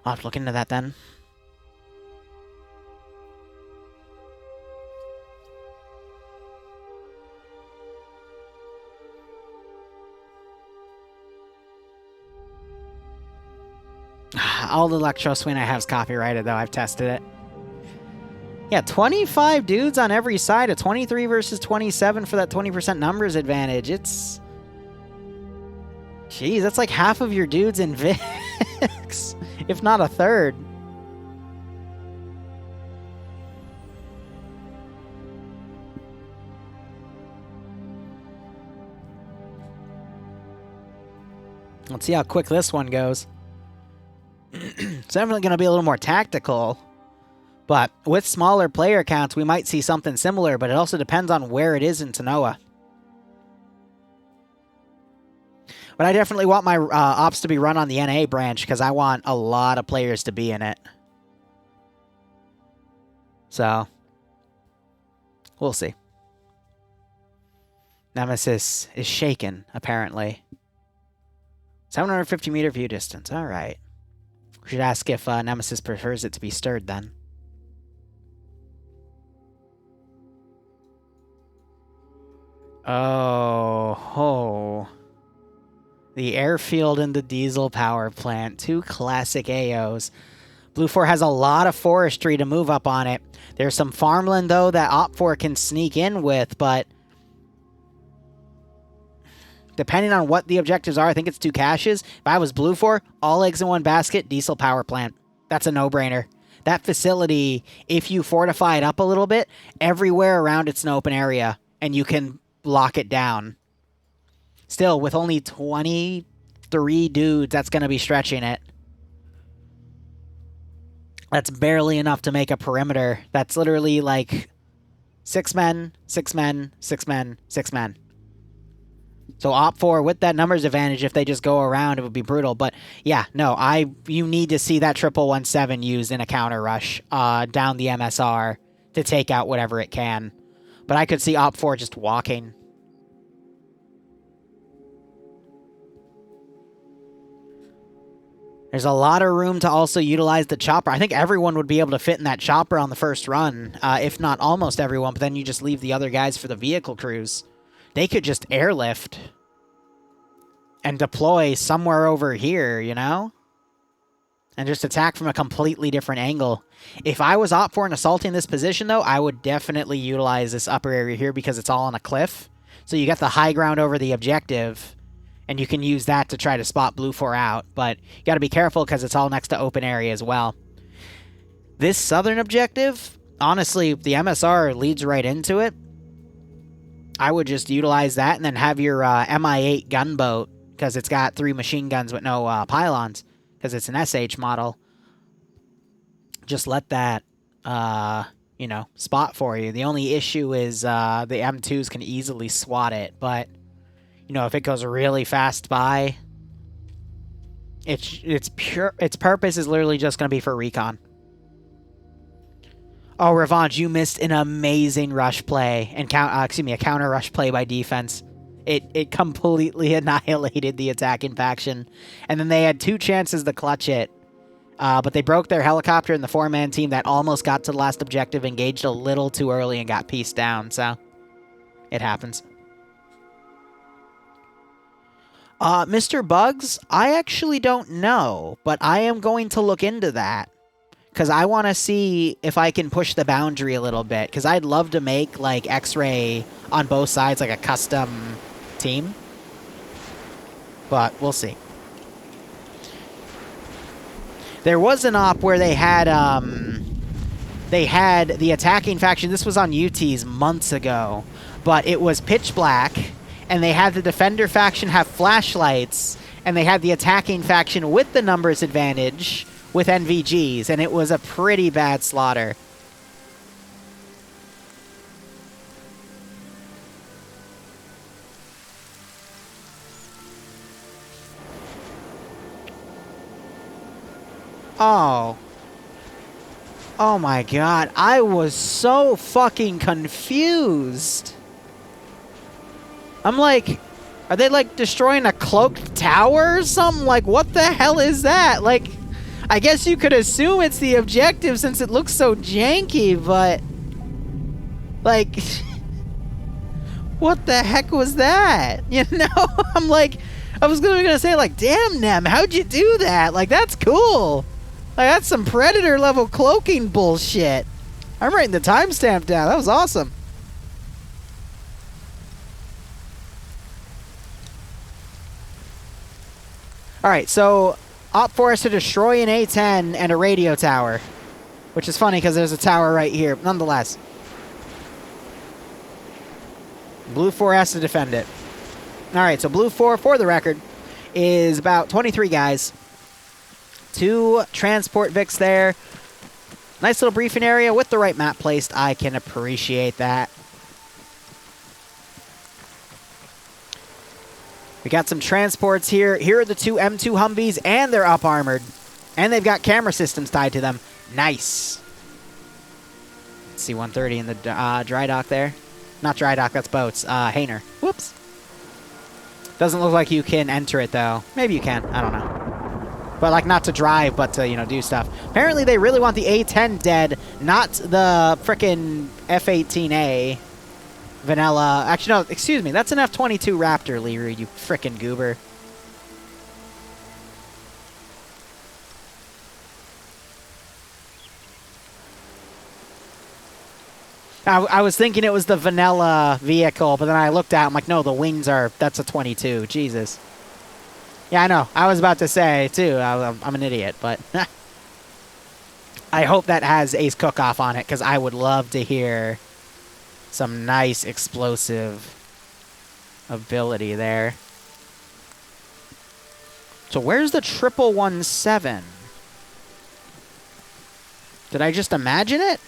I'll have to look into that then. All the Electro Swing I have is copyrighted, though. I've tested it. Yeah, 25 dudes on every side. A 23 versus 27 for that 20% numbers advantage. It's... Jeez, that's like half of your dudes in VIX, if not a third. Let's see how quick this one goes. It's definitely going to be a little more tactical, but with smaller player counts, we might see something similar, but it also depends on where it is in Tanoa. But I definitely want my ops to be run on the NA branch because I want a lot of players to be in it. So, we'll see. Nemesis is shaken, apparently. 750 meter view distance. All right. We should ask if Nemesis prefers it to be stirred then. Oh. The airfield and the diesel power plant. 2 classic AOs. Blue 4 has a lot of forestry to move up on it. There's some farmland, though, that Op 4 can sneak in with, but depending on what the objectives are, I think it's 2 caches. If I was Blue 4, all eggs in one basket, diesel power plant. That's a no-brainer. That facility, if you fortify it up a little bit, everywhere around it's an open area, and you can lock it down. Still, with only 23 dudes, that's going to be stretching it. That's barely enough to make a perimeter. That's literally like 6 men, 6 men, 6 men, 6 men. So Op 4, with that numbers advantage, if they just go around, it would be brutal. But yeah, no, you need to see that 117 used in a counter rush down the MSR to take out whatever it can. But I could see Op 4 just walking. There's a lot of room to also utilize the chopper. I think everyone would be able to fit in that chopper on the first run, if not almost everyone, but then you just leave the other guys for the vehicle crews. They could just airlift and deploy somewhere over here, you know? And just attack from a completely different angle. If I was OPFOR and assaulting this position, though, I would definitely utilize this upper area here because it's all on a cliff. So you get the high ground over the objective, and you can use that to try to spot Blue 4 out. But you got to be careful because it's all next to open area as well. This southern objective, honestly, the MSR leads right into it. I would just utilize that and then have your Mi-8 gunboat, because it's got 3 machine guns with no pylons, because it's an SH model. Just let that, you know, spot for you. The only issue is the M2s can easily swat it, but, you know, if it goes really fast by, its purpose is literally just going to be for recon. Oh, Revanche, you missed an amazing rush play, and a counter rush play by defense. It completely annihilated the attacking faction, and then they had 2 chances to clutch it. But they broke their helicopter, and the 4-man team that almost got to the last objective engaged a little too early and got pieced down, so it happens. Mr. Bugs, I actually don't know, but I am going to look into that, because I want to see if I can push the boundary a little bit, because I'd love to make, like, X-Ray on both sides, like a custom team, but we'll see. There was an op where they had the attacking faction. This was on UTs months ago, but it was pitch black, and they had the defender faction have flashlights, and they had the attacking faction with the numbers advantage with NVGs, and it was a pretty bad slaughter. Oh. Oh my god, I was so fucking confused. I'm like, are they like destroying a cloaked tower or something? Like, what the hell is that? Like, I guess you could assume it's the objective since it looks so janky, but like, what the heck was that? You know, I'm like, I was gonna say like, damn Nem, how'd you do that? Like, that's cool. Like, that's some Predator level cloaking bullshit. I'm writing the timestamp down. That was awesome. Alright, so OPFOR has to destroy an A-10 and a radio tower. Which is funny because there's a tower right here, nonetheless. Blue 4 has to defend it. Alright, so Blue 4, for the record, is about 23 guys. 2 transport Vics there. Nice little briefing area with the right map placed. I can appreciate that. We got some transports here. Here are the 2 M2 Humvees, and they're up armored. And they've got camera systems tied to them. Nice. C-130 in the dry dock there. Not dry dock, that's boats. Hainer. Whoops. Doesn't look like you can enter it, though. Maybe you can. I don't know. But, like, not to drive, but to, you know, do stuff. Apparently, they really want the A-10 dead, not the frickin' F-18A vanilla. Actually, no, excuse me. That's an F-22 Raptor, Liru, you frickin' goober. I was thinking it was the vanilla vehicle, but then I looked at it, I'm like, no, the wings are, that's a 22. Jesus. Yeah, I know. I was about to say, too, I'm an idiot, but I hope that has Ace Cook-Off on it, because I would love to hear some nice explosive ability there. So where's the 1117? Did I just imagine it?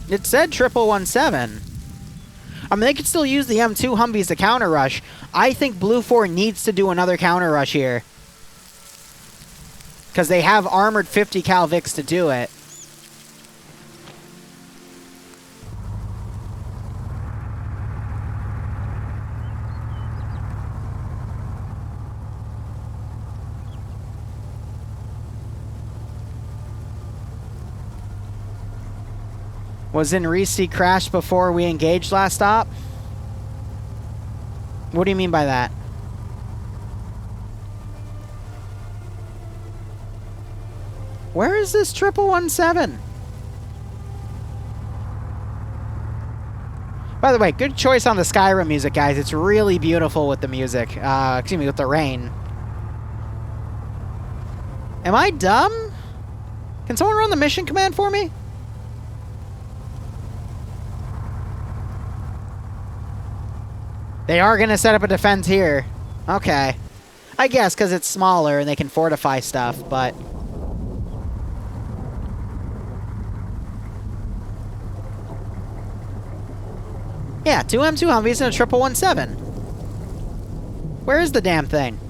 It said 1117. I mean, they could still use the M2 Humvees to counter rush. I think Blue 4 needs to do another counter rush here, because they have armored 50 cal Vics to do it. Was in Reese crashed before we engaged last stop? What do you mean by that? Where is this 1117? By the way, good choice on the Skyrim music, guys. It's really beautiful with the music. Excuse me, with the rain. Am I dumb? Can someone run the mission command for me? They are going to set up a defense here. Okay. I guess because it's smaller and they can fortify stuff, but... Yeah, 2 M2 Humvees and a 1117. Where is the damn thing?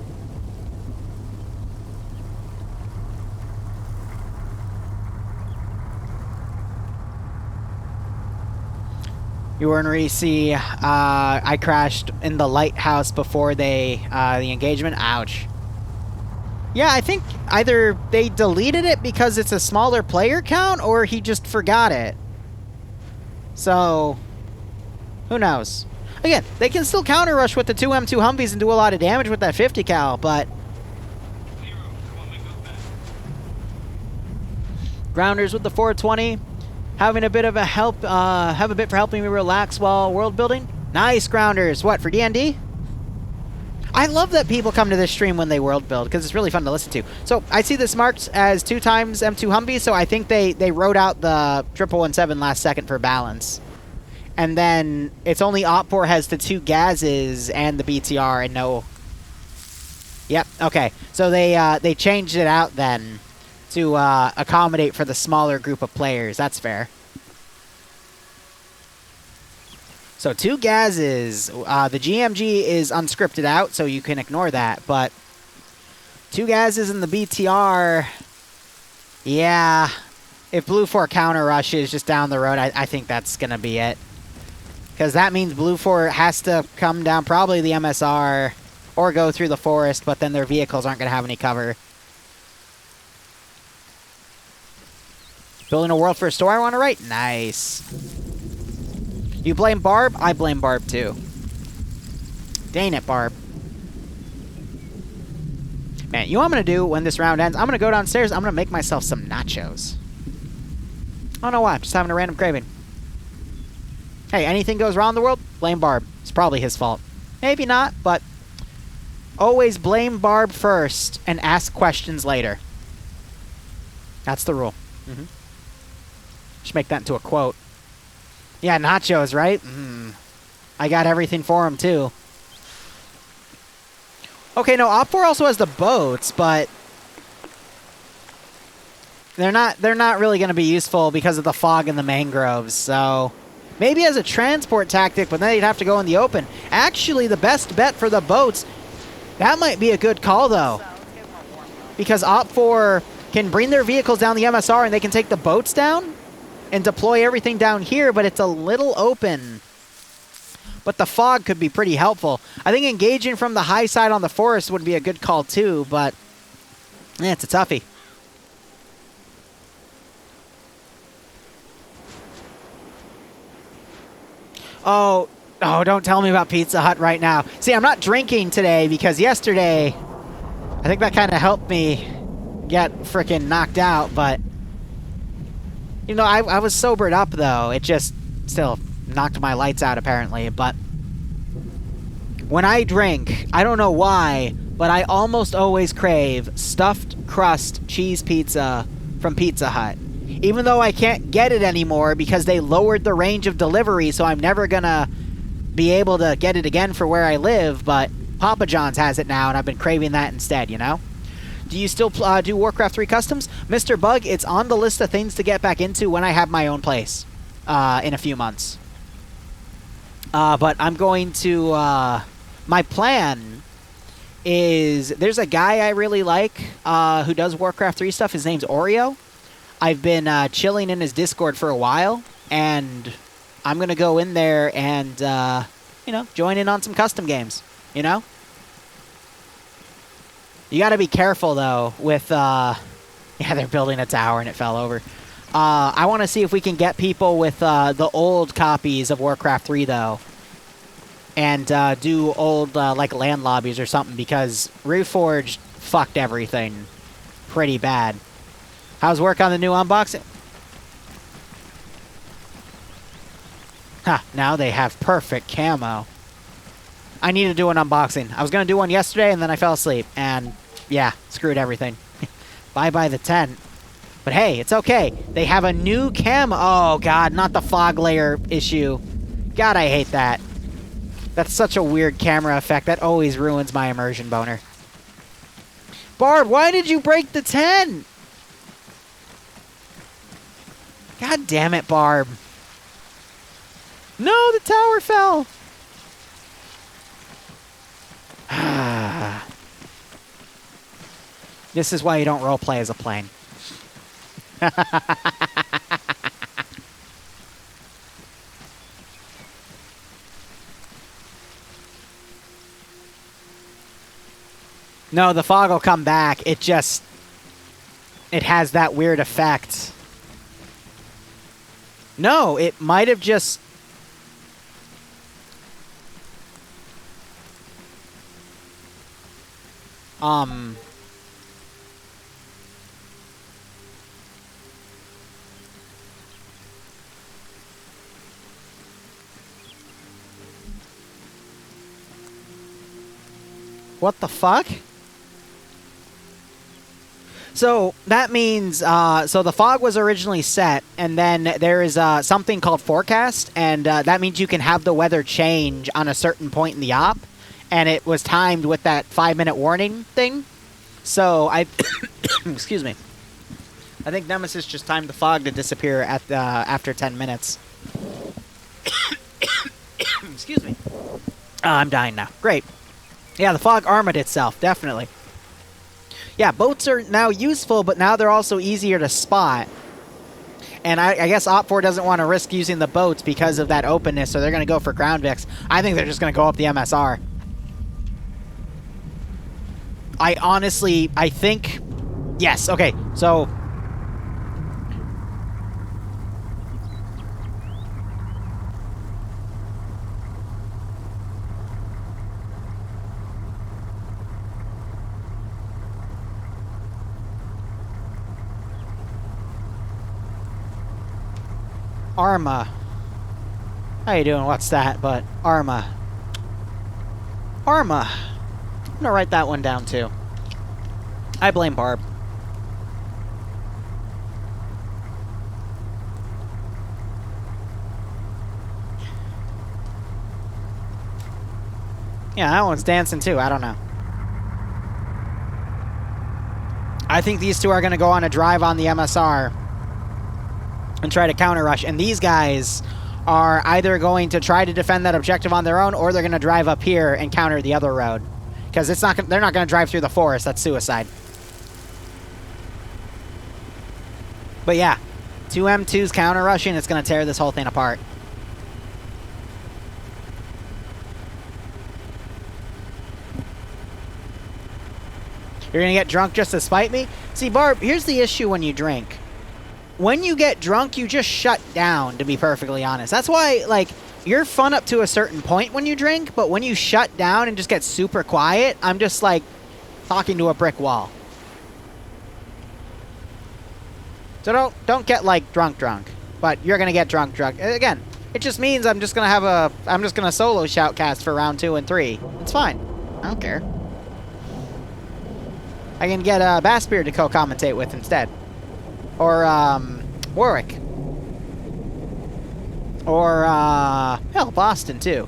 You were in Reese. I crashed in the lighthouse before the engagement. Ouch. Yeah, I think either they deleted it because it's a smaller player count, or he just forgot it. So, who knows? Again, they can still counter rush with the 2 M2 Humvees and do a lot of damage with that 50 cal, but... Grounders with the 420. Having a bit of a help, have a bit for helping me relax while world building. Nice, Grounders. What, for D&D? I love that people come to this stream when they world build, because it's really fun to listen to. So, I see this marked as 2 times M2 Humvee, so I think they wrote out the 1117 last second for balance. And then, it's only Op4 has the 2 Gazes and the BTR and no... Yep, okay. So they changed it out then to accommodate for the smaller group of players. That's fair. So 2 Gazes. The GMG is unscripted out, so you can ignore that. But 2 Gazes and the BTR... Yeah. If Blue 4 counter rushes just down the road, I think that's going to be it. Because that means Blue 4 has to come down probably the MSR or go through the forest, but then their vehicles aren't going to have any cover. Building a world for a store I want to write? Nice. You blame Barb? I blame Barb too. Dang it, Barb. Man, you know what I'm going to do when this round ends? I'm going to go downstairs. I'm going to make myself some nachos. I don't know why. I'm just having a random craving. Hey, anything goes wrong in the world? Blame Barb. It's probably his fault. Maybe not, but always blame Barb first and ask questions later. That's the rule. Should make that into a quote. Yeah, nachos, right? I got everything for him, too. Okay, no, Op4 also has the boats, but they're not really going to be useful because of the fog and the mangroves, so maybe as a transport tactic, but then they'd have to go in the open. Actually, the best bet for the boats, that might be a good call, though, because Op4 can bring their vehicles down the MSR and they can take the boats down and deploy everything down here, but it's a little open. But the fog could be pretty helpful. I think engaging from the high side on the forest would be a good call too, but yeah, it's a toughie. Oh, don't tell me about Pizza Hut right now. See, I'm not drinking today because yesterday, I think that kind of helped me get freaking knocked out, but you know, I was sobered up, though. It just still knocked my lights out, apparently. But when I drink, I don't know why, but I almost always crave stuffed crust cheese pizza from Pizza Hut. Even though I can't get it anymore because they lowered the range of delivery, so I'm never going to be able to get it again for where I live. But Papa John's has it now, and I've been craving that instead, you know? Do you still do Warcraft 3 customs? Mr. Bug, it's on the list of things to get back into when I have my own place in a few months. But I'm going to... my plan is... There's a guy I really like who does Warcraft 3 stuff. His name's Oreo. I've been chilling in his Discord for a while, and I'm going to go in there and, you know, join in on some custom games, you know? You got to be careful, though, with... yeah, they're building a tower and it fell over. I want to see if we can get people with the old copies of Warcraft 3, though. And do old, like, land lobbies or something, because Reforged fucked everything pretty bad. How's work on the new unboxing? Huh, now they have perfect camo. I need to do an unboxing. I was going to do one yesterday, and then I fell asleep. And, yeah, screwed everything. Bye-bye the tent. But hey, it's okay. They have a new camo. Oh, God, not the fog layer issue. God, I hate that. That's such a weird camera effect. That always ruins my immersion boner. Barb, why did you break the tent? God damn it, Barb. No, the tower fell. This is why you don't roleplay as a plane. No, the fog will come back. It just... It has that weird effect. No, it might have just... What the fuck? So, that means, so the fog was originally set, and then there is something called forecast, and that means you can have the weather change on a certain point in the op, and it was timed with that 5-minute warning thing. So, excuse me. I think Nemesis just timed the fog to disappear at after 10 minutes. Excuse me. I'm dying now. Great. Yeah, the fog armored itself, definitely. Yeah, boats are now useful, but now they're also easier to spot. And I guess Op4 doesn't want to risk using the boats because of that openness, so they're going to go for ground Vix. I think they're just going to go up the MSR. I think... Yes, okay, so... Arma. How you doing? What's that? But Arma. Arma. I'm gonna write that one down too. I blame Barb. Yeah, that one's dancing too. I don't know. I think these two are gonna go on a drive on the MSR and try to counter rush, and these guys are either going to try to defend that objective on their own, or they're going to drive up here and counter the other road, because it's not they're not going to drive through the forest. That's suicide. But yeah, 2 M2s counter rushing, it's going to tear this whole thing apart. You're going to get drunk just to spite me? See, Barb, here's the issue when you drink. When you get drunk, you just shut down, to be perfectly honest. That's why, like, you're fun up to a certain point when you drink, but when you shut down and just get super quiet, I'm just, like, talking to a brick wall. So don't get, like, drunk, but you're gonna get drunk. Again, it just means I'm just gonna solo shoutcast for round 2 and 3. It's fine. I don't care. I can get Bassbeard to co-commentate with instead. Or, Warwick. Or, hell, Boston, too.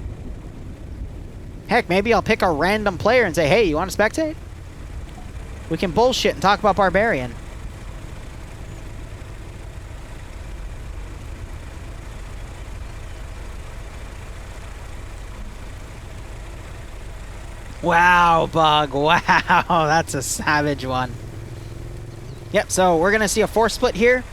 Heck, maybe I'll pick a random player and say, hey, you want to spectate? We can bullshit and talk about Barbarian. Wow, Bug. Wow, that's a savage one. Yep, so we're going to see a force split here.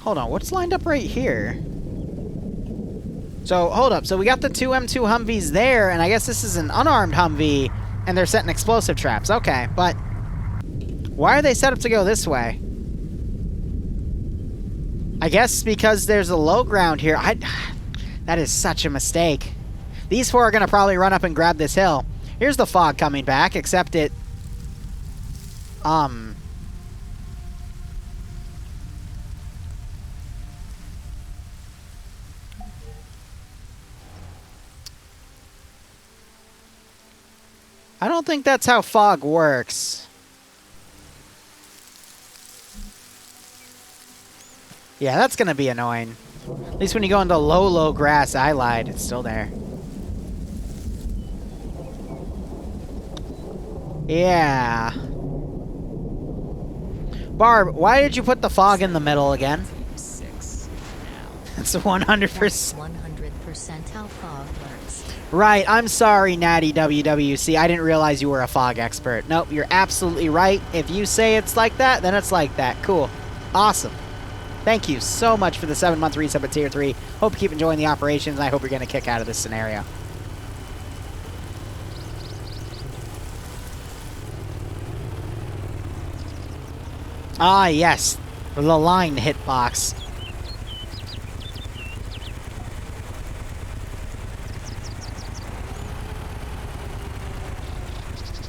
Hold on, what's lined up right here? So, hold up. So we got the two M2 Humvees there, and I guess this is an unarmed Humvee, and they're setting explosive traps. Okay, but why are they set up to go this way? I guess because there's a low ground here. That is such a mistake. These four are going to probably run up and grab this hill. Here's the fog coming back, except it... I don't think that's how fog works. Yeah, that's going to be annoying. At least when you go into low, low grass, I lied. It's still there. Yeah. Barb, why did you put the fog in the middle again? 6 now. It's 100%. 100% how fog works. Right, I'm sorry, Natty WWC. I didn't realize you were a fog expert. Nope, you're absolutely right. If you say it's like that, then it's like that. Cool. Awesome. Thank you so much for the 7-month resub at Tier 3. Hope you keep enjoying the operations, and I hope you're getting a kick out of this scenario. Ah, yes. The line hitbox.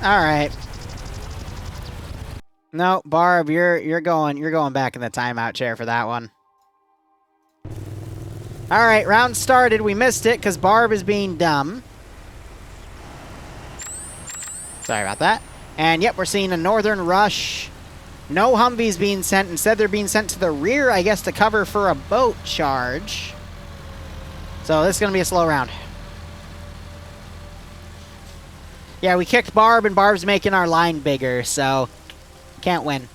All right. No, Barb, you're going back in the timeout chair for that one. All right, round started. We missed it because Barb is being dumb. Sorry about that. And yep, we're seeing a northern rush. No Humvees being sent. Instead, they're being sent to the rear, I guess, to cover for a boat charge. So this is going to be a slow round. Yeah, we kicked Barb, and Barb's making our line bigger, so can't win.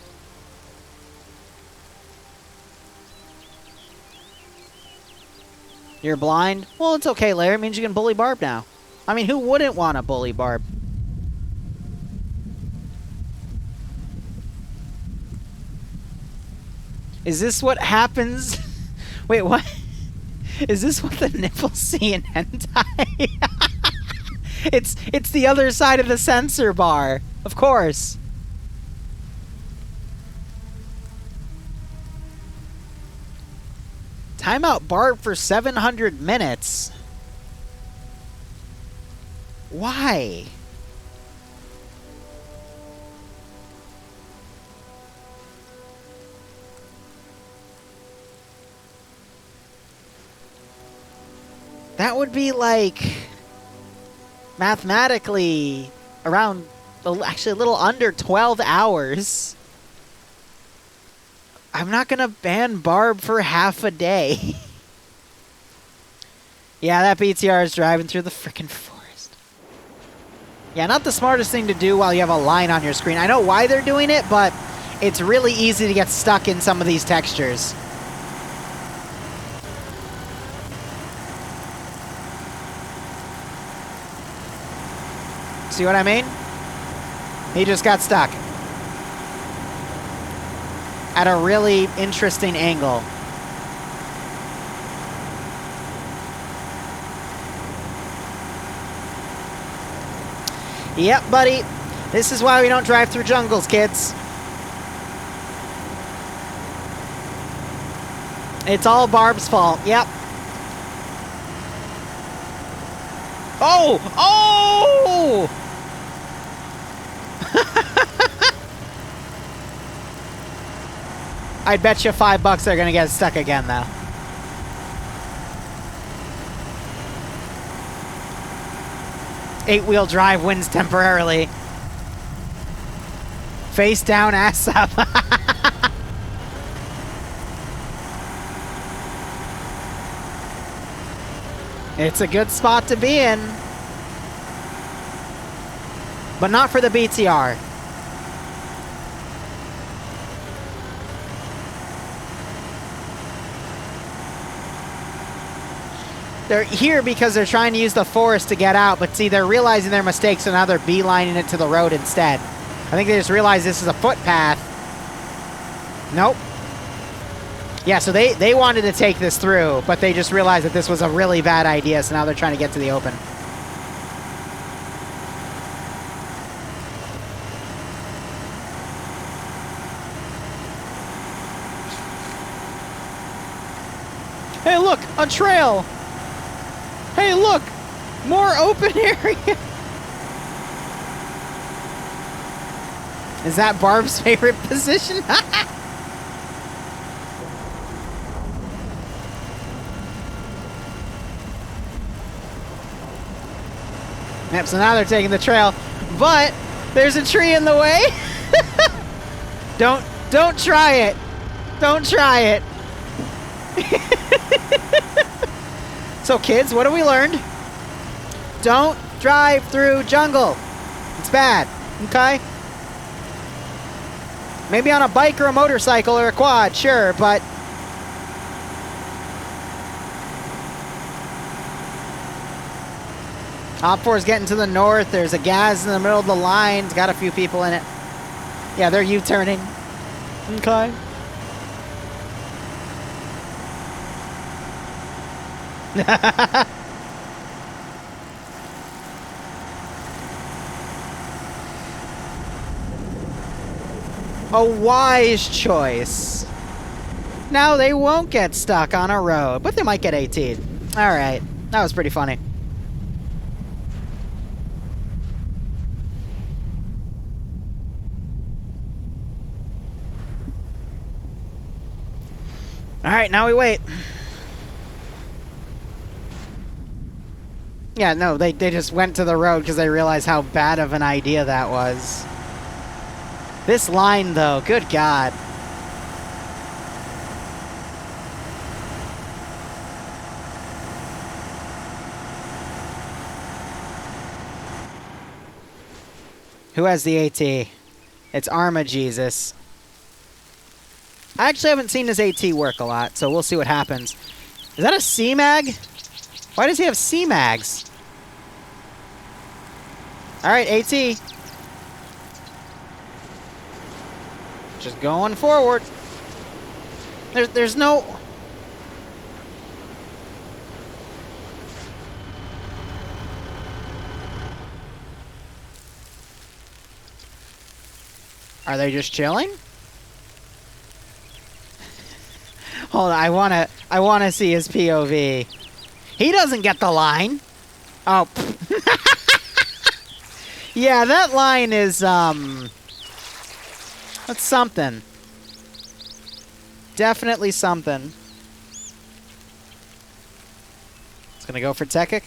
You're blind? Well, it's okay, Larry. It means you can bully Barb now. I mean, who wouldn't want to bully Barb? Is this what happens? Wait, what? Is this what the nipples see in hentai? It's the other side of the sensor bar. Of course. Timeout Barb for 700 minutes. Why? That would be like mathematically around, actually a little under 12 hours. I'm not gonna ban Barb for half a day. Yeah, that BTR is driving through the frickin' forest. Yeah, not the smartest thing to do while you have a line on your screen. I know why they're doing it, but it's really easy to get stuck in some of these textures. See what I mean? He just got stuck. At a really interesting angle. Yep, buddy. This is why we don't drive through jungles, kids. It's all Barb's fault. Yep. Oh! Oh! I'd bet you $5 they're gonna get stuck again, though. Eight-wheel drive wins temporarily. Face down, ass up. It's a good spot to be in. But not for the BTR. They're here because they're trying to use the forest to get out, but see, they're realizing their mistakes, and now they're beelining it to the road instead. I think they just realized this is a footpath. Nope. Yeah, so they wanted to take this through, but they just realized that this was a really bad idea, so now they're trying to get to the open. Hey, look, a trail. Hey, look, more open area. Is that Barb's favorite position? Yep, so now they're taking the trail, but there's a tree in the way. Don't try it. Don't try it. So kids, what have we learned? Don't drive through jungle. It's bad, okay? Maybe on a bike or a motorcycle or a quad, sure, but Op 4 is getting to the north. There's a gas in the middle of the line. It's got a few people in it. Yeah, they're U-turning. Okay. A wise choice. Now they won't get stuck on a road, but they might get 18. All right, that was pretty funny. All right, now we wait. Yeah, no, they just went to the road because they realized how bad of an idea that was. This line, though, good God. Who has the AT? It's Arma Jesus. I actually haven't seen his AT work a lot, so we'll see what happens. Is that a C-Mag? Why does he have C-Mags? Alright, AT. Just going forward. There's no... Are they just chilling? Hold on, I wanna see his POV. He doesn't get the line. Oh. Yeah, that line is that's something. Definitely something. It's gonna go for Tekik.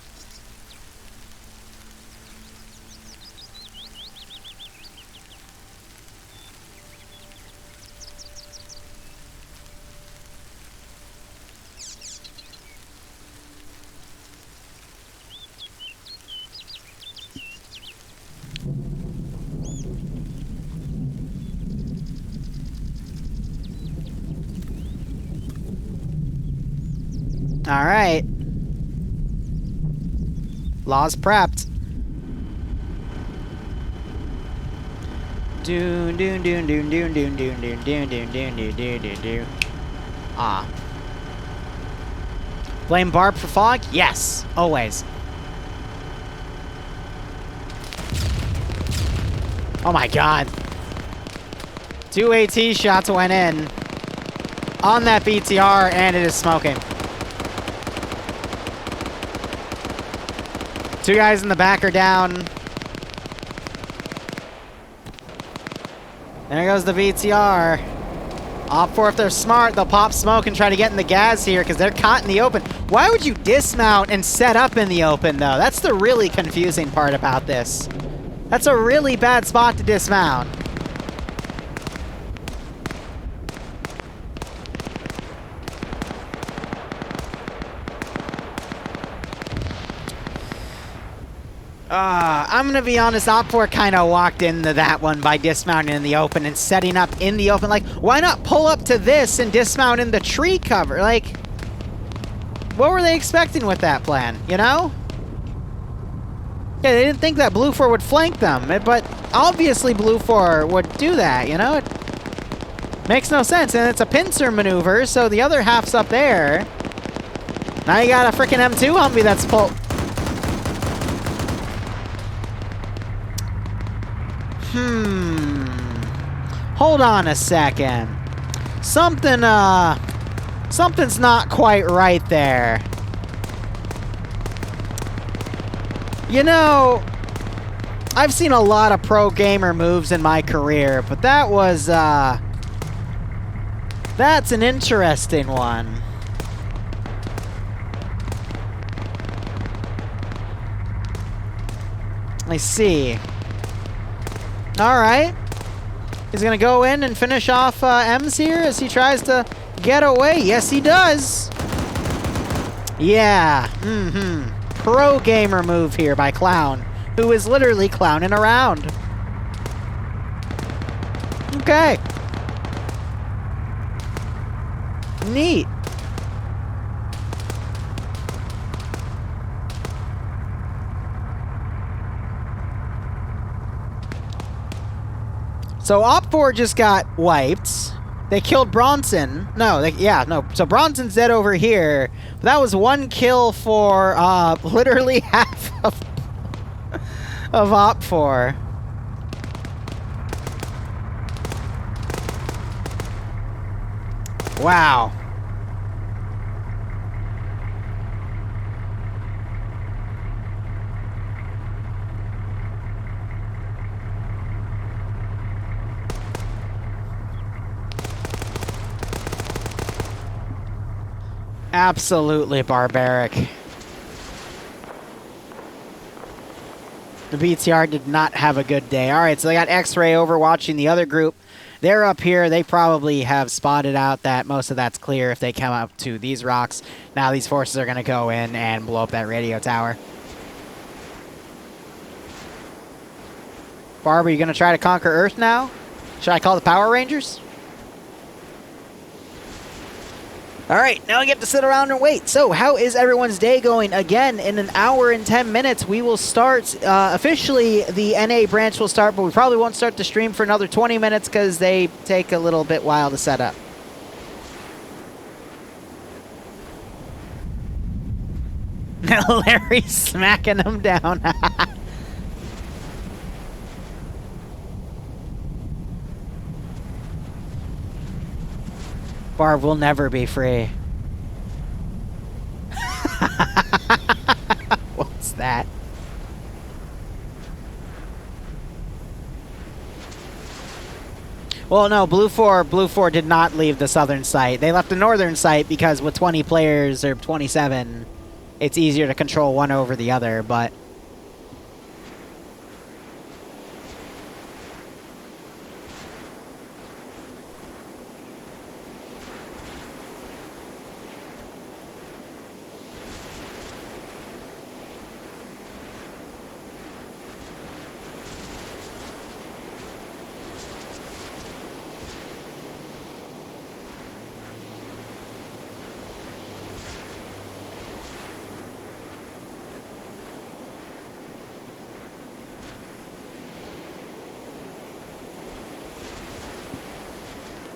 All right. Law's prepped. Doon doon doon doon doon doon doon doon doon doon doon doon doon doon doon. Ah. Blame Barb for fog? Yes, always. Oh my God. 2 AT shots went in on that BTR, and it is smoking. 2 guys in the back are down. There goes the VTR. Op 4, if they're smart, they'll pop smoke and try to get in the gas here because they're caught in the open. Why would you dismount and set up in the open, though? That's the really confusing part about this. That's a really bad spot to dismount. I'm gonna be honest, Op 4 kind of walked into that one by dismounting in the open and setting up in the open. Like, why not pull up to this and dismount in the tree cover? Like, what were they expecting with that plan, you know? Yeah, they didn't think that Blue 4 would flank them, but obviously Blue 4 would do that, you know? Makes no sense, and it's a pincer maneuver, so the other half's up there. Now you got a freaking M2 Humvee that's full. Hold on a second. Something's not quite right there. You know, I've seen a lot of pro gamer moves in my career, but that was, that's an interesting one. I see. Alright. He's gonna go in and finish off M's here as he tries to get away. Yes, he does. Yeah. Pro gamer move here by Clown, who is literally clowning around. Okay. Neat. So Op4 just got wiped. They killed Bronson. No, no. So Bronson's dead over here. That was one kill for literally half of Op4. Wow. Absolutely barbaric. The BTR did not have a good day. Alright, so they got X-Ray over watching the other group. They're up here. They probably have spotted out that most of that's clear if they come up to these rocks. Now these forces are going to go in and blow up that radio tower. Barb, are you going to try to conquer Earth now? Should I call the Power Rangers? Alright, now I get to sit around and wait. So, how is everyone's day going? Again, in an hour and 10 minutes, we will start, officially, the NA branch will start, but we probably won't start the stream for another 20 minutes because they take a little bit while to set up. Larry's smacking them down. Barb will never be free. What's that? Well, no, Blue 4 did not leave the southern site. They left the northern site because with 20 players, or 27, it's easier to control one over the other, but...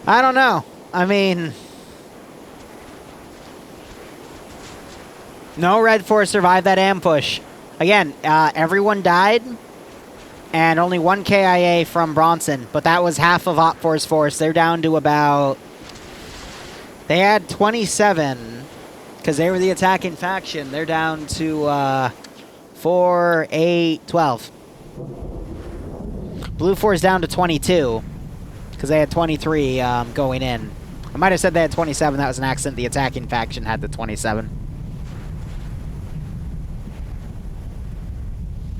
I don't know. I mean... No Red Force survived that ambush. Again, everyone died, and only one KIA from Bronson, but that was half of Op4's force. They're down to about... They had 27, because they were the attacking faction. They're down to 4, 8, 12. Blue 4's down to 22. Because they had 23 going in. I might have said they had 27. That was an accident. The attacking faction had the 27.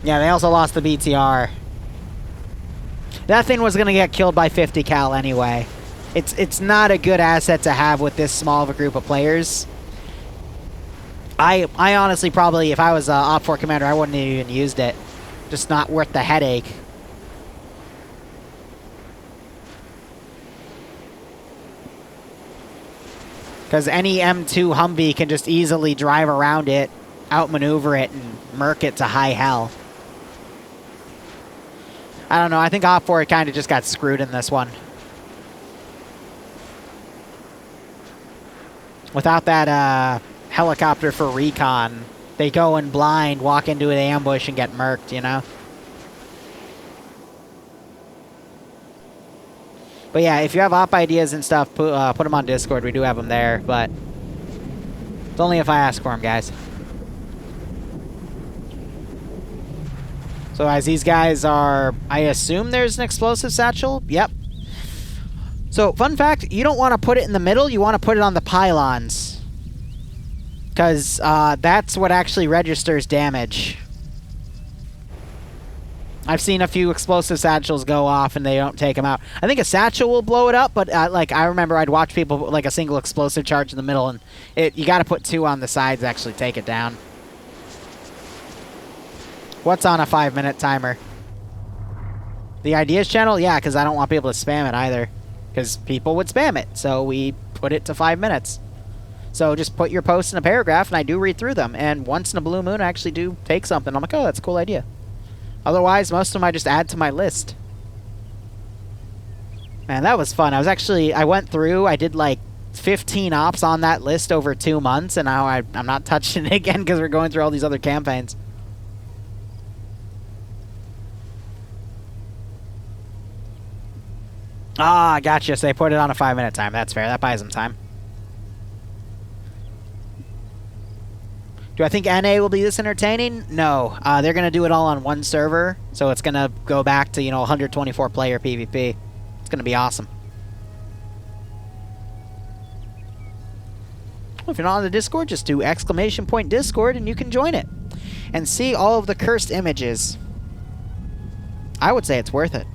Yeah, they also lost the BTR. That thing was going to get killed by 50 cal anyway. It's not a good asset to have with this small of a group of players. I honestly probably, if I was Op4 commander, I wouldn't have even used it. Just not worth the headache. Because any M2 Humvee can just easily drive around it, outmaneuver it, and murk it to high hell. I don't know. I think Op4 kind of just got screwed in this one. Without that helicopter for recon, they go in blind, walk into an ambush, and get murked, you know? But yeah, if you have op ideas and stuff, put them on Discord. We do have them there, but it's only if I ask for them, guys. So as these guys are, I assume there's an explosive satchel? Yep. So, fun fact, you don't want to put it in the middle, you want to put it on the pylons. Because that's what actually registers damage. I've seen a few explosive satchels go off and they don't take them out. I think a satchel will blow it up, but like I remember I'd watch people put like a single explosive charge in the middle, and you got to put 2 on the sides to actually take it down. What's on a 5-minute timer? The ideas channel? Yeah, because I don't want people to spam it either. Because people would spam it, so we put it to 5 minutes. So just put your posts in a paragraph, and I do read through them. And once in a blue moon, I actually do take something. I'm like, oh, that's a cool idea. Otherwise, most of them I just add to my list. Man, that was fun. I went through, I did like 15 ops on that list over 2 months, and now I'm not touching it again because we're going through all these other campaigns. Ah, gotcha. So they put it on a 5-minute time. That's fair. That buys them time. Do I think NA will be this entertaining? No. They're going to do it all on one server, so it's going to go back to, 124-player PvP. It's going to be awesome. Well, if you're not on the Discord, just do !Discord and you can join it. And see all of the cursed images. I would say it's worth it.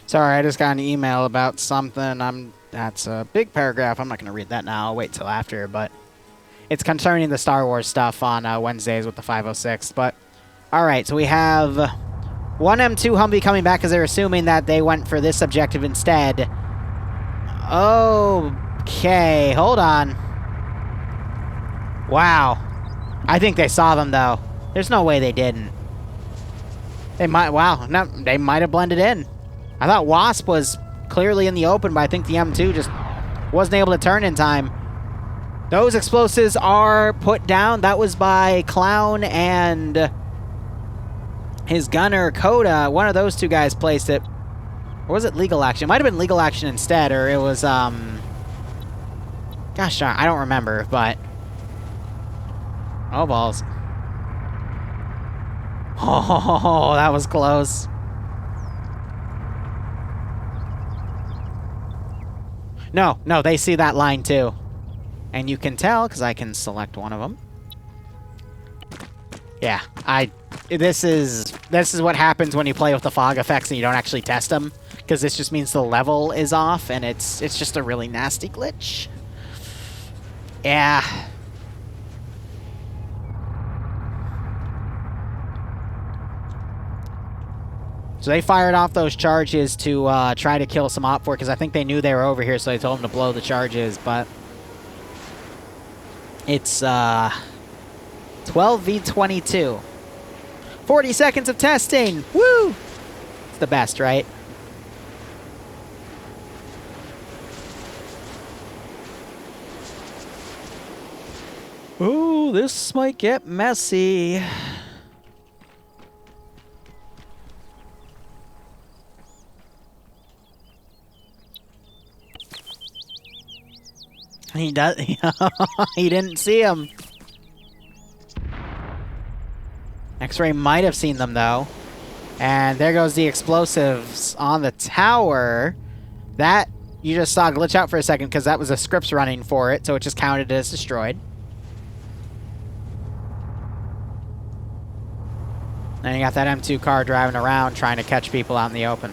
Sorry, I just got an email about something. That's a big paragraph. I'm not going to read that now. I'll wait till after, but it's concerning the Star Wars stuff on Wednesdays with the 506. But all right, so we have one M2 Humvee coming back because they're assuming that they went for this objective instead. Okay, hold on. Wow. I think they saw them, though. There's no way they didn't. They might, wow, no, they might have blended in. I thought Wasp was clearly in the open, but I think the M2 just wasn't able to turn in time. Those explosives are put down. That was by Clown and his gunner, Coda. One of those two guys placed it. Or was it Legal Action? It might have been Legal Action instead, or it was, gosh darn, I don't remember, but... Oh, balls. Oh, that was close. No, they see that line too. And you can tell, because I can select one of them. Yeah, this is what happens when you play with the fog effects and you don't actually test them. Because this just means the level is off, and it's just a really nasty glitch. Yeah. So they fired off those charges to try to kill some OPFOR, because I think they knew they were over here, so they told them to blow the charges, but... It's 12v22. 40 seconds of testing! Woo! It's the best, right? Ooh, this might get messy. He does. He didn't see him. X-Ray might have seen them, though. And there goes the explosives on the tower. That, you just saw glitch out for a second because that was a scripts running for it, so it just counted as destroyed. And you got that M2 car driving around trying to catch people out in the open.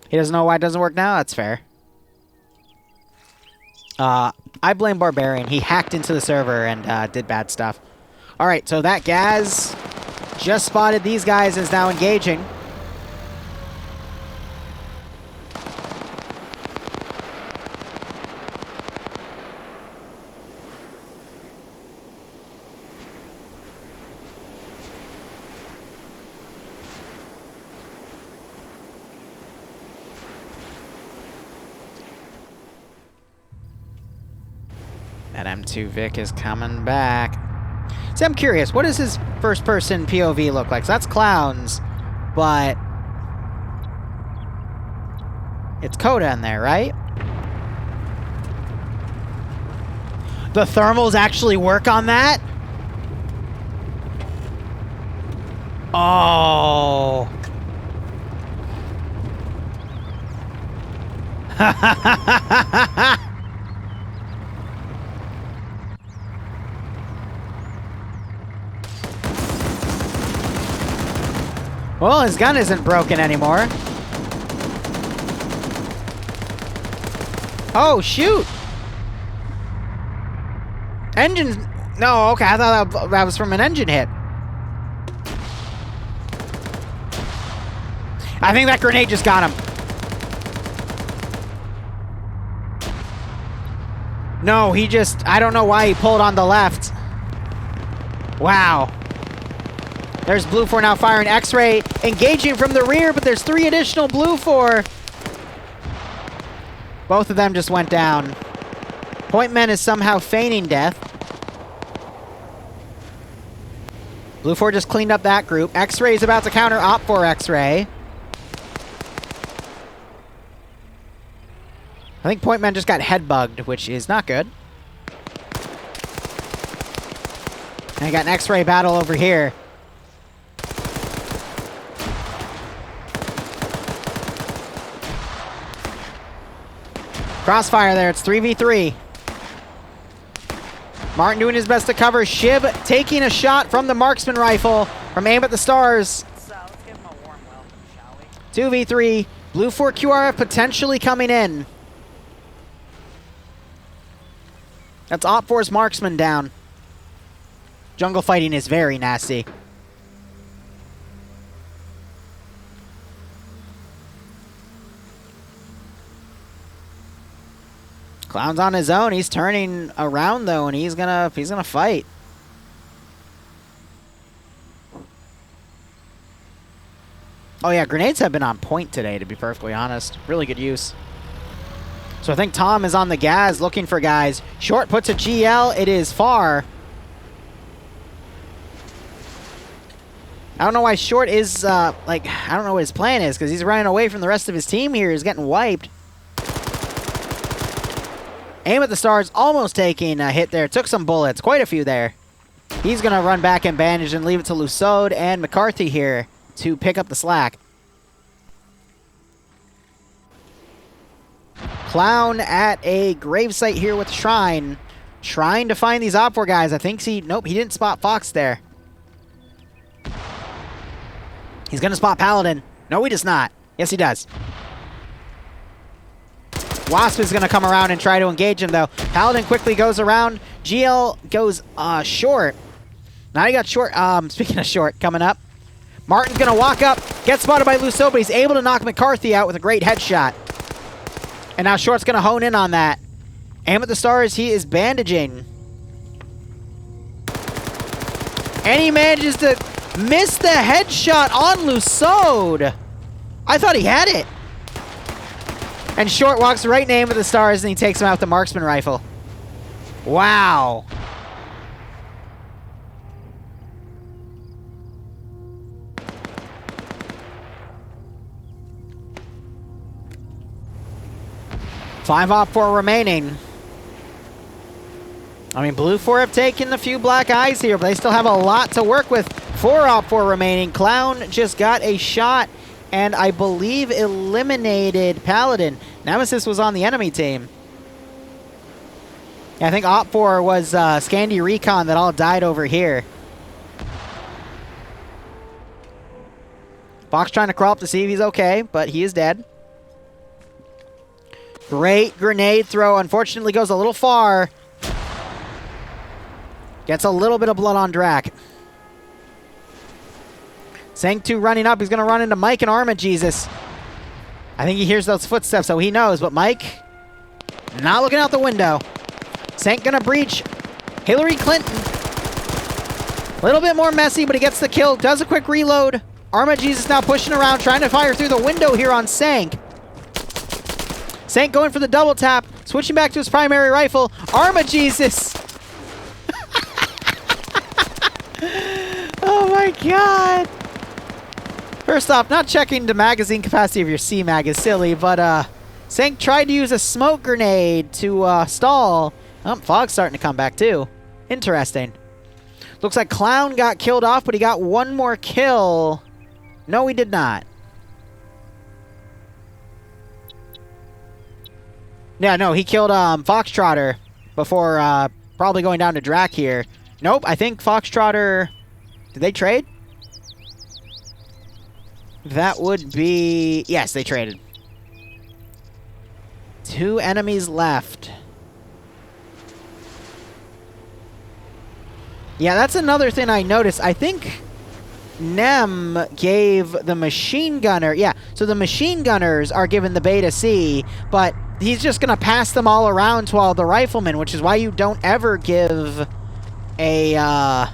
He doesn't know why it doesn't work now? That's fair. I blame Barbarian. He hacked into the server and did bad stuff. All right, so that Gaz just spotted these guys, is now engaging. That M2 Vic is coming back. See, I'm curious, what does his first-person POV look like? So that's Clowns, but it's Coda in there, right? The thermals actually work on that? Oh. Well, his gun isn't broken anymore. Oh, shoot! Engines... No, okay, I thought that was from an engine hit. I think that grenade just got him. No, he just... I don't know why he pulled on the left. Wow. There's Blue 4 now firing X-Ray, engaging from the rear, but there's 3 additional Blue 4. Both of them just went down. Point Men is somehow feigning death. Blue 4 just cleaned up that group. X-Ray is about to counter Op 4 X-Ray. I think Point Men just got head bugged, which is not good. And I got an X-Ray battle over here. Crossfire there, it's 3v3. Martin doing his best to cover. Shib taking a shot from the marksman rifle from Aim at the Stars. So, let's give him a warm welcome, shall we? 2v3. Blue 4 QRF potentially coming in. That's Op 4's marksman down. Jungle fighting is very nasty. Clown's on his own. He's turning around though, and he's gonna fight. Oh yeah, grenades have been on point today, to be perfectly honest. Really good use. So I think Tom is on the gas looking for guys. Short puts a GL. It is far. I don't know why Short is, I don't know what his plan is, because he's running away from the rest of his team here. He's getting wiped. Aim at the Stars almost taking a hit there. Took some bullets. Quite a few there. He's going to run back and bandage and leave it to Lusode and McCarthy here to pick up the slack. Clown at a gravesite here with Shrine. Trying to find these Op 4 guys. I think nope, he didn't spot Fox there. He's going to spot Paladin. No, he does not. Yes, he does. Wasp is going to come around and try to engage him, though. Paladin quickly goes around. GL goes short. Now you got Short. Speaking of Short, coming up. Martin's going to walk up, get spotted by Lusso, but he's able to knock McCarthy out with a great headshot. And now Short's going to hone in on that. Aim at the Stars, he is bandaging. And he manages to miss the headshot on Lusode. I thought he had it. And Short walks right in Aim at the Stars, and he takes him out with the marksman rifle. Wow. Five Op 4 remaining. I mean, Blue 4 have taken a few black eyes here, but they still have a lot to work with. 4 Op 4 remaining. Clown just got a shot and I believe eliminated Paladin. Nemesis was on the enemy team. Yeah, I think Op4 was Scandi Recon that all died over here. Fox trying to crawl up to see if he's okay, but he is dead. Great grenade throw. Unfortunately goes a little far. Gets a little bit of blood on Drac. Sang2 running up. He's going to run into Mike and Arma Jesus. I think he hears those footsteps, so he knows. But Mike, not looking out the window. Sank going to breach. Hillary Clinton. A little bit more messy, but he gets the kill. Does a quick reload. Arma Jesus now pushing around, trying to fire through the window here on Sank. Sank going for the double tap. Switching back to his primary rifle. Arma Jesus. Oh my god. First off, not checking the magazine capacity of your C-Mag is silly, but Sank tried to use a smoke grenade to stall. Fog's starting to come back too. Interesting. Looks like Clown got killed off, but he got one more kill. No, he did not. Yeah, no, he killed Foxtrotter before probably going down to Drac here. Nope, I think Foxtrotter... Did they trade? That would be... Yes, they traded. 2 enemies left. Yeah, that's another thing I noticed. I think Nem gave the machine gunner... Yeah, so the machine gunners are given the Beta C, but he's just going to pass them all around to all the riflemen, which is why you don't ever give a...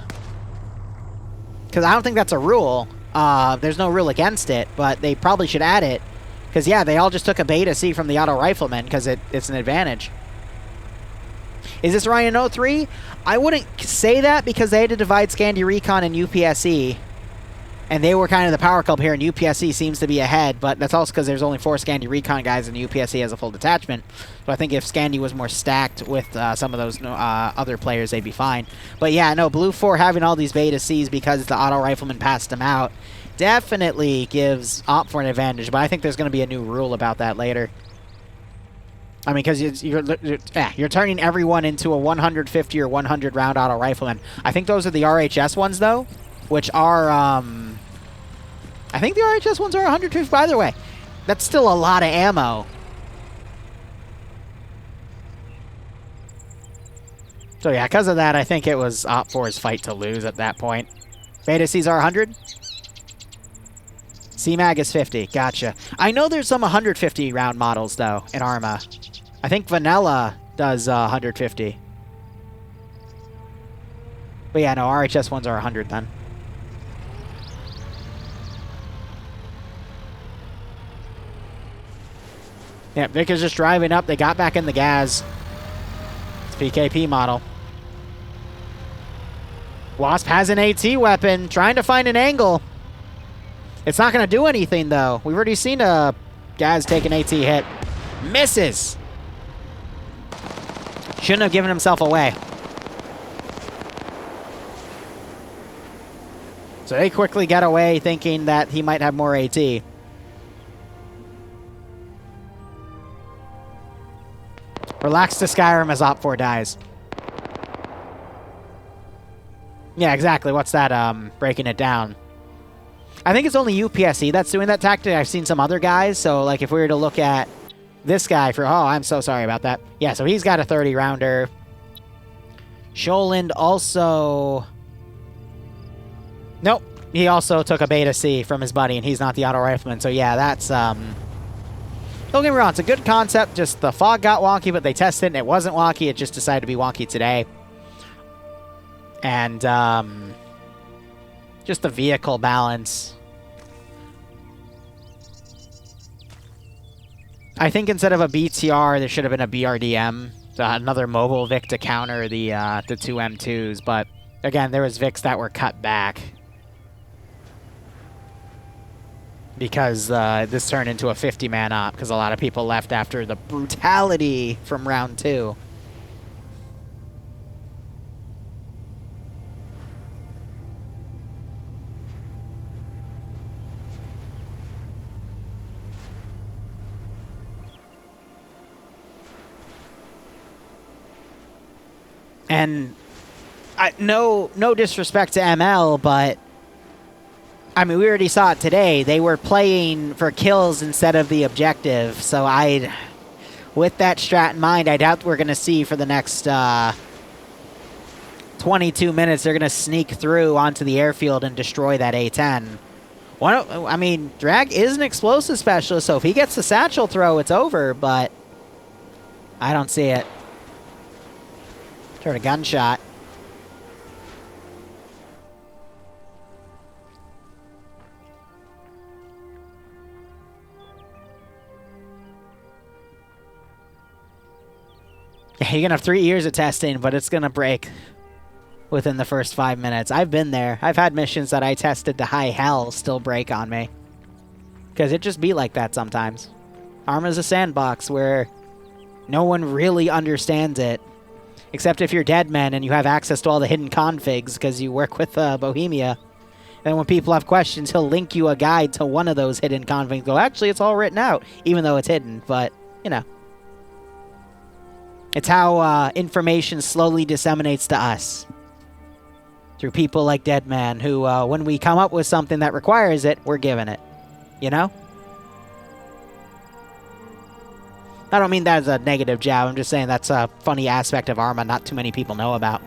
Because I don't think that's a rule. There's no rule against it, but they probably should add it. Because, yeah, they all just took a Beta C from the auto riflemen because it's an advantage. Is this Ryan 03? I wouldn't say that because they had to divide Scandi Recon and UPSE. And they were kind of the power couple here, and UPSE seems to be ahead, but that's also because there's only 4 Scandi Recon guys and UPSE has a full detachment. So I think if Scandi was more stacked with some of those other players, they'd be fine. But yeah, no, Blue 4 having all these Beta Cs because the auto rifleman passed them out definitely gives Op4 an advantage, but I think there's going to be a new rule about that later. I mean, because you're turning everyone into a 150 or 100 round auto rifleman. I think those are the RHS ones, though, which are... I think the RHS ones are 150, by the way. That's still a lot of ammo. So yeah, because of that, I think it was Op4's fight to lose at that point. Beta Cs are 100? C-Mag is 50, gotcha. I know there's some 150 round models, though, in Arma. I think Vanilla does 150. But yeah, no, RHS ones are 100 then. Yeah, Vic is just driving up. They got back in the gas. It's PKP model. Wasp has an AT weapon, trying to find an angle. It's not going to do anything, though. We've already seen a Gaz take an AT hit. Misses. Shouldn't have given himself away. So they quickly get away thinking that he might have more AT. Relax to Skyrim as Op4 dies. Yeah, exactly. What's that, breaking it down? I think it's only UPSE that's doing that tactic. I've seen some other guys, so, like, if we were to look at this guy for... Oh, I'm so sorry about that. Yeah, so he's got a 30-rounder. Sholand also... Nope. He also took a Beta C from his buddy, and he's not the auto rifleman. So, yeah, that's... Don't get me wrong, it's a good concept, just the fog got wonky, but they tested it and it wasn't wonky, it just decided to be wonky today. And, just the vehicle balance. I think instead of a BTR, there should have been a BRDM, another mobile Vic to counter the 2 M2s, but again, there was Vics that were cut back. Because this turned into a 50-man op, because a lot of people left after the brutality from round 2. And no disrespect to ML, but I mean, we already saw it today. They were playing for kills instead of the objective. So with that strat in mind, I doubt we're going to see for the next 22 minutes, they're going to sneak through onto the airfield and destroy that A-10. I mean, Drag is an explosive specialist, so if he gets the satchel throw, it's over, but I don't see it. Heard a gunshot. Yeah, you're going to have 3 years of testing, but it's going to break within the first 5 minutes. I've been there. I've had missions that I tested to high hell still break on me. Because it just be like that sometimes. Arma's a sandbox where no one really understands it. Except if you're Deadman and you have access to all the hidden configs because you work with Bohemia. And when people have questions, he'll link you a guide to one of those hidden configs. Go, actually, it's all written out, even though it's hidden. But, you know. It's how information slowly disseminates to us. Through people like Deadman, who, when we come up with something that requires it, we're given it. You know? I don't mean that as a negative jab. I'm just saying that's a funny aspect of Arma not too many people know about.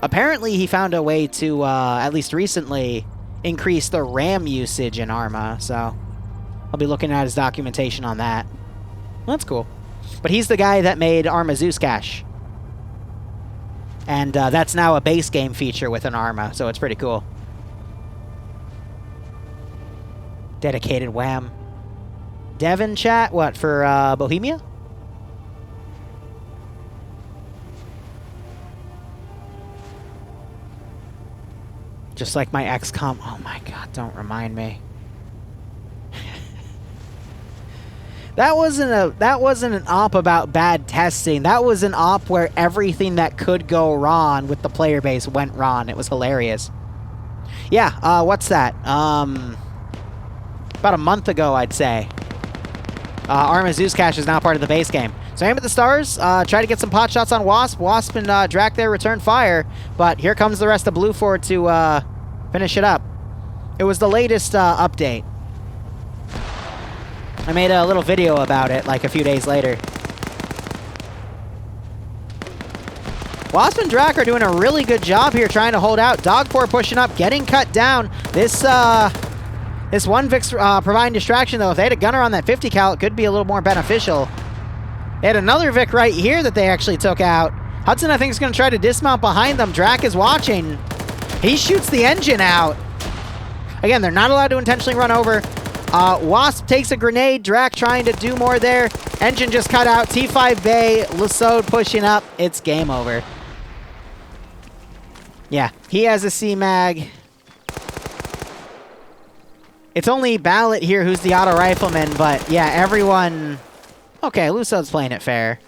Apparently, he found a way to, at least recently, increase the RAM usage in Arma. So, I'll be looking at his documentation on that. Well, that's cool. But he's the guy that made Arma Zeus Cache. And that's now a base game feature within Arma, so it's pretty cool. Dedicated wham. Devin chat, what, for Bohemia? Just like my XCOM. Oh my god, don't remind me. That wasn't an op about bad testing. That was an op where everything that could go wrong with the player base went wrong. It was hilarious. Yeah, what's that? About a month ago, I'd say. Arma Zeus Cache is now part of the base game. So aim at the stars, try to get some pot shots on Wasp. Wasp and Drac there return fire, but here comes the rest of Blue Ford to finish it up. It was the latest update. I made a little video about it like a few days later. Wasp and Drac are doing a really good job here trying to hold out. Dog4 pushing up, getting cut down. This one Vic's providing distraction, though. If they had a gunner on that 50 cal, it could be a little more beneficial. They had another Vic right here that they actually took out. Hudson, I think, is going to try to dismount behind them. Drac is watching. He shoots the engine out. Again, they're not allowed to intentionally run over. Wasp takes a grenade. Drac trying to do more there. Engine just cut out. T5 Bay. Lasode pushing up. It's game over. Yeah, he has a C-Mag. It's only Ballot here who's the auto rifleman, but yeah, everyone... Okay, Lusode's playing it fair.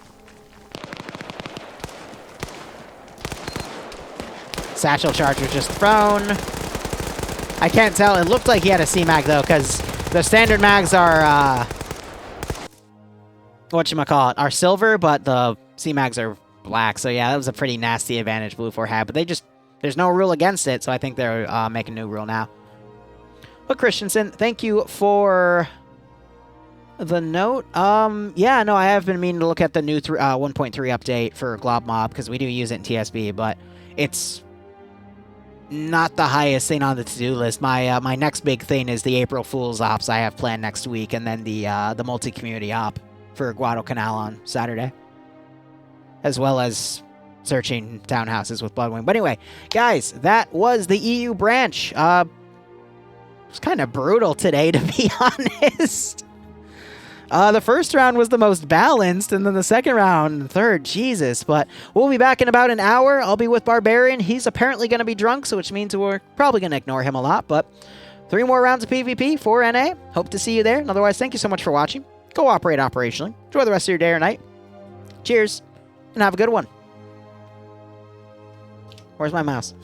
Satchel charger just thrown. I can't tell. It looked like he had a C-Mag, though, because the standard mags are, whatchamacallit, are silver, but the C-Mags are black. So yeah, that was a pretty nasty advantage Blue 4 had, but they just... There's no rule against it, so I think they're making a new rule now. But Christensen, thank you for the note. Yeah, no, I have been meaning to look at the new 1.3 update for Glob Mob, because we do use it in TSB, but it's not the highest thing on the to-do list. My next big thing is the April Fool's ops I have planned next week, and then the multi-community op for Guadalcanal on Saturday, as well as searching townhouses with Bloodwing. But anyway, guys, that was the EU branch. It was kind of brutal today, to be honest. The first round was the most balanced, and then the second round and third, Jesus. But we'll be back in about an hour. I'll be with Barbarian. He's apparently going to be drunk, so which means we're probably going to ignore him a lot. But 3 more rounds of PvP for NA. Hope to see you there. And otherwise, thank you so much for watching. Go operate operationally. Enjoy the rest of your day or night. Cheers, and have a good one. Where's my mouse?